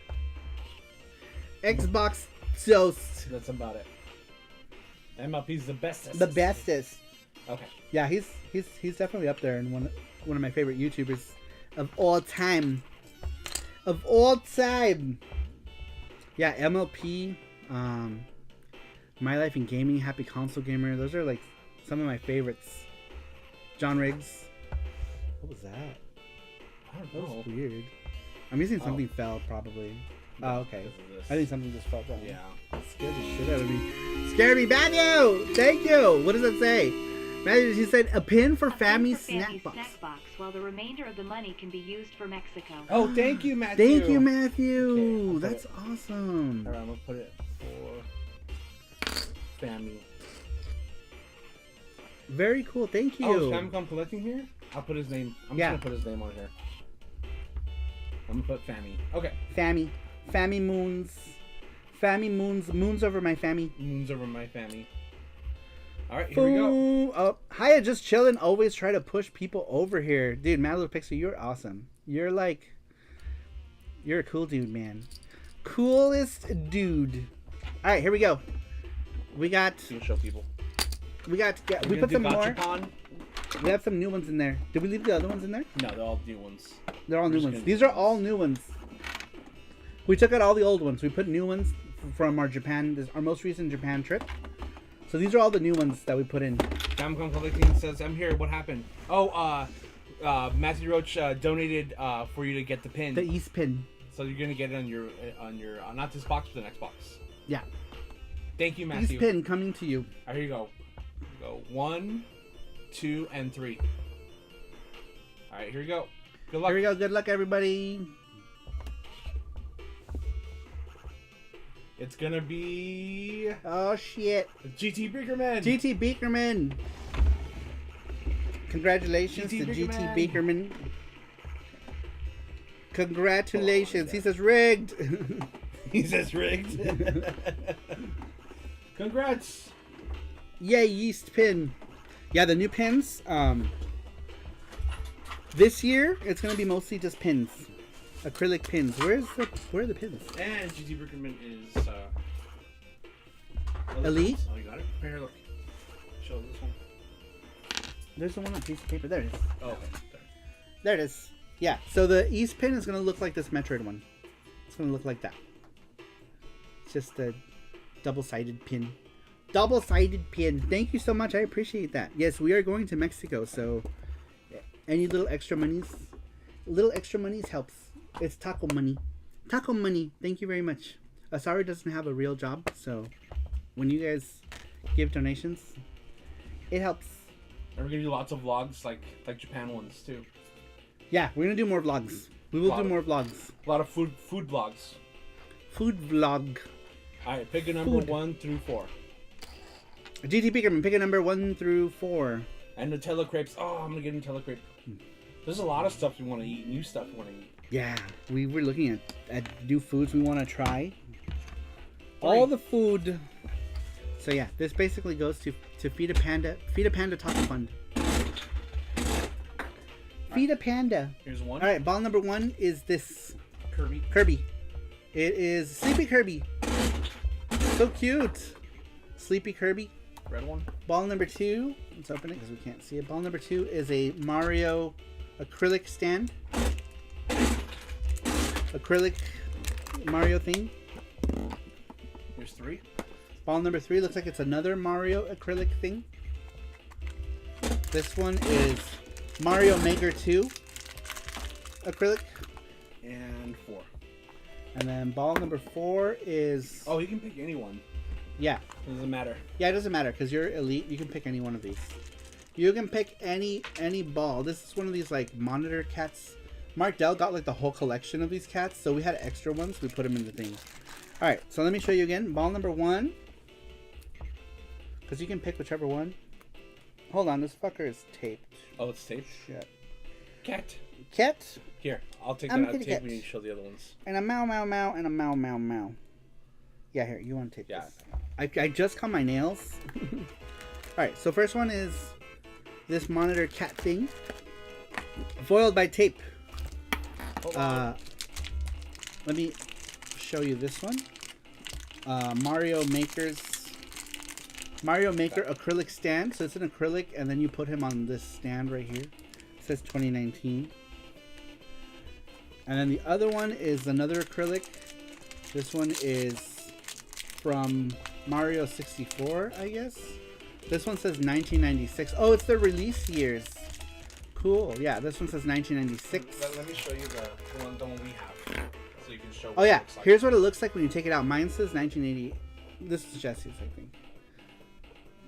[SPEAKER 1] Xbox toast.
[SPEAKER 2] That's about it. MLP's the bestest.
[SPEAKER 1] The bestest.
[SPEAKER 2] Okay.
[SPEAKER 1] Yeah, he's definitely up there and one of my favorite YouTubers of all time. Of all time. Yeah, MLP, My Life in Gaming, Happy Console Gamer. Those are like some of my favorites. John Riggs. What was that?
[SPEAKER 2] I don't
[SPEAKER 1] That
[SPEAKER 2] know.
[SPEAKER 1] was weird. I'm guessing something fell probably. Oh, okay. I think something just fell down.
[SPEAKER 2] Yeah.
[SPEAKER 1] That scared the shit out of me. Scared me, Matthew! Thank you! What does that say? Matthew, he said, a pin for Fami's snack box.
[SPEAKER 3] While the remainder of the money can be used for Mexico.
[SPEAKER 2] Oh, thank you, Matthew.
[SPEAKER 1] Thank you, Matthew!
[SPEAKER 2] Okay, I'll
[SPEAKER 1] That's awesome.
[SPEAKER 2] Alright, I'm gonna put it for Family.
[SPEAKER 1] Very cool, thank you.
[SPEAKER 2] Oh, is Famicom collecting here? I'll put his name. I'm
[SPEAKER 1] Yeah.
[SPEAKER 2] just gonna put his name on here. I'm gonna put Fammy. Okay.
[SPEAKER 1] Fammy Moons. Fammy Moons. Moons over my Fammy.
[SPEAKER 2] Moons over my Fammy. Alright, here we go.
[SPEAKER 1] Oh, hiya, just chilling. Always try to push people over here. Dude, Mad Little Pixie, you're awesome. You're a cool dude, man. Coolest dude. Alright, here we go. We got...
[SPEAKER 2] You'll show people.
[SPEAKER 1] We put some more.
[SPEAKER 2] Gachapon?
[SPEAKER 1] We have some new ones in there. Did we leave the other ones in there?
[SPEAKER 2] No, they're all new ones.
[SPEAKER 1] They're all new
[SPEAKER 2] just
[SPEAKER 1] ones.
[SPEAKER 2] gonna
[SPEAKER 1] These
[SPEAKER 2] do
[SPEAKER 1] are all new ones. We took out all the old ones. We put new ones from our our most recent Japan trip. So these are all the new ones that we put in.
[SPEAKER 2] Famicom Collecting says, I'm here. What happened? Oh, Matthew Roach donated for you to get the pin.
[SPEAKER 1] The East pin.
[SPEAKER 2] So you're gonna get it on your not this box, but the next box.
[SPEAKER 1] Yeah.
[SPEAKER 2] Thank you, Matthew.
[SPEAKER 1] East pin coming to you.
[SPEAKER 2] All right, here you go. Go 1, 2, and 3. All right, here we go. Good luck.
[SPEAKER 1] Here we go. Good luck, everybody.
[SPEAKER 2] It's gonna be
[SPEAKER 1] Oh shit.
[SPEAKER 2] GT Beakerman.
[SPEAKER 1] GT Beakerman. Congratulations
[SPEAKER 2] GT
[SPEAKER 1] to GT
[SPEAKER 2] Beakerman.
[SPEAKER 1] Beakerman. Congratulations. He says rigged.
[SPEAKER 2] He says rigged. Congrats.
[SPEAKER 1] Yay, yeast pin. Yeah, the new pins. This year it's gonna be mostly just pins. Acrylic pins. Where are the pins?
[SPEAKER 2] And GT Beakerman is
[SPEAKER 1] Elite?
[SPEAKER 2] Oh, you got it? Here, look. Show this one.
[SPEAKER 1] There's the one on a piece of paper. There it is.
[SPEAKER 2] Oh, okay.
[SPEAKER 1] There it is. Yeah, so the East pin is going to look like this Metroid one. It's going to look like that. It's just a double-sided pin. Double-sided pin. Thank you so much. I appreciate that. Yes, we are going to Mexico, so any little extra monies helps. It's taco money. Taco money. Thank you very much. Saru doesn't have a real job, so when you guys give donations, it helps.
[SPEAKER 2] And we're gonna do lots of vlogs, like Japan ones too.
[SPEAKER 1] Yeah, we're gonna do more vlogs. We will do more vlogs.
[SPEAKER 2] A lot of food vlogs.
[SPEAKER 1] Food vlog.
[SPEAKER 2] All right, pick a number 1 through 4.
[SPEAKER 1] GT Beakerman, pick a number 1 through 4.
[SPEAKER 2] And Nutella crepes. Oh, I'm gonna get Nutella crepe. There's a lot of stuff we want to eat. New stuff we want to eat.
[SPEAKER 1] Yeah, we were looking at new foods we want to try. All the food. So yeah, this basically goes to Feed a Panda. Feed a Panda Taco Fund. Feed a Panda.
[SPEAKER 2] Here's one.
[SPEAKER 1] All right, ball number 1 is this
[SPEAKER 2] Kirby.
[SPEAKER 1] It is Sleepy Kirby. So cute. Sleepy Kirby.
[SPEAKER 2] Red one.
[SPEAKER 1] Ball number 2. Let's open it because we can't see it. Ball number 2 is a Mario acrylic stand. Acrylic Mario thing.
[SPEAKER 2] Here's 3.
[SPEAKER 1] Ball number 3 looks like it's another Mario acrylic thing. This one is Mario Maker 2 acrylic.
[SPEAKER 2] And 4.
[SPEAKER 1] And then ball number 4 is...
[SPEAKER 2] Oh, you can pick anyone.
[SPEAKER 1] Yeah.
[SPEAKER 2] Doesn't matter.
[SPEAKER 1] Yeah, it doesn't matter because you're elite. You can pick any one of these. You can pick any ball. This is one of these like monitor cats. Mark Dell got like the whole collection of these cats, so we had extra ones. We put them in the thing. All right, so let me show you again. Ball number 1. Because you can pick whichever one. Hold on, this fucker is taped.
[SPEAKER 2] Oh, it's taped?
[SPEAKER 1] Shit.
[SPEAKER 2] Cat.
[SPEAKER 1] Cat.
[SPEAKER 2] Here, I'll take
[SPEAKER 1] I'm
[SPEAKER 2] that out
[SPEAKER 1] kitty
[SPEAKER 2] tape
[SPEAKER 1] cat.
[SPEAKER 2] when you show the other ones.
[SPEAKER 1] And a meow meow meow and a meow meow meow. Yeah, here, you want to tape
[SPEAKER 2] Yeah.
[SPEAKER 1] this. I just cut my nails. Alright, so first one is this monitor cat thing. Foiled by tape. Let me show you this one. Mario Maker acrylic stand. So it's an acrylic and then you put him on this stand right here. It says 2019. And then the other one is another acrylic. This one is from Mario 64, I guess. This one says 1996. Oh, it's the release years. Cool. Yeah, this one says 1996.
[SPEAKER 2] Let me show you the one we have. So you can show what
[SPEAKER 1] Oh, yeah.
[SPEAKER 2] it looks like.
[SPEAKER 1] Here's what it looks like when you take it out. Mine says 1980. This is Jesse's, I think.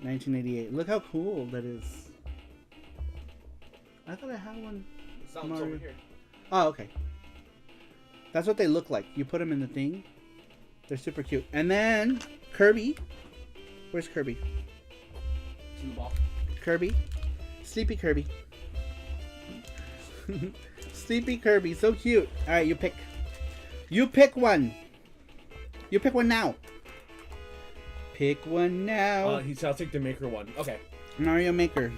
[SPEAKER 1] 1988. Look how cool that is. I thought I had one.
[SPEAKER 2] Sounds
[SPEAKER 1] Mario.
[SPEAKER 2] over here.
[SPEAKER 1] Oh, okay. That's what they look like. You put them in the thing. They're super cute. And then Kirby. Where's Kirby?
[SPEAKER 2] It's in the ball.
[SPEAKER 1] Kirby. Sleepy Kirby. Sleepy Kirby. So cute. Alright, you pick. You pick one. You pick one now. Pick one now.
[SPEAKER 2] I'll take the Maker one. Okay.
[SPEAKER 1] Mario Maker.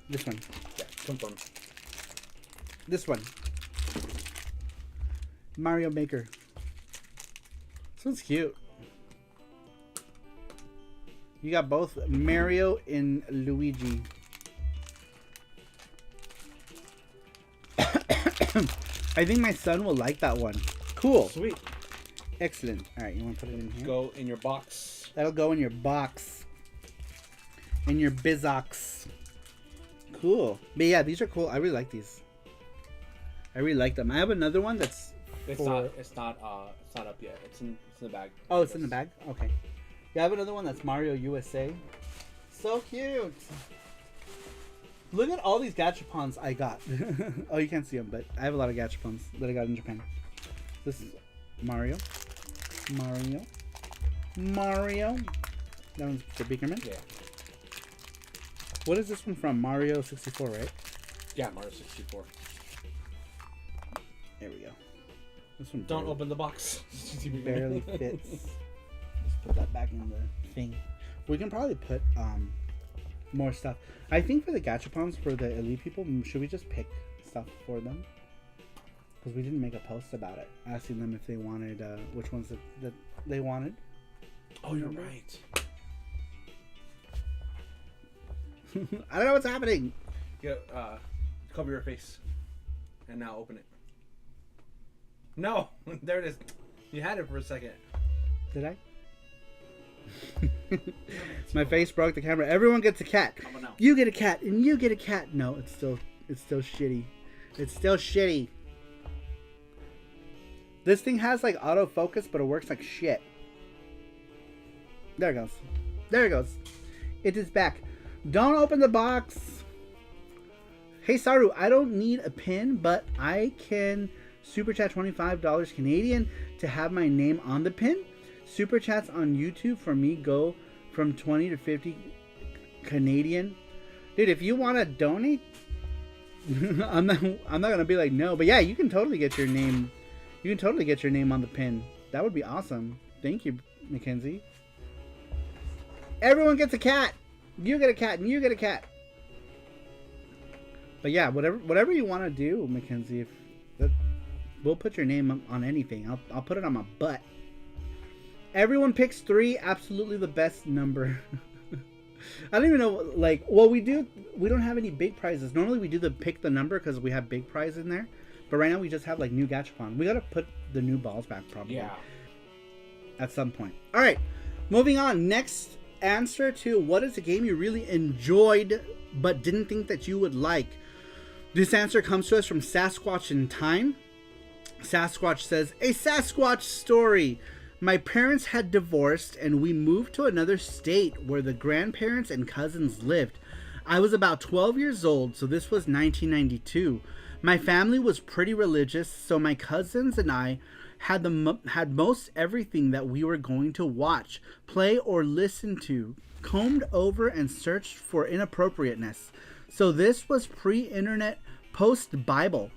[SPEAKER 1] This one.
[SPEAKER 2] Yeah, confirm.
[SPEAKER 1] This one. Mario Maker. This one's cute. You got both Mario and Luigi. I think my son will like that one. Cool.
[SPEAKER 2] Sweet.
[SPEAKER 1] Excellent. Alright, you want to put it in here?
[SPEAKER 2] Go in your box.
[SPEAKER 1] That'll go in your box. In your bizox. Cool. But yeah, these are cool. I really like these. I really like them. I have another one that's
[SPEAKER 2] It's not up yet. It's in the bag.
[SPEAKER 1] Oh, it's in the bag? Okay. Yeah, I have another one that's Mario USA. So cute. Look at all these gachapons I got. Oh, you can't see them, but I have a lot of gachapons that I got in Japan. This is Mario. Mario. That one's the Beakerman.
[SPEAKER 2] Yeah.
[SPEAKER 1] What is this one from? Mario 64, right?
[SPEAKER 2] Yeah, Mario 64.
[SPEAKER 1] There we go. This one
[SPEAKER 2] Don't
[SPEAKER 1] barely,
[SPEAKER 2] open the box.
[SPEAKER 1] barely fits. Just put that back in the thing. We can probably put more stuff. I think for the gachapons, for the elite people, should we just pick stuff for them? Because we didn't make a post about it, asking them if they wanted, which ones that they wanted.
[SPEAKER 2] Oh, you're right.
[SPEAKER 1] I don't know what's happening.
[SPEAKER 2] Yeah, cover your face. And now open it. No! There it is. You had it for a second.
[SPEAKER 1] Did I? My face broke the camera. Everyone gets a cat.
[SPEAKER 2] How about now?
[SPEAKER 1] You get a cat, and you get a cat. No, it's still shitty. It's still shitty. This thing has like autofocus, but it works like shit. There it goes. There it goes. It is back. Don't open the box. Hey Saru, I don't need a pin, but I can super chat $25 Canadian to have my name on the pin. Super chats on YouTube for me go from 20 to 50 Canadian. Dude, if you want to donate, I'm not gonna be like no, but yeah, you can totally get your name. You can totally get your name on the pin. That would be awesome. Thank you, Mackenzie. Everyone gets a cat. You get a cat, and you get a cat. But yeah, whatever you want to do, Mackenzie. We'll put your name on anything. I'll put it on my butt. Everyone picks 3. Absolutely the best number. I don't even know. Like, well, we don't have any big prizes. Normally we do the pick the number because we have big prize in there. But right now we just have like new gachapon. We gotta put the new balls back probably.
[SPEAKER 2] Yeah.
[SPEAKER 1] At some point. All right, moving on. Next answer to what is a game you really enjoyed but didn't think that you would like. This answer comes to us from Sasquatch in Time. Sasquatch says, a Sasquatch story. My parents had divorced and we moved to another state where the grandparents and cousins lived. I was about 12 years old, so this was 1992. My family was pretty religious, so my cousins and I had most everything that we were going to watch, play, or listen to, combed over and searched for inappropriateness. So this was pre-internet, post-Bible.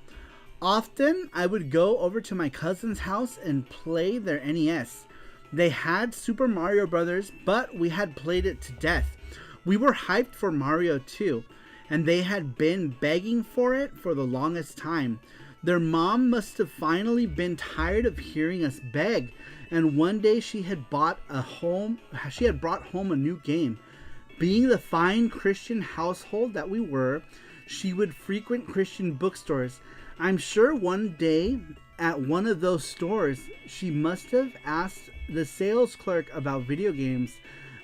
[SPEAKER 1] Often I would go over to my cousin's house and play their NES. They had Super Mario Brothers, but we had played it to death. We were hyped for Mario 2, and they had been begging for it for the longest time. Their mom must have finally been tired of hearing us beg, and one day she had brought home a new game. Being the fine Christian household that we were, she would frequent Christian bookstores. I'm sure one day at one of those stores, she must have asked the sales clerk about video games.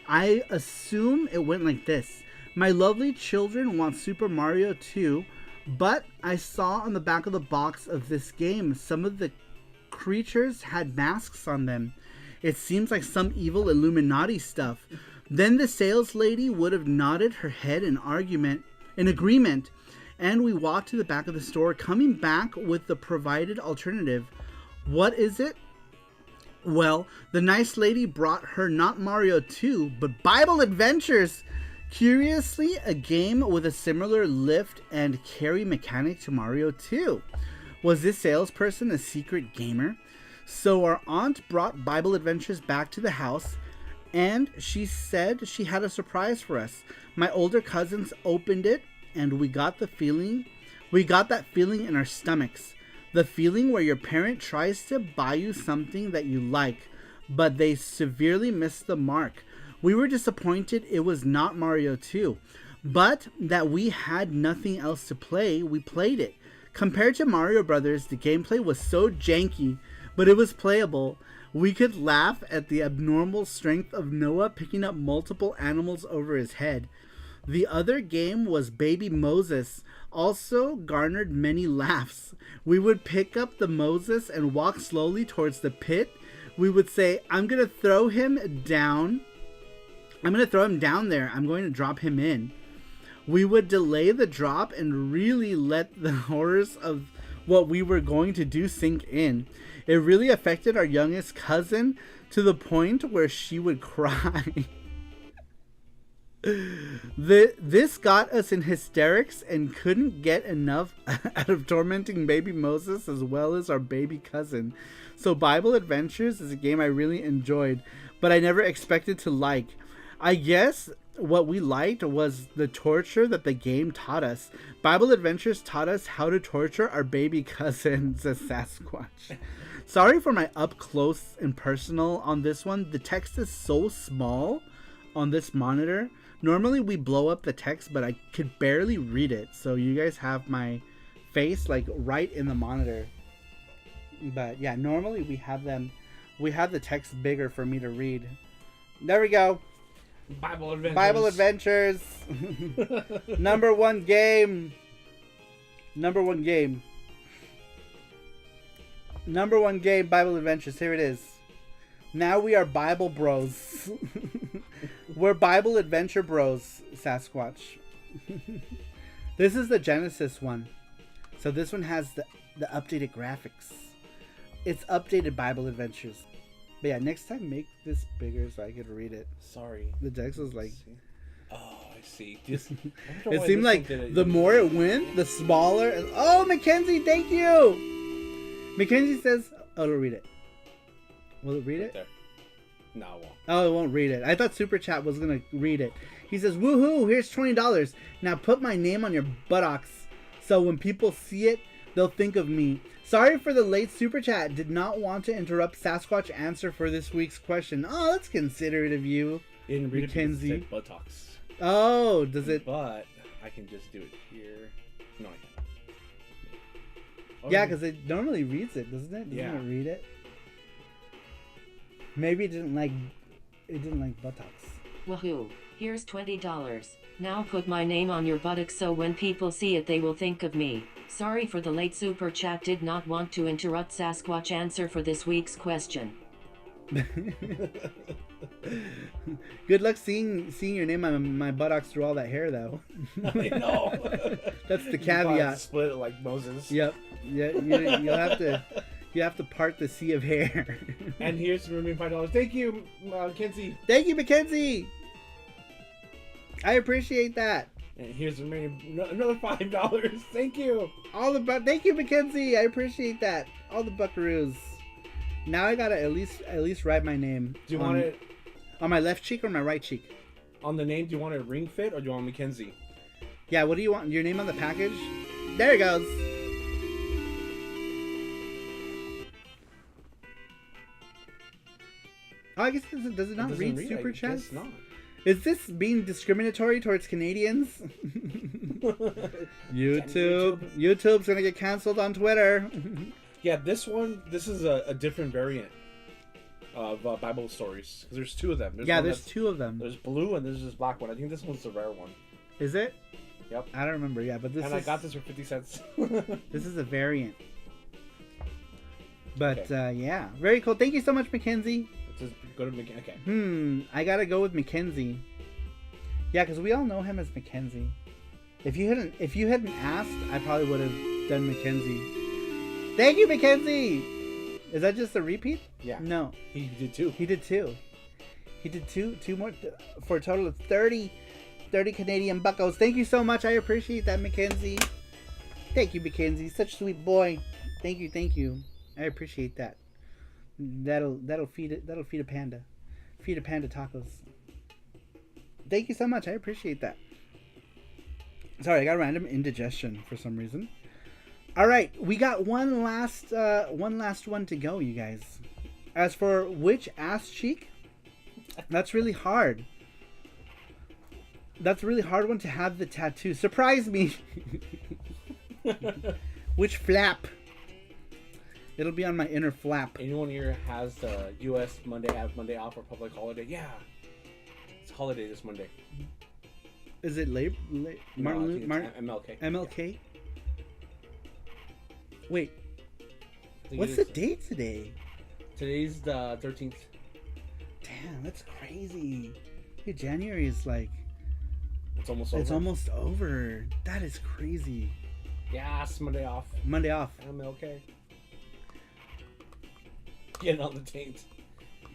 [SPEAKER 1] I assume it went like this. My lovely children want Super Mario 2, but I saw on the back of the box of this game some of the creatures had masks on them. It seems like some evil Illuminati stuff. Then the sales lady would have nodded her head in agreement, and we walked to the back of the store, coming back with the provided alternative. What is it? Well, the nice lady brought her not Mario 2, but Bible Adventures. Curiously, a game with a similar lift and carry mechanic to Mario 2. Was this salesperson a secret gamer? So our aunt brought Bible Adventures back to the house, and she said she had a surprise for us. My older cousins opened it, and we got that feeling in our stomachs. The feeling where your parent tries to buy you something that you like, but they severely miss the mark. We were disappointed it was not Mario 2, but that we had nothing else to play, we played it. Compared to Mario Brothers, the gameplay was so janky, but it was playable. We could laugh at the abnormal strength of Noah picking up multiple animals over his head. The other game was Baby Moses, also garnered many laughs. We would pick up the Moses and walk slowly towards the pit. We would say, I'm going to throw him down there. I'm going to drop him in. We would delay the drop and really let the horrors of what we were going to do sink in. It really affected our youngest cousin to the point where she would cry. This got us in hysterics and couldn't get enough out of tormenting baby Moses as well as our baby cousin. So Bible Adventures is a game I really enjoyed, but I never expected to like. I guess what we liked was the torture that the game taught us. Bible Adventures taught us how to torture our baby cousin, says Sasquatch. Sorry for my up close and personal on this one. The text is so small on this monitor. Normally we blow up the text, but I could barely read it. So you guys have my face like right in the monitor. But yeah, normally we have the text bigger for me to read. There we go.
[SPEAKER 2] Bible Adventures.
[SPEAKER 1] Bible Adventures. Number one game. Bible Adventures. Here it is. Now we are Bible bros. We're Bible Adventure bros, Sasquatch. This is the Genesis one. So this one has the updated graphics. It's updated Bible Adventures. But yeah, next time make this bigger so I could read it.
[SPEAKER 2] Sorry.
[SPEAKER 1] The text was like...
[SPEAKER 2] Oh, I see. Just,
[SPEAKER 1] it seemed like the more it went, the smaller... Oh, Mackenzie, thank you! Mackenzie says... Oh, it'll read it. Will it read it?
[SPEAKER 2] There. No, it won't.
[SPEAKER 1] Oh, it won't read it. I thought Super Chat was going to read it. He says, woohoo, here's $20. Now put my name on your buttocks. So when people see it, they'll think of me. Sorry for the late Super Chat. Did not want to interrupt Sasquatch answer for this week's question. Oh, that's considerate of you,
[SPEAKER 2] In read
[SPEAKER 1] Mackenzie.
[SPEAKER 2] it buttocks.
[SPEAKER 1] Oh, does it?
[SPEAKER 2] But I can just do it here. No, I can't. Oh,
[SPEAKER 1] Yeah, because it normally reads it, doesn't it? Doesn't it read it? Maybe it didn't like buttocks.
[SPEAKER 5] Woohoo! Here's $20. Now put my name on your buttocks so when people see it they will think of me. Sorry for the late super chat, did not want to interrupt Sasquatch answer for this week's question.
[SPEAKER 1] Good luck seeing your name on my buttocks through all that hair, though.
[SPEAKER 2] I know.
[SPEAKER 1] That's the
[SPEAKER 2] You probably have
[SPEAKER 1] caveat.
[SPEAKER 2] to split it like Moses.
[SPEAKER 1] Yep. Yeah, you have to part the sea of hair.
[SPEAKER 2] And here's the remaining $5. Thank you, Kenzie.
[SPEAKER 1] Thank you, Mackenzie. I appreciate that.
[SPEAKER 2] And here's the remaining another $5. Thank you.
[SPEAKER 1] Thank you, Mackenzie. I appreciate that. All the buckaroos. Now I gotta at least write my name.
[SPEAKER 2] Do you want it
[SPEAKER 1] on my left cheek or my right cheek?
[SPEAKER 2] on the name? Do you want it ring fit or do you want Mackenzie?
[SPEAKER 1] Yeah. What do you want? Your name on the package? There it goes. Oh, I guess does it not read super chats?
[SPEAKER 2] Not.
[SPEAKER 1] Is this being discriminatory towards Canadians? YouTube's gonna get canceled on Twitter.
[SPEAKER 2] Yeah, this is a different variant of Bible stories. Because there's two of them.
[SPEAKER 1] There's two of them.
[SPEAKER 2] There's blue and there's this black one. I think this one's the rare one.
[SPEAKER 1] Is it?
[SPEAKER 2] Yep.
[SPEAKER 1] I don't remember. Yeah, but
[SPEAKER 2] I got this for 50 cents.
[SPEAKER 1] This is a variant. But yeah, very cool. Thank you so much, Mackenzie.
[SPEAKER 2] Just go to Mackenzie. Okay.
[SPEAKER 1] I gotta go with Mackenzie. Yeah, because we all know him as Mackenzie. If you hadn't asked, I probably would have done Mackenzie. Thank you, Mackenzie. Is that just a repeat?
[SPEAKER 2] Yeah.
[SPEAKER 1] No.
[SPEAKER 2] He did two.
[SPEAKER 1] He did two more for a total of 30 Canadian buckos. Thank you so much. I appreciate that, Mackenzie. Thank you, Mackenzie. Such a sweet boy. Thank you. I appreciate that. That'll feed a panda. Feed a panda tacos. Thank you so much. I appreciate that. Sorry, I got random indigestion for some reason. All right, we got one last one to go, you guys. As for which ass cheek, that's really hard. That's a really hard one to have the tattoo. Surprise me. Which flap? It'll be on my inner flap.
[SPEAKER 2] Anyone here has the U.S. Monday off or public holiday? Yeah, it's holiday this Monday.
[SPEAKER 1] Is it Martin
[SPEAKER 2] MLK.
[SPEAKER 1] MLK?
[SPEAKER 2] Yeah.
[SPEAKER 1] Wait, what's the date today?
[SPEAKER 2] Today's the 13th.
[SPEAKER 1] Damn, that's crazy. Dude, January is like...
[SPEAKER 2] It's almost over.
[SPEAKER 1] It's almost over. That is crazy.
[SPEAKER 2] Yes, Monday off.
[SPEAKER 1] Monday off.
[SPEAKER 2] MLK. Getting on the taint.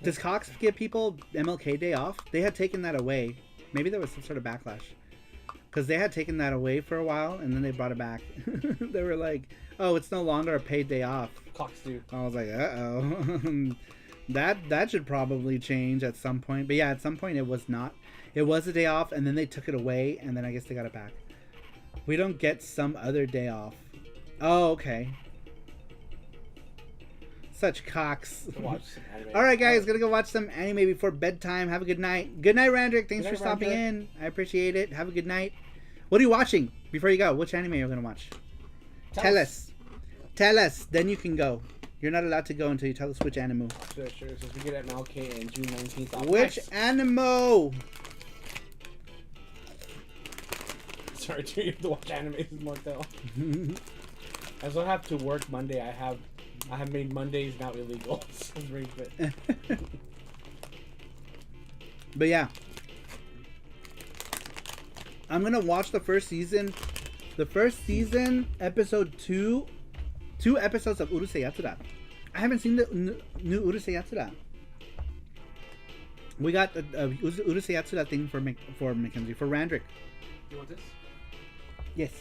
[SPEAKER 1] Does Cox give people MLK Day off? They had taken that away. Maybe there was some sort of backlash. Because they had taken that away for a while, and then they brought it back. They were like, oh, it's no longer a paid day off.
[SPEAKER 2] Cox, dude.
[SPEAKER 1] I was like, uh-oh. That should probably change at some point. But yeah, at some point it was not. It was a day off, and then they took it away, and then I guess they got it back. We don't get some other day off. Oh, okay. Such cocks. Alright, guys, gonna go watch some anime before bedtime. Have a good night. Good night, Randrick. Thanks for stopping in. I appreciate it. Have a good night. What are you watching before you go? Which anime are you gonna watch? Tell us. Tell us. Then you can go. You're not allowed to go until you tell us which anime.
[SPEAKER 2] Sure. So we get at MLK and June 19th.
[SPEAKER 1] Which anime?
[SPEAKER 2] Sorry, you have to watch animes more though. As I have to work Monday, I have made Mondays now illegal.
[SPEAKER 1] But yeah, I'm gonna watch the first season. The first season, episode 2 episodes of Urusei Yatsura. I haven't seen the new Urusei Yatsura. We got a Urusei Yatsura thing for Mackenzie, for Randrick.
[SPEAKER 2] You want this?
[SPEAKER 1] Yes.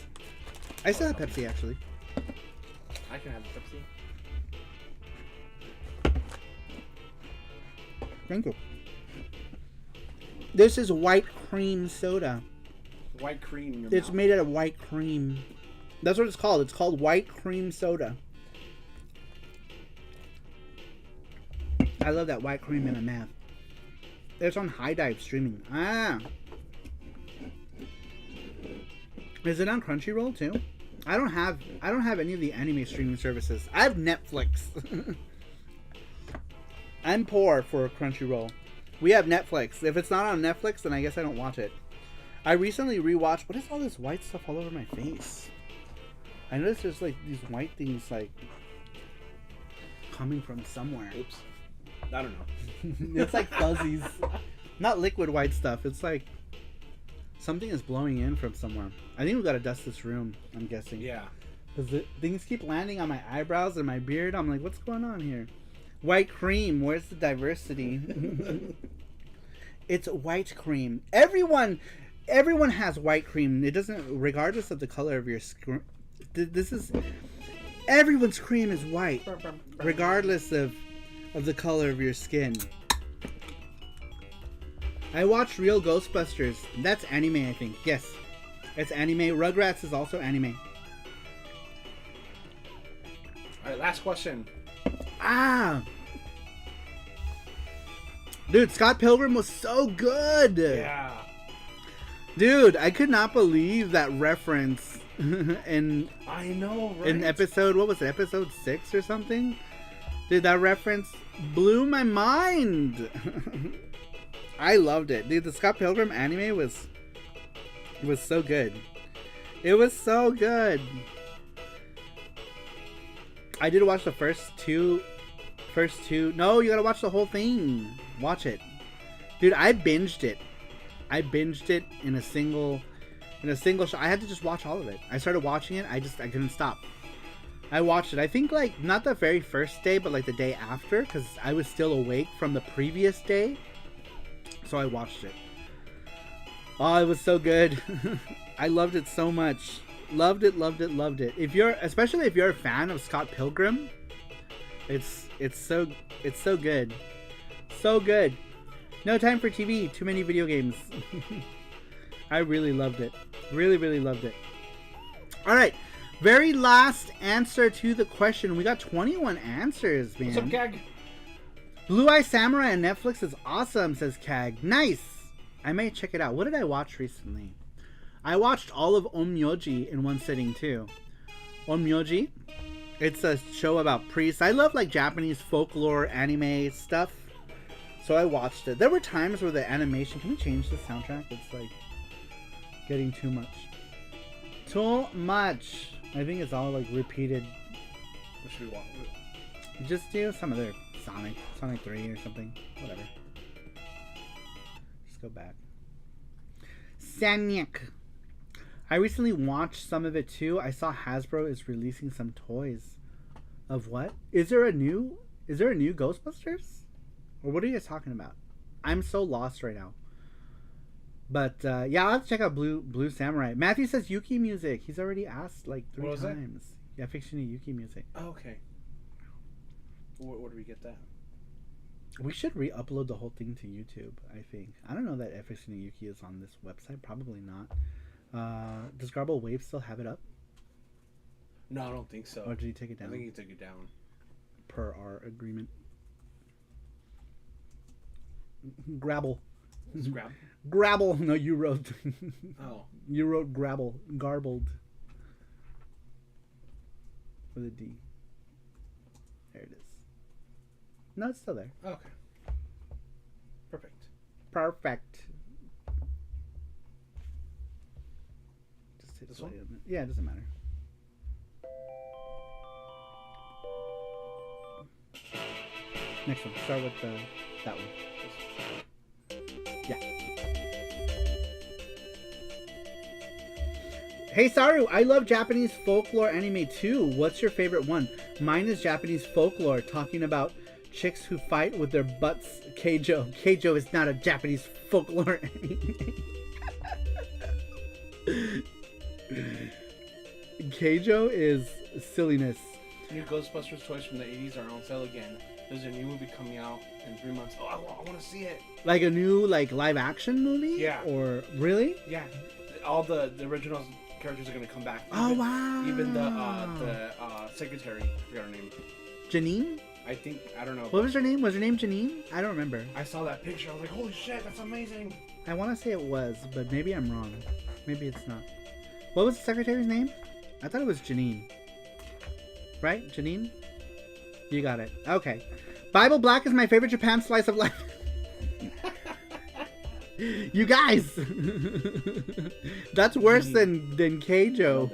[SPEAKER 1] I still have Pepsi, actually.
[SPEAKER 2] I can have Pepsi.
[SPEAKER 1] Thank you. This is white cream soda.
[SPEAKER 2] White cream in your
[SPEAKER 1] It's
[SPEAKER 2] mouth.
[SPEAKER 1] made out of white cream. That's what it's called. It's called white cream soda. I love that white cream in my mouth. It's on High Dive streaming. Ah. Is it on Crunchyroll too? I don't have any of the anime streaming services. I have Netflix. I'm poor for Crunchyroll. We have Netflix. If it's not on Netflix, then I guess I don't watch it. I recently rewatched. What is all this white stuff all over my face? I noticed there's like these white things like coming from somewhere.
[SPEAKER 2] Oops. I don't know.
[SPEAKER 1] It's like fuzzies. Not liquid white stuff. It's like something is blowing in from somewhere. I think we gotta dust this room, I'm guessing.
[SPEAKER 2] Yeah.
[SPEAKER 1] Because things keep landing on my eyebrows and my beard. I'm like, what's going on here? White cream. Where's the diversity? It's white cream. Everyone has white cream. It doesn't, regardless of the color of your skin. This is, everyone's cream is white, regardless of the color of your skin. I watched Real Ghostbusters. That's anime, I think. Yes, it's anime. Rugrats is also anime.
[SPEAKER 2] All right, last question.
[SPEAKER 1] Dude, Scott Pilgrim was so good.
[SPEAKER 2] Yeah.
[SPEAKER 1] Dude, I could not believe that reference in
[SPEAKER 2] I know, right?
[SPEAKER 1] in episode, what was it, episode 6 or something? Dude, that reference blew my mind. I loved it. Dude, the Scott Pilgrim anime was so good. It was so good. I did watch the first two. No, you gotta watch the whole thing. Watch it. Dude, I binged it. In a single shot. I had to just watch all of it. I started watching it. I couldn't stop. I watched it. I think like not the very first day, but like the day after, because I was still awake from the previous day. So I watched it. Oh, it was so good. I loved it so much. Loved it. Especially if you're a fan of Scott Pilgrim, it's so good. So good. No time for TV. Too many video games. I really loved it. Really loved it. All right. Very last answer to the question. We got 21 answers, man.
[SPEAKER 2] What's up, Gag?
[SPEAKER 1] Blue Eye Samurai on Netflix is awesome, says Kag. Nice. I may check it out. What did I watch recently? I watched all of Onmyoji in one sitting, too. Onmyoji. It's a show about priests. I love, like, Japanese folklore anime stuff. So I watched it. There were times where the animation... Can we change the soundtrack? It's, like, getting too much. Too much. I think it's all, like, repeated.
[SPEAKER 2] What should we watch?
[SPEAKER 1] Just do some other Sonic 3 or something. Whatever. Just go back. Sanic. I recently watched some of it too. I saw Hasbro is releasing some toys. Of what? Is there a new Ghostbusters? Or what are you guys talking about? I'm so lost right now. But yeah, I'll have to check out Blue Samurai. Matthew says Yuki music. He's already asked like 3 times. Yeah, Fiction Yuki music.
[SPEAKER 2] Oh, okay. Where do we get that?
[SPEAKER 1] We should re-upload the whole thing to YouTube, I think. I don't know that FX Yuki is on this website. Probably not. Does Garble Wave still have it up?
[SPEAKER 2] No, I don't think so.
[SPEAKER 1] Or did he take it down?
[SPEAKER 2] I think he took it down.
[SPEAKER 1] Per our agreement. Grabble.
[SPEAKER 2] Scrap.
[SPEAKER 1] Grabble. No, you wrote.
[SPEAKER 2] Oh.
[SPEAKER 1] You wrote grabble. Garbled. With a D. There it is. No, it's still there.
[SPEAKER 2] Okay. Perfect.
[SPEAKER 1] Perfect. Just hit
[SPEAKER 2] This
[SPEAKER 1] play
[SPEAKER 2] one?
[SPEAKER 1] on it. Yeah, it doesn't matter. Next one. Start with that one. Yeah. Hey Saru, I love Japanese folklore anime too. What's your favorite one? Mine is Japanese folklore, talking about chicks who fight with their butts. Keijo. Keijo is not a Japanese folklore anime. Keijo is silliness.
[SPEAKER 2] New Ghostbusters toys from the 80s are on sale again. There's a new movie coming out in 3 months. Oh, I want to see it.
[SPEAKER 1] Like a new live action movie?
[SPEAKER 2] Yeah.
[SPEAKER 1] Or really?
[SPEAKER 2] Yeah. All the original characters are going to come back.
[SPEAKER 1] Oh wow.
[SPEAKER 2] Even the secretary, I forgot her name.
[SPEAKER 1] Janine?
[SPEAKER 2] I don't know.
[SPEAKER 1] What was her name? Was her name Janine? I don't remember.
[SPEAKER 2] I saw that picture. I was like, holy shit, that's amazing.
[SPEAKER 1] I want to say it was, but maybe I'm wrong. Maybe it's not. What was the secretary's name? I thought it was Janine. Right? Janine? You got it. Okay. Bible Black is my favorite Japan slice of life. You guys! That's worse than Keijo.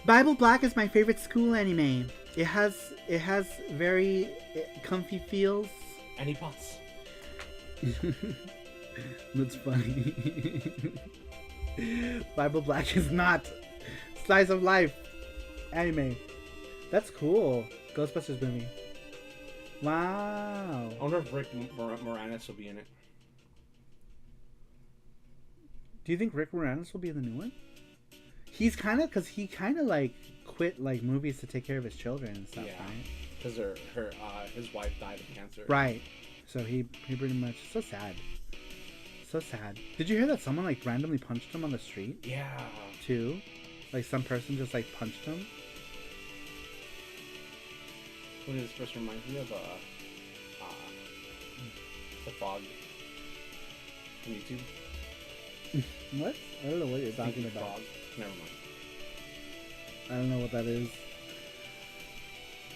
[SPEAKER 1] Bible Black is my favorite school anime. It has very comfy feels.
[SPEAKER 2] Any pots?
[SPEAKER 1] That's funny. Bible Black is not slice of life anime. That's cool. Ghostbusters movie. Wow.
[SPEAKER 2] I wonder if Rick Moranis will be in it.
[SPEAKER 1] Do you think Rick Moranis will be in the new one? He's kind of, because he kind of like quit like movies to take care of his children and stuff, right?
[SPEAKER 2] Because his wife died of cancer.
[SPEAKER 1] Right. So he pretty much, so sad. So sad. Did you hear that someone like randomly punched him on the street?
[SPEAKER 2] Yeah.
[SPEAKER 1] Too? Like some person just like punched him?
[SPEAKER 2] What does this person remind me of? The Fog. On YouTube.
[SPEAKER 1] What? I don't know what you're talking about.
[SPEAKER 2] Fog. Never mind.
[SPEAKER 1] I don't know what that is.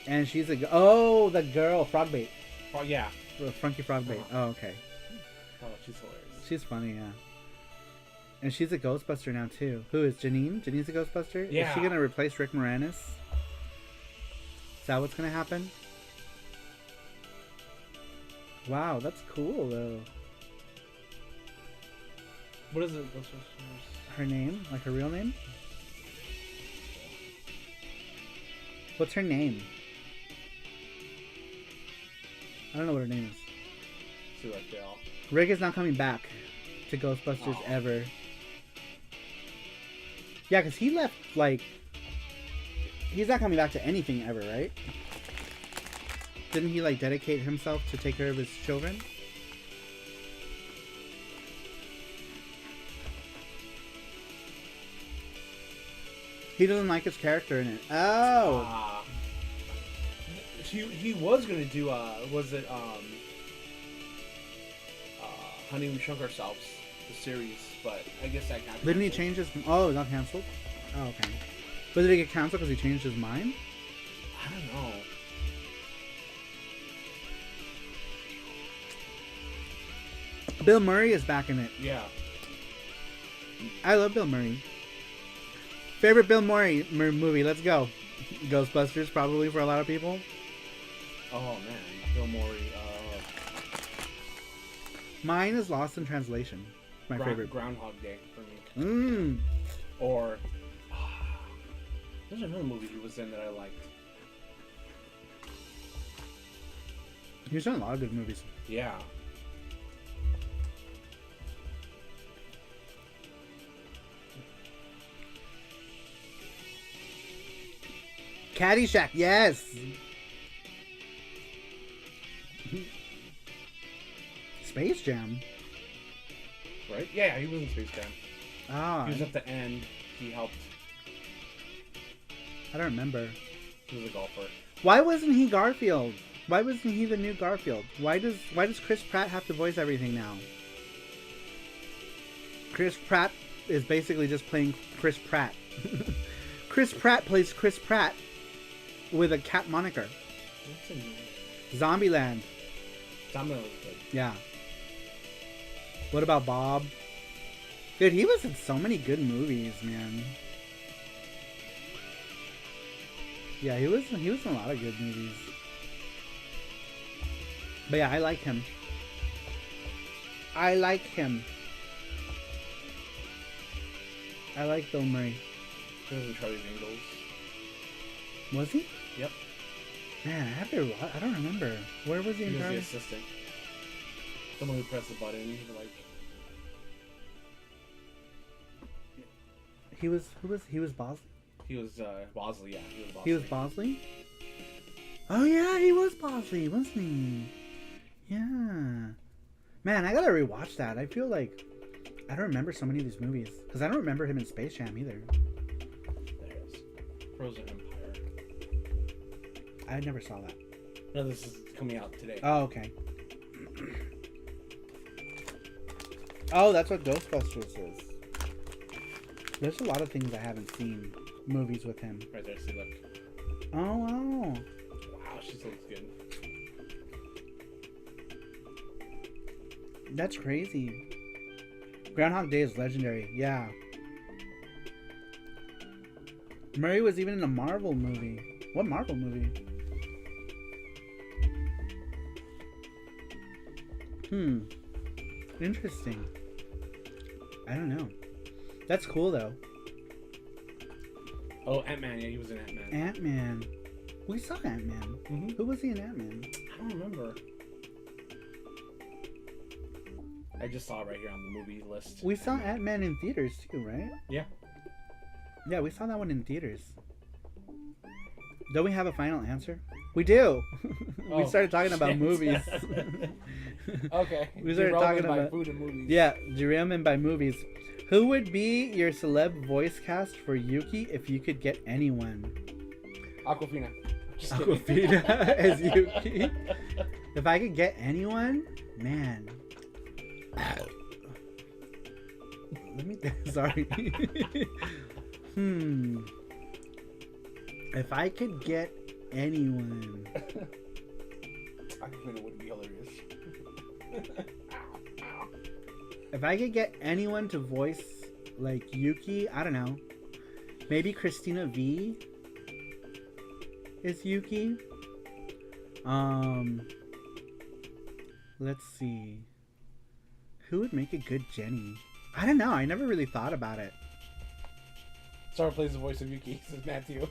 [SPEAKER 1] And she's the girl, Frogbait.
[SPEAKER 2] Oh yeah.
[SPEAKER 1] Funky Frogbait. Oh, okay.
[SPEAKER 2] Oh, she's hilarious.
[SPEAKER 1] She's funny, yeah. And she's a Ghostbuster now too. Who is Janine? Janine's a Ghostbuster?
[SPEAKER 2] Yeah.
[SPEAKER 1] Is she gonna replace Rick Moranis? Is that what's gonna happen? Wow, that's cool though.
[SPEAKER 2] What is it?
[SPEAKER 1] Her name? Like her real name? What's her name? I don't know what her name is.
[SPEAKER 2] See, like they all.
[SPEAKER 1] Rick is not coming back to Ghostbusters ever. Yeah, because he left, like... He's not coming back to anything ever, right? Didn't he, like, dedicate himself to take care of his children? He doesn't like his character in it. Oh!
[SPEAKER 2] He was gonna do, was it, Honey, We Shrunk Ourselves, the series, but I guess that got
[SPEAKER 1] Didn't he change his... Oh, it got canceled? Oh, okay. But did it get canceled because he changed his mind?
[SPEAKER 2] I don't know.
[SPEAKER 1] Bill Murray is back in it.
[SPEAKER 2] Yeah.
[SPEAKER 1] I love Bill Murray. Favorite Bill Murray movie? Let's go. Ghostbusters, probably for a lot of people.
[SPEAKER 2] Oh man, Bill Murray.
[SPEAKER 1] Mine is Lost in Translation. My favorite.
[SPEAKER 2] Groundhog Day for me.
[SPEAKER 1] Mmm.
[SPEAKER 2] Or there's another movie he was in that I liked.
[SPEAKER 1] He's done a lot of good movies.
[SPEAKER 2] Yeah.
[SPEAKER 1] Caddyshack, yes. Space Jam.
[SPEAKER 2] Right? Yeah, he was in Space Jam.
[SPEAKER 1] Ah,
[SPEAKER 2] He was at the end. He helped.
[SPEAKER 1] I don't remember.
[SPEAKER 2] He was a golfer.
[SPEAKER 1] Why wasn't he Garfield? Why wasn't he the new Garfield? Why does Chris Pratt have to voice everything now? Chris Pratt is basically just playing Chris Pratt. Chris Pratt plays Chris Pratt with a cat moniker.
[SPEAKER 2] What's in
[SPEAKER 1] Zombieland.
[SPEAKER 2] Zombieland was good.
[SPEAKER 1] Yeah. What about Bob? Dude, he was in so many good movies, man. Yeah, he was in a lot of good movies. But yeah, I like him. I like him. I like Bill Murray.
[SPEAKER 2] He was in Charlie's Angels.
[SPEAKER 1] Was he?
[SPEAKER 2] Yep.
[SPEAKER 1] Man, I don't remember. Where was he in
[SPEAKER 2] He was the
[SPEAKER 1] Charlie?
[SPEAKER 2] assistant. Someone who pressed the button, like.
[SPEAKER 1] He was Bosley?
[SPEAKER 2] He was Bosley, yeah. He was Bosley.
[SPEAKER 1] He was Bosley? Oh yeah, he was Bosley, wasn't he? Yeah. Man, I gotta rewatch that. I feel like I don't remember so many of these movies. Because I don't remember him in Space Jam either.
[SPEAKER 2] There's Frozen Empire.
[SPEAKER 1] I never saw that.
[SPEAKER 2] No, this is coming out today.
[SPEAKER 1] Oh, okay. Oh, that's what Ghostbusters is. There's a lot of things I haven't seen. Movies with him.
[SPEAKER 2] Right there, see, look.
[SPEAKER 1] Oh, wow.
[SPEAKER 2] Wow, she looks good.
[SPEAKER 1] That's crazy. Groundhog Day is legendary. Yeah. Murray was even in a Marvel movie. What Marvel movie? Interesting. I don't know. That's cool though.
[SPEAKER 2] Oh, Ant-Man. Yeah, he was in Ant-Man.
[SPEAKER 1] Ant-Man. We saw Ant-Man.
[SPEAKER 2] Mm-hmm.
[SPEAKER 1] Who was he in Ant-Man?
[SPEAKER 2] I don't remember. I just saw it right here on the movie list.
[SPEAKER 1] We saw Ant-Man in theaters too, right?
[SPEAKER 2] Yeah.
[SPEAKER 1] Yeah, we saw that one in theaters. Don't we have a final answer? We do. We started talking about
[SPEAKER 2] shit.
[SPEAKER 1] movies.
[SPEAKER 2] Okay.
[SPEAKER 1] We started talking
[SPEAKER 2] Derailment by
[SPEAKER 1] about
[SPEAKER 2] food and movies.
[SPEAKER 1] Yeah, derailment by movies. Who would be your celeb voice cast for Yuki if you could get anyone?
[SPEAKER 2] Aquafina. Just kidding.
[SPEAKER 1] Aquafina as Yuki. If I could get anyone, man. Let me. Sorry. If I could get anyone.
[SPEAKER 2] Aquafina would be hilarious.
[SPEAKER 1] If I could get anyone to voice like Yuki, I don't know. Maybe Christina V is Yuki. Let's see. Who would make a good Jenny? I don't know. I never really thought about it.
[SPEAKER 2] Saru plays the voice of Yuki, says Matthew.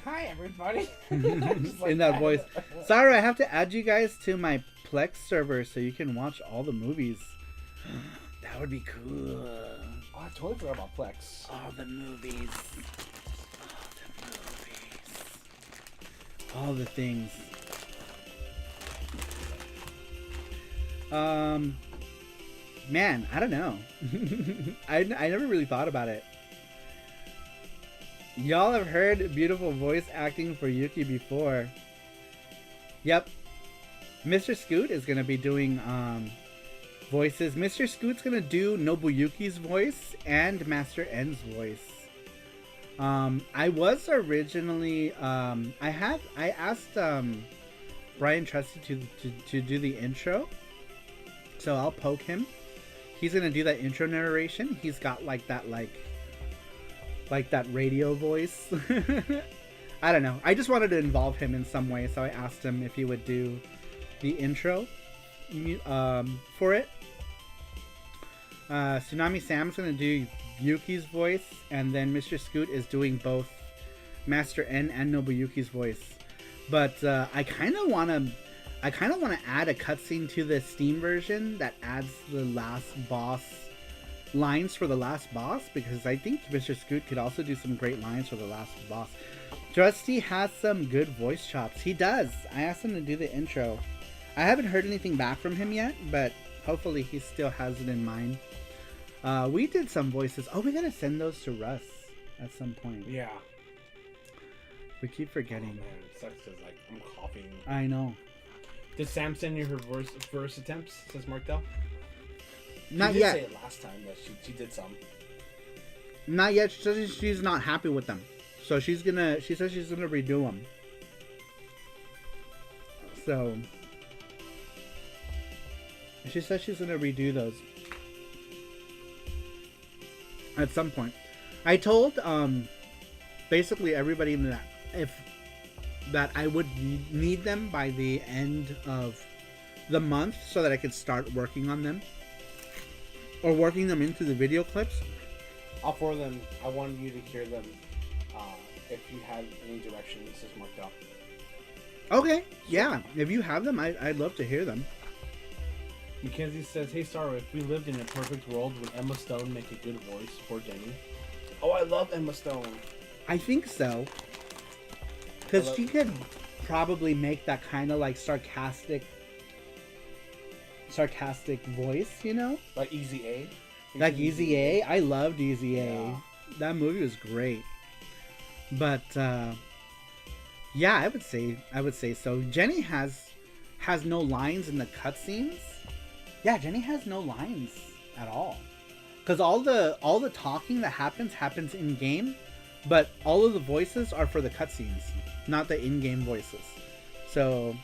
[SPEAKER 2] Hi, everybody. Just like
[SPEAKER 1] In that voice. Saru, I have to add you guys to my Plex server so you can watch all the movies. That would be cool.
[SPEAKER 2] Oh, I totally forgot about Plex.
[SPEAKER 1] All the movies. All the things. Man, I don't know. I never really thought about it. Y'all have heard beautiful voice acting for Yuki before. Yep. Mr. Scoot is going to be doing voices. Mr. Scoot's going to do Nobuyuki's voice and Master N's voice. I was originally I asked Brian Trusty to do the intro. So I'll poke him. He's going to do that intro narration. He's got like that radio voice. I don't know. I just wanted to involve him in some way, so I asked him if he would do the intro for it. Tsunami Sam's gonna do Yuki's voice, and then Mr. Scoot is doing both Master N and Nobuyuki's voice. But I kind of want to add a cutscene to the Steam version that adds the last boss lines for the last boss, because I think Mr. Scoot could also do some great lines for the last boss. Trusty has some good voice chops. He does. I asked him to do the intro. I haven't heard anything back from him yet, but hopefully he still has it in mind. We did some voices. Oh, we gotta send those to Russ at some point.
[SPEAKER 2] Yeah.
[SPEAKER 1] We keep forgetting.
[SPEAKER 2] Oh, man, it sucks because like I'm coughing.
[SPEAKER 1] I know.
[SPEAKER 2] Did Sam send you her verse attempts? Says Martel.
[SPEAKER 1] Not
[SPEAKER 2] she did
[SPEAKER 1] yet.
[SPEAKER 2] say it last time that she did some.
[SPEAKER 1] Not yet. She says she's not happy with them, so she says she's gonna redo them. So she says she's gonna redo those at some point. I told basically everybody that I would need them by the end of the month so that I could start working on them or working them into the video clips.
[SPEAKER 2] All four of them, I wanted you to hear them if you had any direction. This is marked out.
[SPEAKER 1] Okay, yeah. If you have them, I'd love to hear them.
[SPEAKER 2] Mackenzie says, "Hey Saru, if we lived in a perfect world, would Emma Stone make a good voice for Jenny?" Oh, I love Emma Stone.
[SPEAKER 1] I think so. Because she could probably make that kind of like sarcastic voice, you know?
[SPEAKER 2] Like Easy A?
[SPEAKER 1] Like Easy A. I loved Easy A.
[SPEAKER 2] Yeah.
[SPEAKER 1] That movie was great. But yeah, I would say so. Jenny has no lines in the cutscenes. Yeah, Jenny has no lines at all. Because all the talking that happens in game, but all of the voices are for the cutscenes, not the in-game voices. So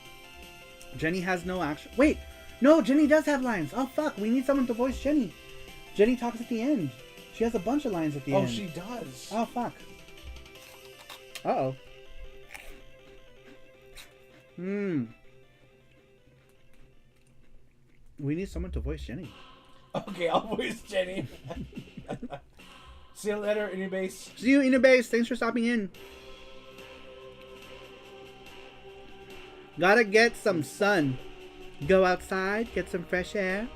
[SPEAKER 1] Jenny has no action. Wait, No, Jenny does have lines. Oh, fuck. We need someone to voice Jenny. Jenny talks at the end. She has a bunch of lines at the end.
[SPEAKER 2] Oh, she does.
[SPEAKER 1] Oh, fuck. Uh-oh. We need someone to voice Jenny.
[SPEAKER 2] Okay, I'll voice Jenny. See you later, Inubase.
[SPEAKER 1] See you, Inubase. Thanks for stopping in. Gotta get some sun. Go outside, get some fresh air.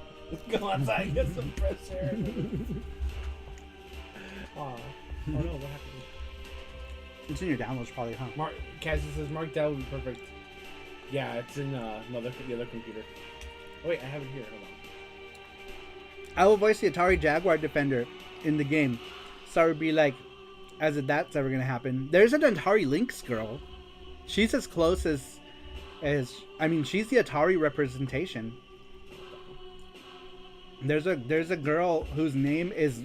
[SPEAKER 2] Go outside, get some fresh air. Oh no, what happened?
[SPEAKER 1] It's in your downloads, probably, huh?
[SPEAKER 2] Cassie says Mark Dell would be perfect. Yeah, it's in the other computer. Oh, wait, I have it here. Hold on.
[SPEAKER 1] I will voice the Atari Jaguar Defender in the game. Saru be like, as if that's ever gonna happen. There's an Atari Lynx girl. She's as close as I mean, she's the Atari representation. There's a girl whose name is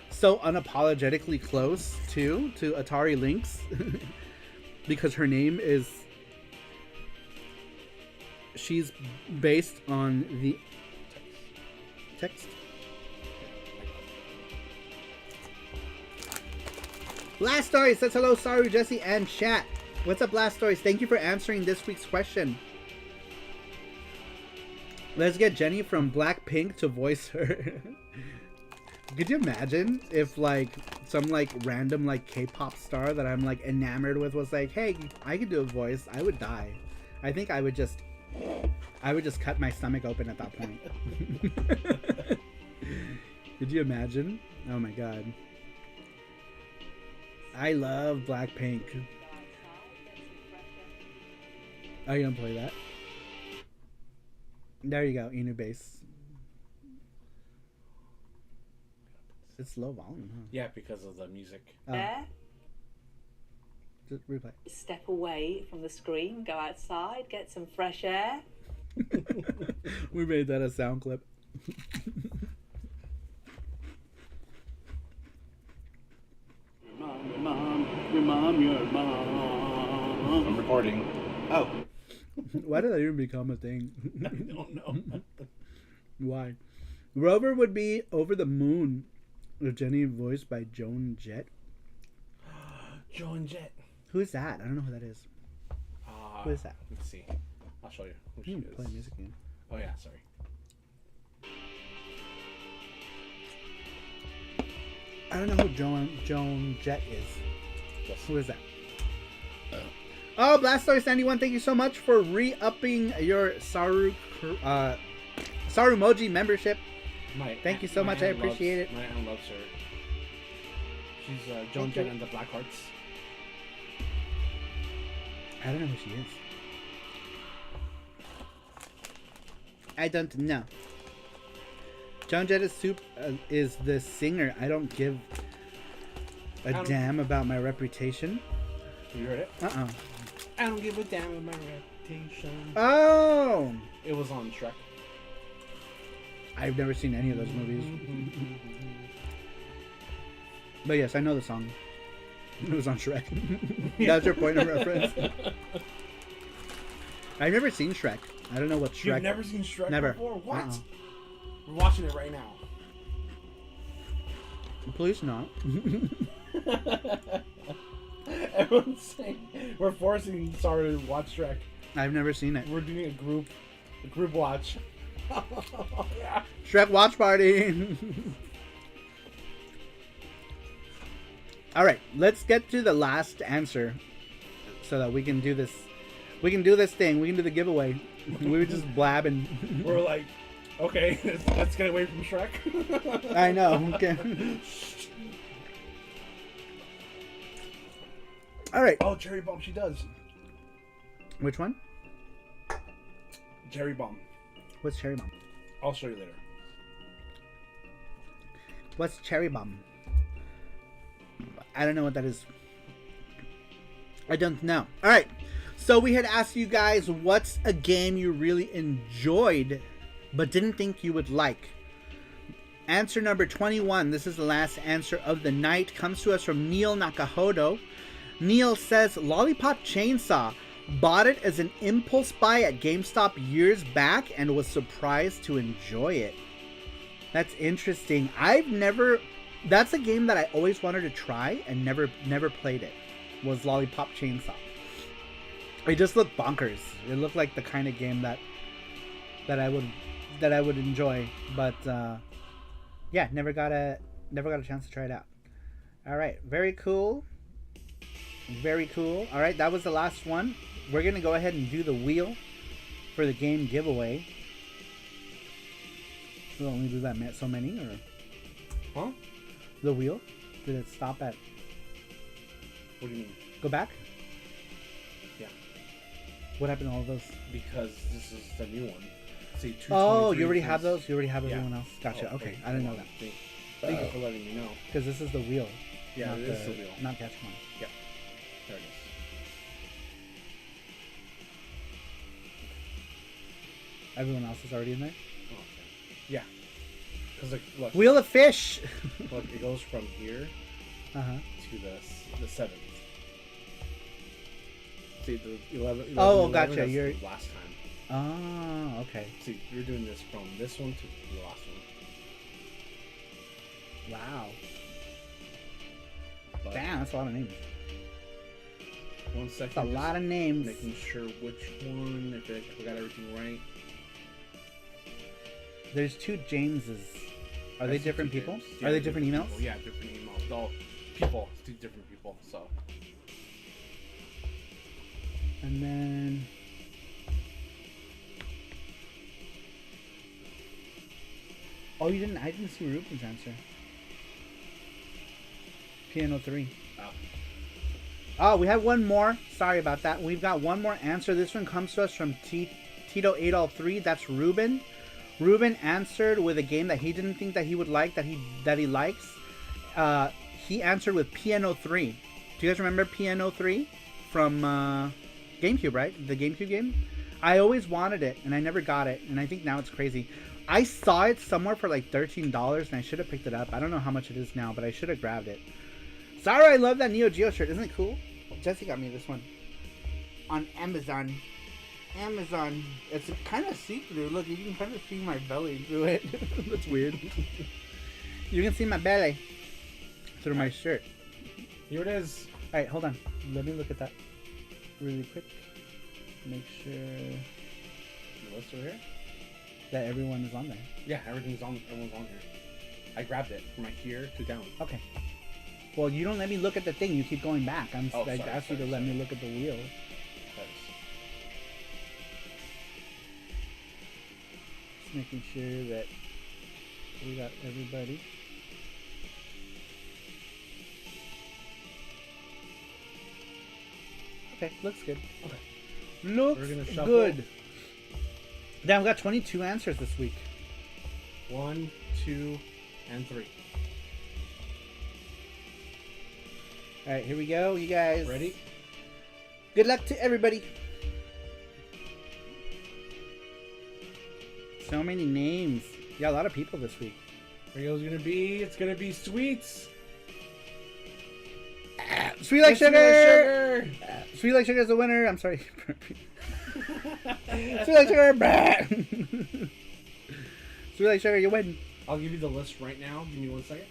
[SPEAKER 1] so unapologetically close to Atari Lynx because her name is, she's based on the text. Blast Stories says hello, Saru, Jesse, and chat. What's up, Blast Stories? Thank you for answering this week's question. Let's get Jenny from Blackpink to voice her. Could you imagine if like some like random like K-pop star that I'm like enamored with was like, hey, I could do a voice? I would die. I think I would just cut my stomach open at that point. Could you imagine? Oh my god. I love Blackpink. Are you gonna play that? There you go, Inubase. It's low volume, huh?
[SPEAKER 2] Yeah, because of the music.
[SPEAKER 6] There.
[SPEAKER 1] Just replay.
[SPEAKER 6] Step away from the screen, go outside, get some fresh air.
[SPEAKER 1] We made that a sound clip. Your mom.
[SPEAKER 2] I'm recording.
[SPEAKER 1] Oh. Why did that even become a thing?
[SPEAKER 2] I don't know.
[SPEAKER 1] Why? Rover would be over the moon with Jenny voiced by Joan Jett.
[SPEAKER 2] Joan Jett.
[SPEAKER 1] Who is that? I don't know who that is. Who is that?
[SPEAKER 2] Let's see. I'll show you who she is.
[SPEAKER 1] Play music again.
[SPEAKER 2] Oh yeah, sorry.
[SPEAKER 1] I don't know who Joan Jett is.
[SPEAKER 2] Yes.
[SPEAKER 1] Who is that? Oh, Blastoise91, thank you so much for re-upping your Sarumoji membership. Thank you so much. I appreciate it.
[SPEAKER 2] My aunt loves her. She's Joan Jett and the Blackhearts.
[SPEAKER 1] I don't know who she is. I don't know. Joan Jett is the singer. I don't give a damn about my reputation.
[SPEAKER 2] You heard it?
[SPEAKER 1] Uh-uh.
[SPEAKER 2] I don't give a damn about my reputation.
[SPEAKER 1] Oh!
[SPEAKER 2] It was on Shrek.
[SPEAKER 1] I've never seen any of those movies. But yes, I know the song. It was on Shrek. That's your point of reference. I've never seen Shrek. I don't know what Shrek...
[SPEAKER 2] You've never seen Shrek
[SPEAKER 1] Never.
[SPEAKER 2] before? What?
[SPEAKER 1] Uh-uh.
[SPEAKER 2] We're watching it right now.
[SPEAKER 1] Please not.
[SPEAKER 2] Everyone's saying we're forcing Saru to watch Shrek.
[SPEAKER 1] I've never seen it.
[SPEAKER 2] We're doing a group watch. Yeah.
[SPEAKER 1] Shrek watch party. All right, let's get to the last answer so that we can do this. We can do this thing. We can do the giveaway. We were just blabbing.
[SPEAKER 2] We're like, okay, let's get away from Shrek.
[SPEAKER 1] I know. Okay. All right.
[SPEAKER 2] Oh, Cherry Bomb, she does.
[SPEAKER 1] Which one?
[SPEAKER 2] Cherry Bomb.
[SPEAKER 1] What's Cherry Bomb?
[SPEAKER 2] I'll show you later.
[SPEAKER 1] What's Cherry Bomb? I don't know what that is. I don't know. All right. So we had asked you guys, what's a game you really enjoyed but didn't think you would like? Answer number 21. This is the last answer of the night. Comes to us from Neil Nakahodo. Neil says, Lollipop Chainsaw. Bought it as an impulse buy at GameStop years back and was surprised to enjoy it. That's interesting. That's a game that I always wanted to try and never played it. Was Lollipop Chainsaw. It just looked bonkers. It looked like the kind of game that I would enjoy, but yeah, never got a chance to try it out. All right, very cool. Very cool. All right, that was the last one. We're going to go ahead and do the wheel for the game giveaway. We'll only do that so many, or?
[SPEAKER 2] Huh?
[SPEAKER 1] The wheel? Did it stop at?
[SPEAKER 2] What do you mean?
[SPEAKER 1] Go back?
[SPEAKER 2] Yeah.
[SPEAKER 1] What happened to all of those?
[SPEAKER 2] Because this is the new one. See,
[SPEAKER 1] oh, you already have those? You already have
[SPEAKER 2] yeah.
[SPEAKER 1] everyone else? Gotcha.
[SPEAKER 2] Oh,
[SPEAKER 1] okay, I didn't know that.
[SPEAKER 2] Thank you for letting me know.
[SPEAKER 1] Because this is the wheel.
[SPEAKER 2] Yeah, this is the wheel.
[SPEAKER 1] Not catch one.
[SPEAKER 2] Yeah. There it is.
[SPEAKER 1] Everyone else is already in there?
[SPEAKER 2] Oh, okay. Yeah. Because, like, look.
[SPEAKER 1] Wheel of Fish!
[SPEAKER 2] Look, it goes from here to the 7th. See, the 11
[SPEAKER 1] oh,
[SPEAKER 2] 11,
[SPEAKER 1] gotcha.
[SPEAKER 2] that's
[SPEAKER 1] You're...
[SPEAKER 2] the last time.
[SPEAKER 1] Oh, okay.
[SPEAKER 2] See, you're doing this from this one to the last one.
[SPEAKER 1] Wow.
[SPEAKER 2] But
[SPEAKER 1] damn, that's a lot of names.
[SPEAKER 2] 1 second.
[SPEAKER 1] That's a lot of names.
[SPEAKER 2] Making sure which one, if I got everything right.
[SPEAKER 1] There's 2 Jameses. Are they different people?
[SPEAKER 2] Yeah,
[SPEAKER 1] are they different emails?
[SPEAKER 2] People. Yeah, different emails. All people, 2 different people. So.
[SPEAKER 1] And then. Oh, you didn't. I didn't see Ruben's answer. Piano 3.
[SPEAKER 2] Oh.
[SPEAKER 1] Oh, we have one more. Sorry about that. We've got one more answer. This one comes to us from Tito8all3. That's Ruben. Ruben answered with a game that he didn't think that he would like, that he likes. He answered with Piano 3. Do you guys remember Piano 3 from GameCube, right? The GameCube game. I always wanted it, and I never got it, and I think now it's crazy. I saw it somewhere for like $13, and I should have picked it up. I don't know how much it is now, but I should have grabbed it. Saru, I love that neo-geo shirt. Isn't it cool? Jesse got me this one on Amazon. It's kind of see-through. Look, you can kind of see my belly through it. That's weird. You can see my belly through my shirt.
[SPEAKER 2] Here it is.
[SPEAKER 1] All right, hold on. Let me look at that really quick. Make sure
[SPEAKER 2] The list over here.
[SPEAKER 1] that everyone is on there.
[SPEAKER 2] Yeah, everyone's on here. I grabbed it from my here to down.
[SPEAKER 1] Okay. Well, you don't let me look at the thing. You keep going back. I asked you to let me look at the wheel. Just making sure that we got everybody. Okay, looks good.
[SPEAKER 2] Okay.
[SPEAKER 1] Looks
[SPEAKER 2] We're gonna shuffle.
[SPEAKER 1] good. Damn, we got 22 answers this week.
[SPEAKER 2] 1, 2, and 3.
[SPEAKER 1] All right, here we go, you guys.
[SPEAKER 2] Ready?
[SPEAKER 1] Good luck to everybody. So many names. Yeah, a lot of people this week.
[SPEAKER 2] Rio's gonna be. It's gonna be sweets.
[SPEAKER 1] Sweet like sugar.
[SPEAKER 2] Sweet like sugar.
[SPEAKER 1] Sweet like sugar is the winner. I'm sorry. Sweet like sugar. Sweet like sugar, you win.
[SPEAKER 2] I'll give you the list right now. Give me 1 second.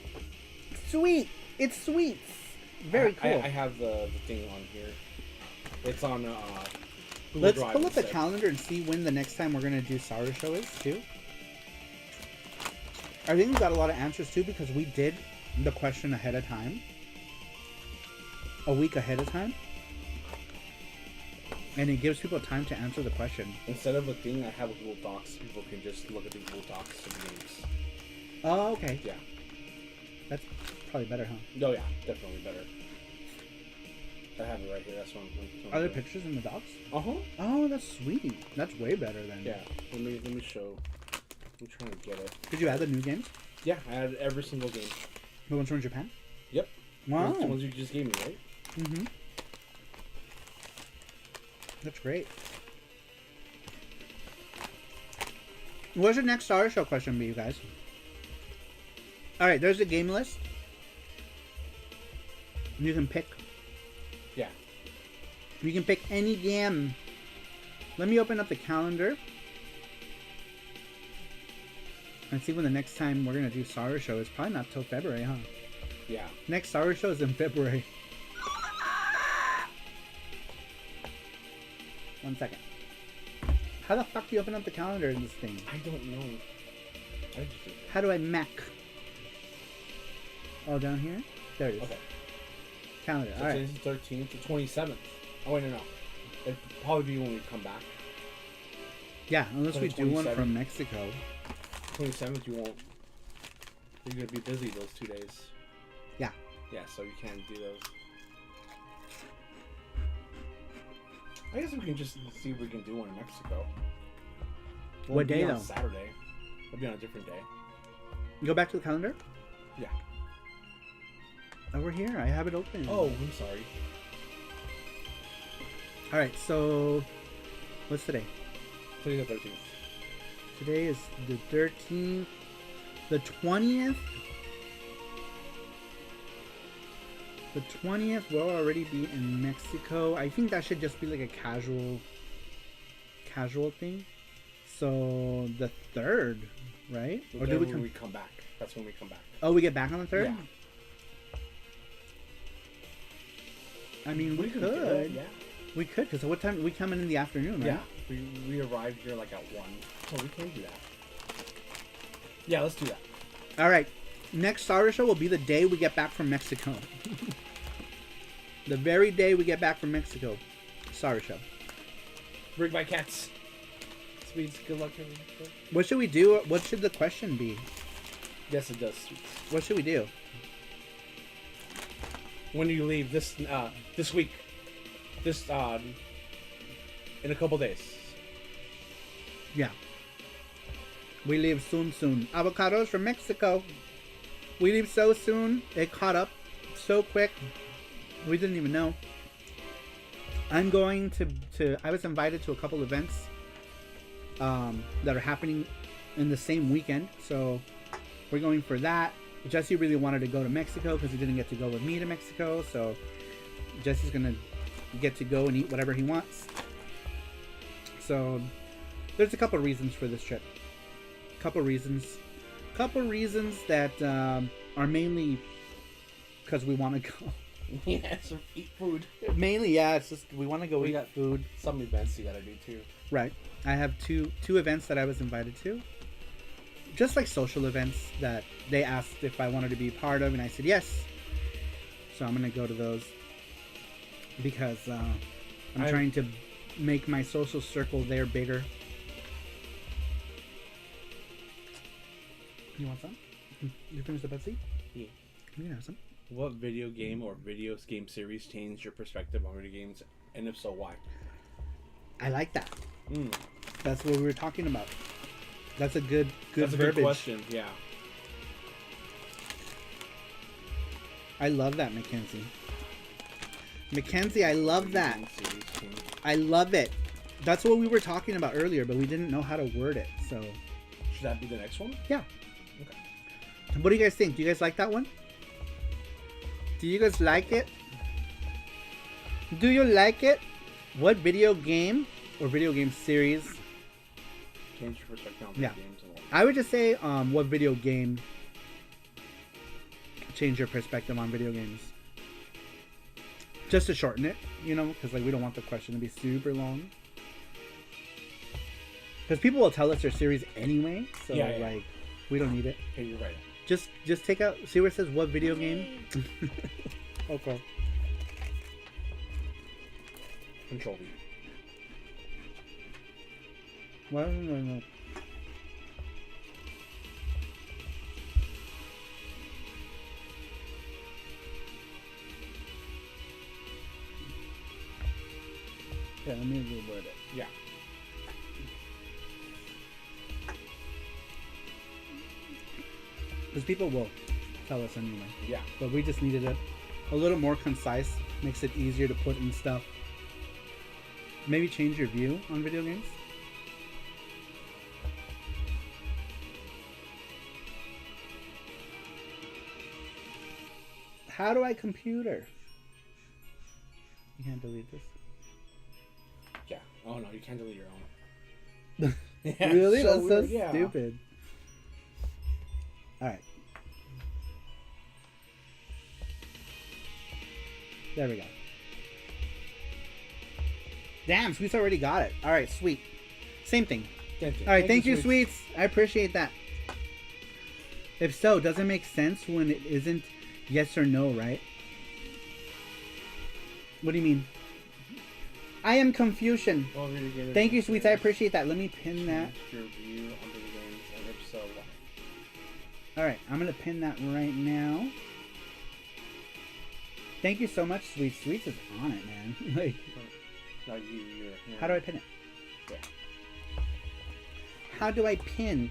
[SPEAKER 1] Sweet. It's sweets. Very cool.
[SPEAKER 2] I have the thing on here. It's on Google
[SPEAKER 1] Let's
[SPEAKER 2] Drive
[SPEAKER 1] pull up the
[SPEAKER 2] instead.
[SPEAKER 1] calendar and see when the next time we're going to do SaruShow is, too. I think we got a lot of answers, too, because we did the question ahead of time. A week ahead of time. And it gives people time to answer the question.
[SPEAKER 2] Instead of a thing, I have a Google Docs. People can just look at the Google Docs of games.
[SPEAKER 1] Oh, okay.
[SPEAKER 2] Yeah.
[SPEAKER 1] That's probably better, huh?
[SPEAKER 2] Oh yeah, definitely better. I have it right here. That's what I'm
[SPEAKER 1] Are there
[SPEAKER 2] doing.
[SPEAKER 1] pictures in the docs?
[SPEAKER 2] Uh-huh.
[SPEAKER 1] Oh, that's sweet. That's way better than...
[SPEAKER 2] Yeah. Let me show. I'm trying to get it.
[SPEAKER 1] Did you add the new games?
[SPEAKER 2] Yeah, I had every single game.
[SPEAKER 1] The ones from Japan?
[SPEAKER 2] Yep.
[SPEAKER 1] Wow.
[SPEAKER 2] The ones you just gave me, right?
[SPEAKER 1] Mm-hmm. That's great. What's your next SaruShow question be, you guys? Alright, there's the game list. You can pick.
[SPEAKER 2] Yeah.
[SPEAKER 1] You can pick any game. Let me open up the calendar and see when the next time we're gonna do SaruShow is. Probably not till February, huh?
[SPEAKER 2] Yeah.
[SPEAKER 1] Next SaruShow is in February. 1 second. How the fuck do you open up the calendar in this thing?
[SPEAKER 2] I don't know. I just did it.
[SPEAKER 1] How do I Mac? Oh, down here? There it is.
[SPEAKER 2] Okay.
[SPEAKER 1] Calendar.
[SPEAKER 2] So
[SPEAKER 1] Alright.
[SPEAKER 2] today's the 13th, the 27th. Oh, wait, no. It'd probably be when we come back.
[SPEAKER 1] Yeah, unless
[SPEAKER 2] So
[SPEAKER 1] we
[SPEAKER 2] the
[SPEAKER 1] do one
[SPEAKER 2] 27th.
[SPEAKER 1] from Mexico.
[SPEAKER 2] 27th, you won't. You're gonna be busy those 2 days.
[SPEAKER 1] Yeah.
[SPEAKER 2] Yeah, so you can't do those. I guess we can just see if we can do one in Mexico.
[SPEAKER 1] What day,
[SPEAKER 2] on
[SPEAKER 1] though?
[SPEAKER 2] Saturday. It'll be on a different day.
[SPEAKER 1] Go back to the calendar?
[SPEAKER 2] Yeah.
[SPEAKER 1] Over here. I have it open.
[SPEAKER 2] Oh, I'm sorry.
[SPEAKER 1] Alright, so what's today?
[SPEAKER 2] Today's the 13th.
[SPEAKER 1] Today is the 13th. The 20th? The 20th will already be in Mexico. I think that should just be like a casual thing. So the 3rd, right?
[SPEAKER 2] So
[SPEAKER 1] Or
[SPEAKER 2] then
[SPEAKER 1] do we
[SPEAKER 2] when
[SPEAKER 1] come?
[SPEAKER 2] we come back? That's when we come back.
[SPEAKER 1] Oh, we get back on the 3rd?
[SPEAKER 2] Yeah.
[SPEAKER 1] I mean, we
[SPEAKER 2] can do it,
[SPEAKER 1] could.
[SPEAKER 2] Yeah.
[SPEAKER 1] We could, because what time? We come in the afternoon, right?
[SPEAKER 2] Yeah. We arrived here like at 1. So we can do that. Yeah, let's do that.
[SPEAKER 1] All right. Next SaruShow will be the day we get back from Mexico. The very day we get back from Mexico. SaruShow.
[SPEAKER 2] Bring my cats. Sweets, good luck, everyone.
[SPEAKER 1] What should we do? What should the question be?
[SPEAKER 2] Yes, it does, Sweets.
[SPEAKER 1] What should we do?
[SPEAKER 2] When do you leave this week? This in a couple days.
[SPEAKER 1] Yeah. We leave soon. Avocados from Mexico. We leave so soon. It caught up so quick. We didn't even know. I'm going to I was invited to a couple events that are happening in the same weekend. So we're going for that. Jesse really wanted to go to Mexico because he didn't get to go with me to Mexico. So Jesse's going to get to go and eat whatever he wants. So there's a couple reasons for this trip. Couple reasons that are mainly because we want to go.
[SPEAKER 2] Yeah, some eat food.
[SPEAKER 1] Mainly, yeah, it's just we want to go
[SPEAKER 2] We
[SPEAKER 1] eat
[SPEAKER 2] got
[SPEAKER 1] food.
[SPEAKER 2] some events you gotta do too.
[SPEAKER 1] Right. I have two events that I was invited to. Just like social events that they asked if I wanted to be part of, and I said yes. So I'm gonna go to those because I'm trying to make my social circle there bigger. You want some? You finished the Pepsi?
[SPEAKER 2] Yeah.
[SPEAKER 1] You can have some.
[SPEAKER 2] What video game or video game series changed your perspective on video games, and if so, why?
[SPEAKER 1] I like that.
[SPEAKER 2] Mm.
[SPEAKER 1] That's what we were talking about. That's a good
[SPEAKER 2] That's a
[SPEAKER 1] verbiage.
[SPEAKER 2] good question. Yeah.
[SPEAKER 1] I love that, Mackenzie. Mackenzie, I love that.
[SPEAKER 2] Game series changed.
[SPEAKER 1] I love it. That's what we were talking about earlier, but we didn't know how to word it. So,
[SPEAKER 2] Should that be the next one?
[SPEAKER 1] yeah.
[SPEAKER 2] Okay.
[SPEAKER 1] What do you guys think? Do you guys like that one? Do you guys like it? Do you like it? What video game or video game series?
[SPEAKER 2] Change your perspective on video
[SPEAKER 1] Yeah.
[SPEAKER 2] games and why.
[SPEAKER 1] I would just say, what video game changed your perspective on video games? Just to shorten it, you know, because like we don't want the question to be super long. Because people will tell us their series anyway, so
[SPEAKER 2] Yeah.
[SPEAKER 1] like we don't need it.
[SPEAKER 2] Okay, you're right.
[SPEAKER 1] Just take out. See where it says what video game? Okay.
[SPEAKER 2] Control V.
[SPEAKER 1] Well, no. Yeah, let me reword it.
[SPEAKER 2] Yeah.
[SPEAKER 1] Because people will tell us anyway.
[SPEAKER 2] Yeah.
[SPEAKER 1] But we just needed it a little more concise. Makes it easier to put in stuff. Maybe change your view on video games. How do I computer? You can't delete this.
[SPEAKER 2] Oh no, you can't delete your own. Yeah,
[SPEAKER 1] Really?
[SPEAKER 2] so
[SPEAKER 1] That's so
[SPEAKER 2] weird, yeah.
[SPEAKER 1] stupid. All right. There we go. Damn, Sweets already got it. All right, sweet. Same thing. All right, thank you, Sweets. I appreciate that. If so, does it make sense when it isn't yes or no, right? What do you mean? I am Confucian.
[SPEAKER 2] Well,
[SPEAKER 1] Thank you, Sweets. I appreciate that. Let me pin that.
[SPEAKER 2] Your view on video games, and if so, why?
[SPEAKER 1] All right, I'm going to pin that right now. Thank you so much, Sweets. Sweets is on it, man. Like,
[SPEAKER 2] No, you're
[SPEAKER 1] how do I pin it?
[SPEAKER 2] Yeah.
[SPEAKER 1] How do I pin?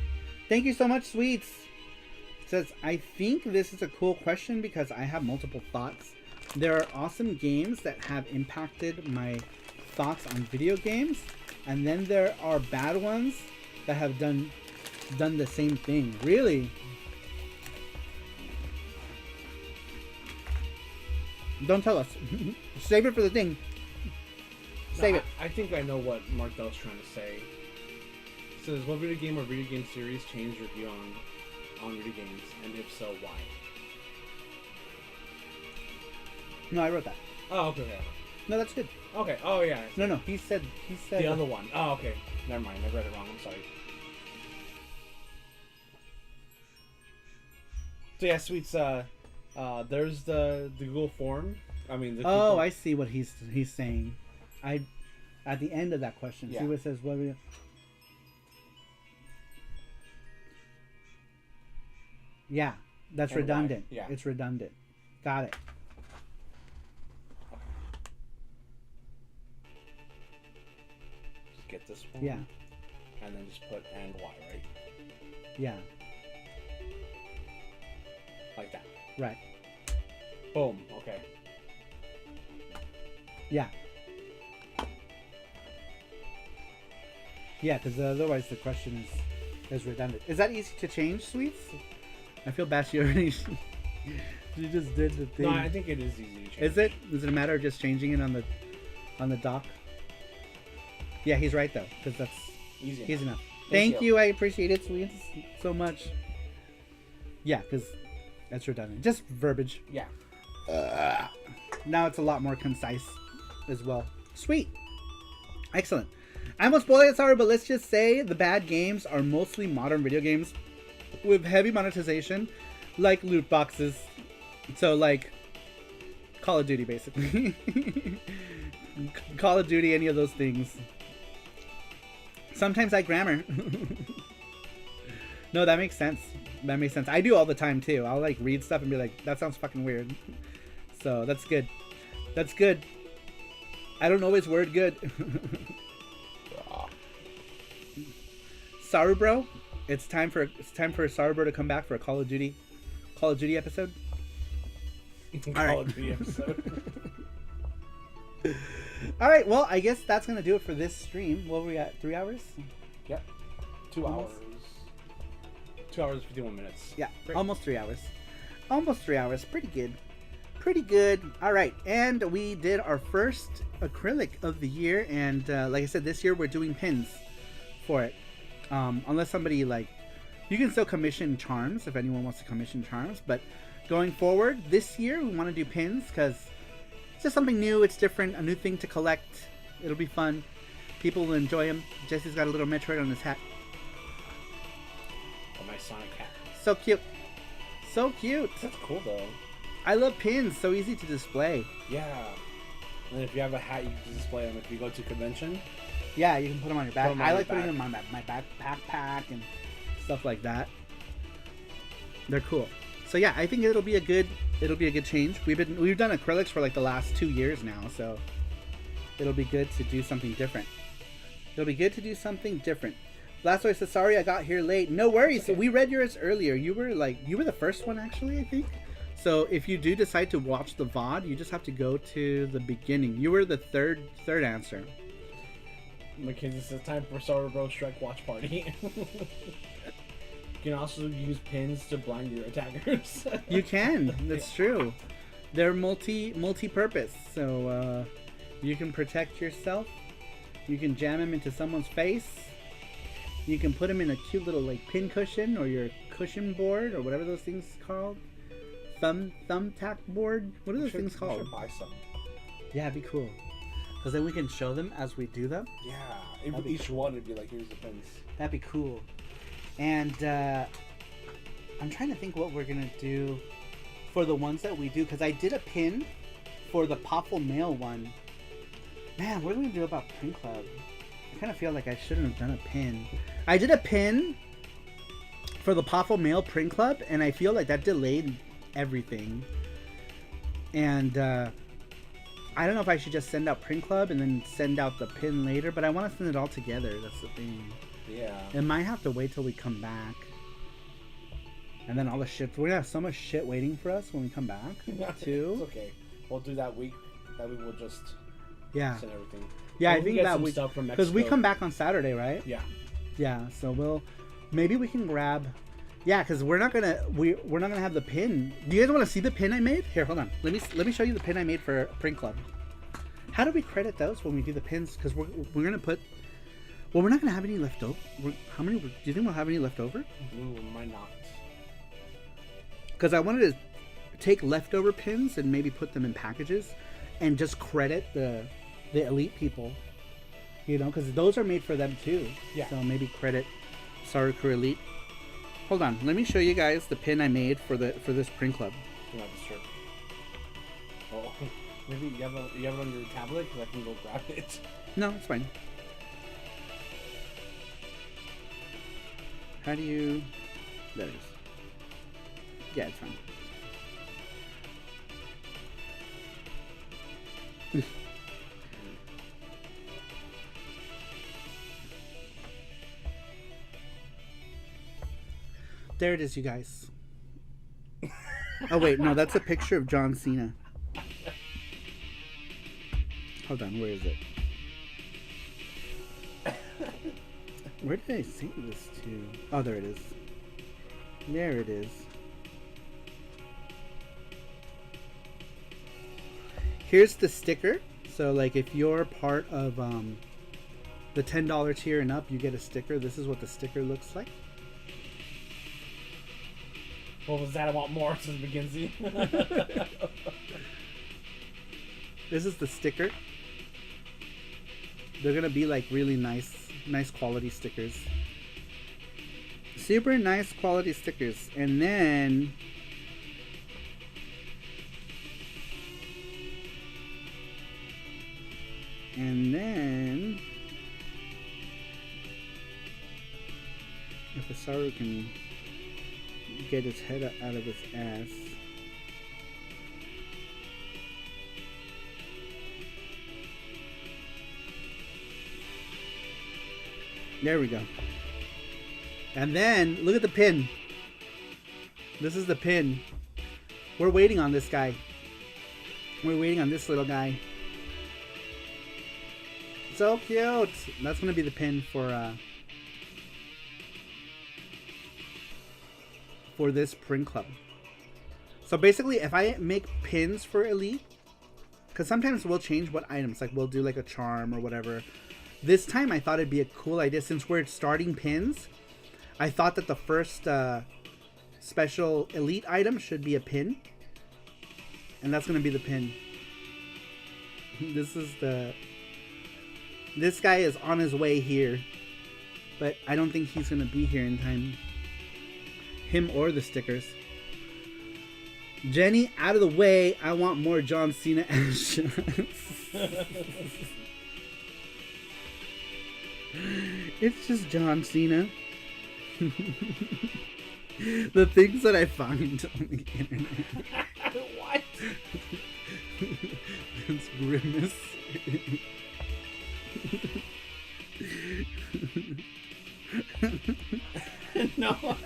[SPEAKER 1] Thank you so much, Sweets. It says, I think this is a cool question because I have multiple thoughts. There are awesome games that have impacted my thoughts on video games, and then there are bad ones that have done the same thing. Really? Don't tell us. Save it for the thing. Save it.
[SPEAKER 2] I think I know what Martel's trying to say. It says, what video game or video game series changed your view on video games, and if so, why?
[SPEAKER 1] No, I wrote that.
[SPEAKER 2] Oh, okay.
[SPEAKER 1] No, that's good.
[SPEAKER 2] Okay. Oh, yeah.
[SPEAKER 1] No, he said
[SPEAKER 2] The other one. Oh, okay. Never mind. I read it wrong. I'm sorry. So yeah, Sweets. There's the Google form. I mean.
[SPEAKER 1] Oh, I see what he's saying. At the end of that question,
[SPEAKER 2] Yeah.
[SPEAKER 1] see what it says. What? Yeah, that's
[SPEAKER 2] And why.
[SPEAKER 1] redundant.
[SPEAKER 2] Yeah.
[SPEAKER 1] It's redundant. Got it.
[SPEAKER 2] Just get this one.
[SPEAKER 1] Yeah.
[SPEAKER 2] And then just put and why, right?
[SPEAKER 1] Yeah.
[SPEAKER 2] Like that.
[SPEAKER 1] Right.
[SPEAKER 2] Boom. Okay.
[SPEAKER 1] Yeah. Yeah, because otherwise the question is redundant. Is that easy to change, Sweets? I feel bad she already. She just did the thing.
[SPEAKER 2] No, I think it is easy to change.
[SPEAKER 1] Is it? Is it a matter of just changing it on the dock? Yeah, he's right though, because that's
[SPEAKER 2] Easy
[SPEAKER 1] easy
[SPEAKER 2] enough.
[SPEAKER 1] enough. Thank you. I appreciate it, Sweets, so much. Yeah, because that's redundant. Just verbiage.
[SPEAKER 2] Yeah.
[SPEAKER 1] Now it's a lot more concise as well. Sweet. Excellent. I almost spoiled it, sorry, but let's just say the bad games are mostly modern video games with heavy monetization, like loot boxes. So, like, Call of Duty, basically. Call of Duty, any of those things. Sometimes I grammar. No, that makes sense. That makes sense. I do all the time, too. I'll, like, read stuff and be like, that sounds fucking weird. So, that's good. That's good. I don't always word good. SaruPro, it's time for SaruPro to come back for a Call of Duty episode.
[SPEAKER 2] Call of Duty episode.
[SPEAKER 1] All right, well, I guess that's gonna do it for this stream. What were we at? 3 hours?
[SPEAKER 2] Yep. 2
[SPEAKER 1] Almost.
[SPEAKER 2] hours. 2 hours 51 minutes.
[SPEAKER 1] Yeah,
[SPEAKER 2] Great.
[SPEAKER 1] almost 3 hours. Almost 3 hours. Pretty good. Pretty good. All right, and we did our first acrylic of the year, and like I said, this year we're doing pins for it. Unless somebody, like, you can still commission charms if anyone wants to commission charms, but going forward this year we want to do pins because it's just something new. It's different, a new thing to collect. It'll be fun. People will enjoy them. Jesse's got a little Metroid on his hat.
[SPEAKER 2] Oh, my Sonic hat.
[SPEAKER 1] So cute. So cute.
[SPEAKER 2] That's cool though.
[SPEAKER 1] I love pins. So easy to display.
[SPEAKER 2] Yeah. And if you have a hat, you can display them if you go to convention.
[SPEAKER 1] Yeah, you can put them on your back.
[SPEAKER 2] Put 'em on
[SPEAKER 1] I
[SPEAKER 2] your
[SPEAKER 1] like putting
[SPEAKER 2] back.
[SPEAKER 1] them on my backpack and stuff like that. They're cool. So yeah, I think it'll be a good change. We've done acrylics for like the last 2 years now, so it'll be good to do something different. It'll be good to do something different. Blastoise says, sorry I got here late. No worries.
[SPEAKER 2] Okay.
[SPEAKER 1] We read yours earlier. You were the first one actually, I think. So if you do decide to watch the VOD, you just have to go to the beginning. You were the third answer.
[SPEAKER 2] Mackenzie says, time for SaruPro Shrek watch party. You can also use pins to blind your attackers.
[SPEAKER 1] You can. That's true. They're multi-purpose, so you can protect yourself You can jam them into someone's face. You can put them in a cute little like pin cushion or your cushion board or whatever those things called. Thumbtack board. What are those things called?
[SPEAKER 2] We should buy some.
[SPEAKER 1] Yeah, it'd be cool. Because then we can show them as we do them.
[SPEAKER 2] Yeah, each one would be like, here's the pins.
[SPEAKER 1] That'd be cool. And I'm trying to think what we're gonna do for the ones that we do. Because I did a pin for the Poffle Mail one. Man, what are we gonna do about Print Club? I kind of feel like I shouldn't have done a pin. I did a pin for the Poffle Mail Print Club, and I feel like that delayed everything. And I don't know if I should just send out Print Club and then send out the pin later, but I want to send it all together. That's the thing.
[SPEAKER 2] Yeah.
[SPEAKER 1] It might have to wait till we come back. And then all the shit. We're gonna have so much shit waiting for us when we come back, too.
[SPEAKER 2] It's okay. We'll do that week. That week we'll just send everything.
[SPEAKER 1] Yeah,
[SPEAKER 7] Well,
[SPEAKER 1] I think
[SPEAKER 7] get
[SPEAKER 1] that
[SPEAKER 7] some
[SPEAKER 1] week.
[SPEAKER 7] stuff from
[SPEAKER 1] Because we
[SPEAKER 7] Mexico.
[SPEAKER 1] come back on Saturday, right?
[SPEAKER 2] Yeah.
[SPEAKER 1] Yeah, so maybe we can grab. Yeah, because we're not gonna have the pin. Do you guys want to see the pin I made? Here, hold on. Let me show you the pin I made for Print Club. How do we credit those when we do the pins? Because we're gonna put. Well, we're not gonna have any left over. How many? Do you think we'll have any left over?
[SPEAKER 2] Ooh, might not.
[SPEAKER 1] Because I wanted to take leftover pins and maybe put them in packages, and just credit the elite people. You know, because those are made for them too.
[SPEAKER 2] Yeah.
[SPEAKER 1] So maybe credit SaruPro Elite. Hold on, let me show you guys the pin I made for this Print Club.
[SPEAKER 2] Do not disturb. Oh, maybe you have it on your tablet because I can go grab it.
[SPEAKER 1] No, it's fine. How do you? There it is. Yeah, it's fine. There it is, you guys. Oh wait, no, that's a picture of John Cena. Hold on, where is it? Where did I save this to? Oh, there it is. There it is. Here's the sticker. So, like, if you're part of the $10 tier and up, you get a sticker. This is what the sticker looks like.
[SPEAKER 7] What was that? I want more, says McKinsey.
[SPEAKER 1] This is the sticker. They're gonna be like really nice quality stickers. Super nice quality stickers. And then if the Saru can get his head out of his ass. There we go. And then look at the pin. This is the pin. We're waiting on this guy. We're waiting on this little guy. So cute. That's gonna be the pin for this Print Club. So basically, if I make pins for Elite, because sometimes we'll change what items, like we'll do like a charm or whatever. This time I thought it'd be a cool idea, since we're starting pins. I thought that the first special Elite item should be a pin, and that's gonna be the pin. This guy is on his way here, but I don't think he's gonna be here in time. Him or the stickers. Jenny, out of the way. I want more John Cena ass shots. It's just John Cena. The things that I find on the internet.
[SPEAKER 2] What?
[SPEAKER 1] It's Grimace.
[SPEAKER 2] No.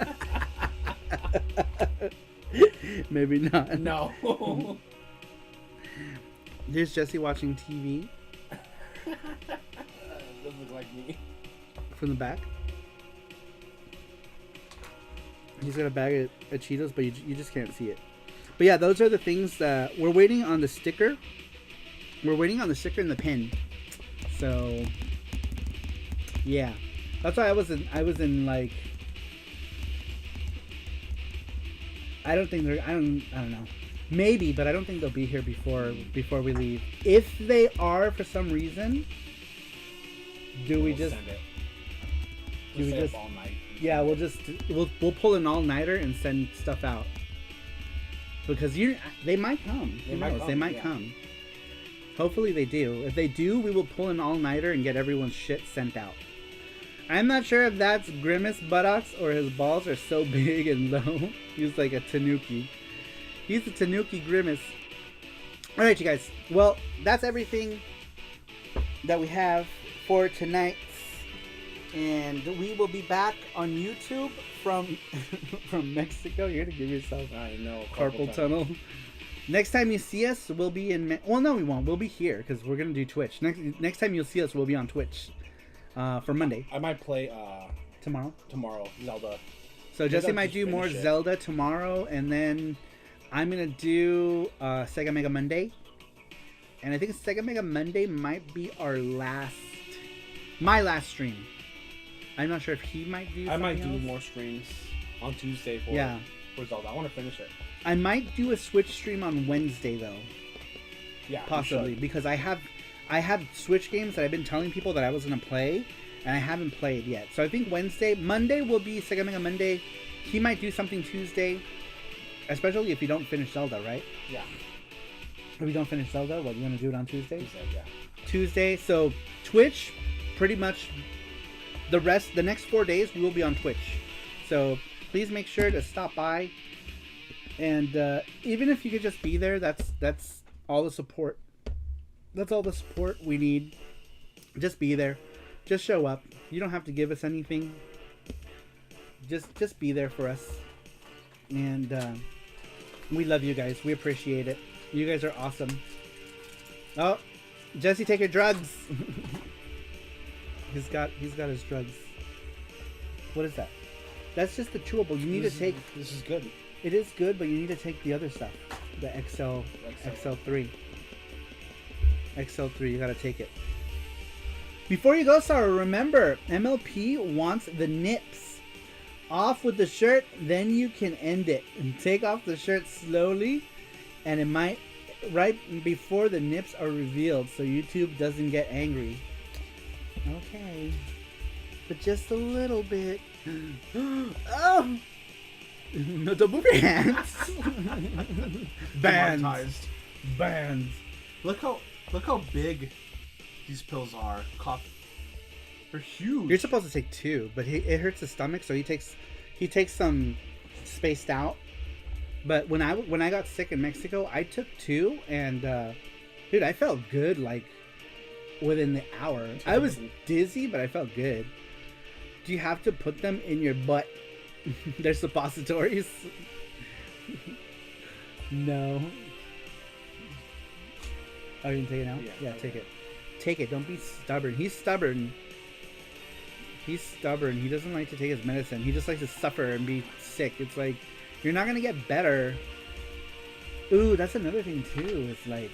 [SPEAKER 1] Maybe not.
[SPEAKER 2] No.
[SPEAKER 1] Here's Jesse watching TV
[SPEAKER 2] Doesn't look like me.
[SPEAKER 1] from the back. He's got a bag of Cheetos, but you just can't see it. But yeah, those are the things that we're waiting on the sticker. We're waiting on the sticker and the pin. So Yeah, that's why I was in like. I don't think they're. I don't know. Maybe, but I don't think they'll be here before we leave. If they are for some reason, we just
[SPEAKER 2] send it?
[SPEAKER 1] do we
[SPEAKER 2] stay up
[SPEAKER 1] just
[SPEAKER 2] all night?
[SPEAKER 1] yeah we'll pull an all-nighter and send stuff out because they might come. Who knows? They might come. Hopefully they do. If they do, we will pull an all-nighter and get everyone's shit sent out. I'm not sure if that's Grimace buttocks or his balls are so big and low. He's like a tanuki. He's a tanuki Grimace. Alright, you guys. Well, that's everything that we have for tonight. And we will be back on YouTube from from Mexico. You're going to give yourself
[SPEAKER 2] I know.
[SPEAKER 1] carpal tunnel. Next time you see us, we'll be in... Well, no, we won't. We'll be here because we're going to do Twitch. Next time you'll see us, we'll be on Twitch for Monday.
[SPEAKER 2] I might play
[SPEAKER 1] Tomorrow,
[SPEAKER 2] Zelda.
[SPEAKER 1] So Jesse might
[SPEAKER 2] just
[SPEAKER 1] do more
[SPEAKER 2] finish it.
[SPEAKER 1] Zelda tomorrow, and then I'm going to do Sega Mega Monday. And I think Sega Mega Monday might be my last stream. I'm not sure if he might do
[SPEAKER 2] I might do
[SPEAKER 1] something else.
[SPEAKER 2] more streams on Tuesday for Zelda. I want to finish it.
[SPEAKER 1] I might do a Switch stream on Wednesday though.
[SPEAKER 2] Yeah,
[SPEAKER 1] Possibly because I have Switch games that I've been telling people that I was gonna play, and I haven't played yet. So I think Monday will be Sega Mega Monday. He might do something Tuesday, especially if you don't finish Zelda, right?
[SPEAKER 2] Yeah.
[SPEAKER 1] If you don't finish Zelda, what, you want to do it on Tuesday?
[SPEAKER 2] Yeah.
[SPEAKER 1] Tuesday. So Twitch, pretty much the next 4 days we will be on Twitch. So please make sure to stop by, and even if you could just be there, that's all the support. That's all the support we need. Just be there. Just show up. You don't have to give us anything. Just be there for us. And we love you guys. We appreciate it. You guys are awesome. Oh, Jesse, take your drugs. He's got his drugs. What is that? That's just the chewable. You need to take.
[SPEAKER 2] This is good.
[SPEAKER 1] It is good, but you need to take the other stuff. The XL3. XL3, you gotta take it. Before you go, Saru, remember, MLP wants the nips. Off with the shirt, then you can end it. And take off the shirt slowly, and it might, right before the nips are revealed, so YouTube doesn't get angry. Okay. But just a little bit. Oh! No, don't move your hands.
[SPEAKER 2] Demonetized.
[SPEAKER 1] Bands.
[SPEAKER 2] Look how big these pills are. They're huge.
[SPEAKER 1] You're supposed to take 2, but it hurts his stomach, so he takes some spaced out. But when I got sick in Mexico, I took 2, and dude, I felt good like within the hour. I was dizzy, but I felt good. Do you have to put them in your butt? They're suppositories. No. Oh, you can take it now? Yeah, take it. Take it. Don't be stubborn. He's stubborn. He doesn't like to take his medicine. He just likes to suffer and be sick. It's like, you're not going to get better. Ooh, that's another thing, too. It's like,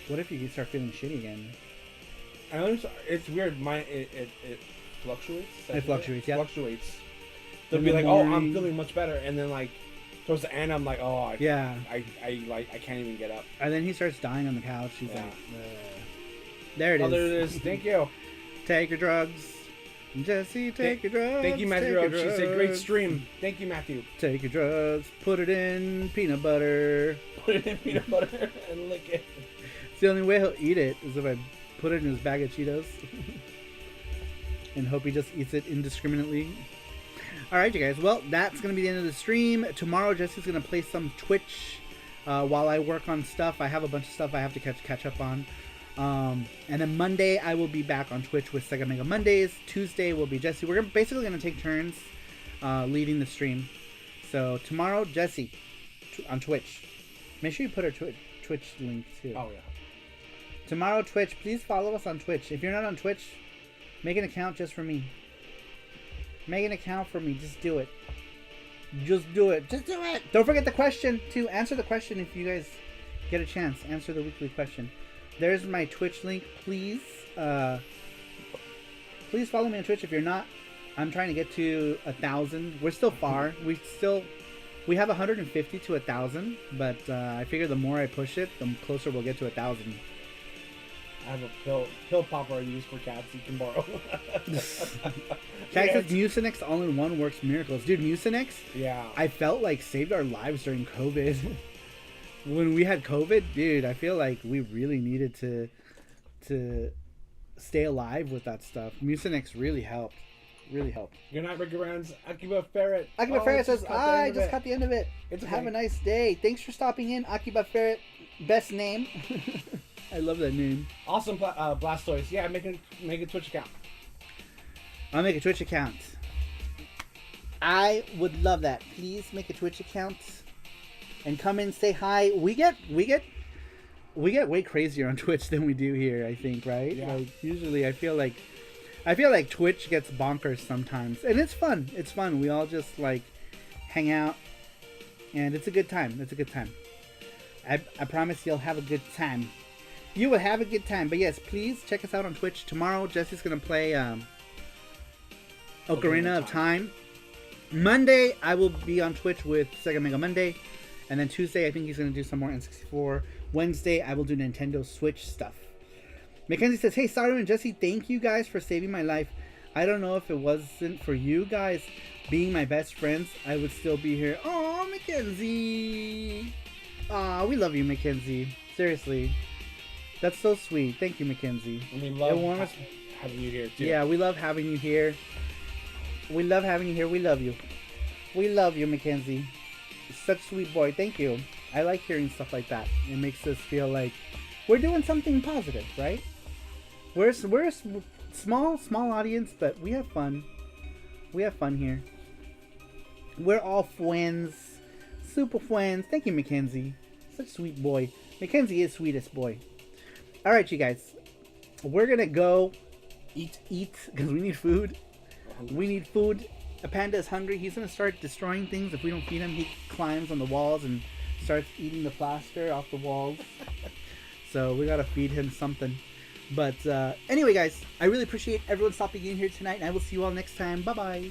[SPEAKER 1] what if you start feeling shitty again?
[SPEAKER 2] I know it's weird. It fluctuates.
[SPEAKER 1] It fluctuates, yeah.
[SPEAKER 2] Fluctuates. They'll be like, oh, I'm feeling much better. And then, like, towards the end, I'm like, oh, I can't even get up.
[SPEAKER 1] And then he starts dying on the couch. He's like, there it is.
[SPEAKER 2] Oh, there it is. Thank you.
[SPEAKER 1] Take your drugs. Jesse, take your drugs.
[SPEAKER 2] Thank you, Matthew Roach. She said, great stream. Thank you, Matthew.
[SPEAKER 1] Take your drugs. Put it in peanut butter.
[SPEAKER 2] Put it in peanut butter and lick it.
[SPEAKER 1] It's the only way he'll eat it is if I put it in his bag of Cheetos. And hope he just eats it indiscriminately. Alright, you guys. Well, that's going to be the end of the stream. Tomorrow, Jesse's going to play some Twitch while I work on stuff. I have a bunch of stuff I have to catch up on. And then Monday, I will be back on Twitch with Sega Mega Mondays. Tuesday will be Jesse. We're basically going to take turns leading the stream. So tomorrow, Jesse on Twitch. Make sure you put our Twitch link too.
[SPEAKER 2] Oh, yeah.
[SPEAKER 1] Tomorrow, Twitch. Please follow us on Twitch. If you're not on Twitch, make an account just for me. Make an account for me. Just do it. Just do it. Just do it. Don't forget the question, too. Answer the question if you guys get a chance. Answer the weekly question. There's my Twitch link. Please Please follow me on Twitch if you're not. I'm trying to get to 1,000. We're still far. We have 150 to 1,000, but I figure the more I push it, the closer we'll get to 1,000.
[SPEAKER 7] I have a pill popper I use for cats you can borrow.
[SPEAKER 1] Cat says Mucinex all-in-one works miracles. Dude, Mucinex,
[SPEAKER 7] Yeah.
[SPEAKER 1] I felt like saved our lives during COVID. When we had COVID, dude, I feel like we really needed to stay alive with that stuff. Mucinex really helped. Really helped.
[SPEAKER 7] Good night, Ricky Rounds. Akiba Ferret.
[SPEAKER 1] Akiba Ferret says, I just caught the end of it.
[SPEAKER 7] It's okay.
[SPEAKER 1] Have a nice day. Thanks for stopping in, Akiba Ferret. Best name. I love that name.
[SPEAKER 7] Awesome Blastoise. Yeah, make a Twitch account.
[SPEAKER 1] I'll make a Twitch account. I would love that. Please make a Twitch account and come in, say hi. We get way crazier on Twitch than we do here, I think, right?
[SPEAKER 7] Yeah.
[SPEAKER 1] Like usually I feel like Twitch gets bonkers sometimes. And it's fun. It's fun. We all just like hang out and it's a good time. It's a good time. I promise you'll have a good time. You will have a good time. But yes, please check us out on Twitch. Tomorrow Jesse's gonna play Ocarina of Time. Monday I will be on Twitch with Sega Mega Monday. And then Tuesday I think he's gonna do some more N64. Wednesday I will do Nintendo Switch stuff. Mackenzie says, hey Saru and Jesse, thank you guys for saving my life. I don't know if it wasn't for you guys being my best friends, I would still be here. Aw, Mackenzie. Aw, we love you, Mackenzie. Seriously. That's so sweet. Thank you, Mackenzie.
[SPEAKER 7] And we love having you here, too.
[SPEAKER 1] Yeah, we love having you here. We love having you here. We love you. We love you, Mackenzie. Such a sweet boy. Thank you. I like hearing stuff like that. It makes us feel like we're doing something positive, right? We're a small audience, but we have fun. We have fun here. We're all friends. Super friends. Thank you, Mackenzie. Such a sweet boy. Mackenzie is sweetest boy. Alright, you guys. We're gonna go eat, because we need food. We need food. A panda is hungry. He's gonna start destroying things if we don't feed him. He climbs on the walls and starts eating the plaster off the walls. So we gotta feed him something. But anyway, guys, I really appreciate everyone stopping in here tonight, and I will see you all next time. Bye-bye.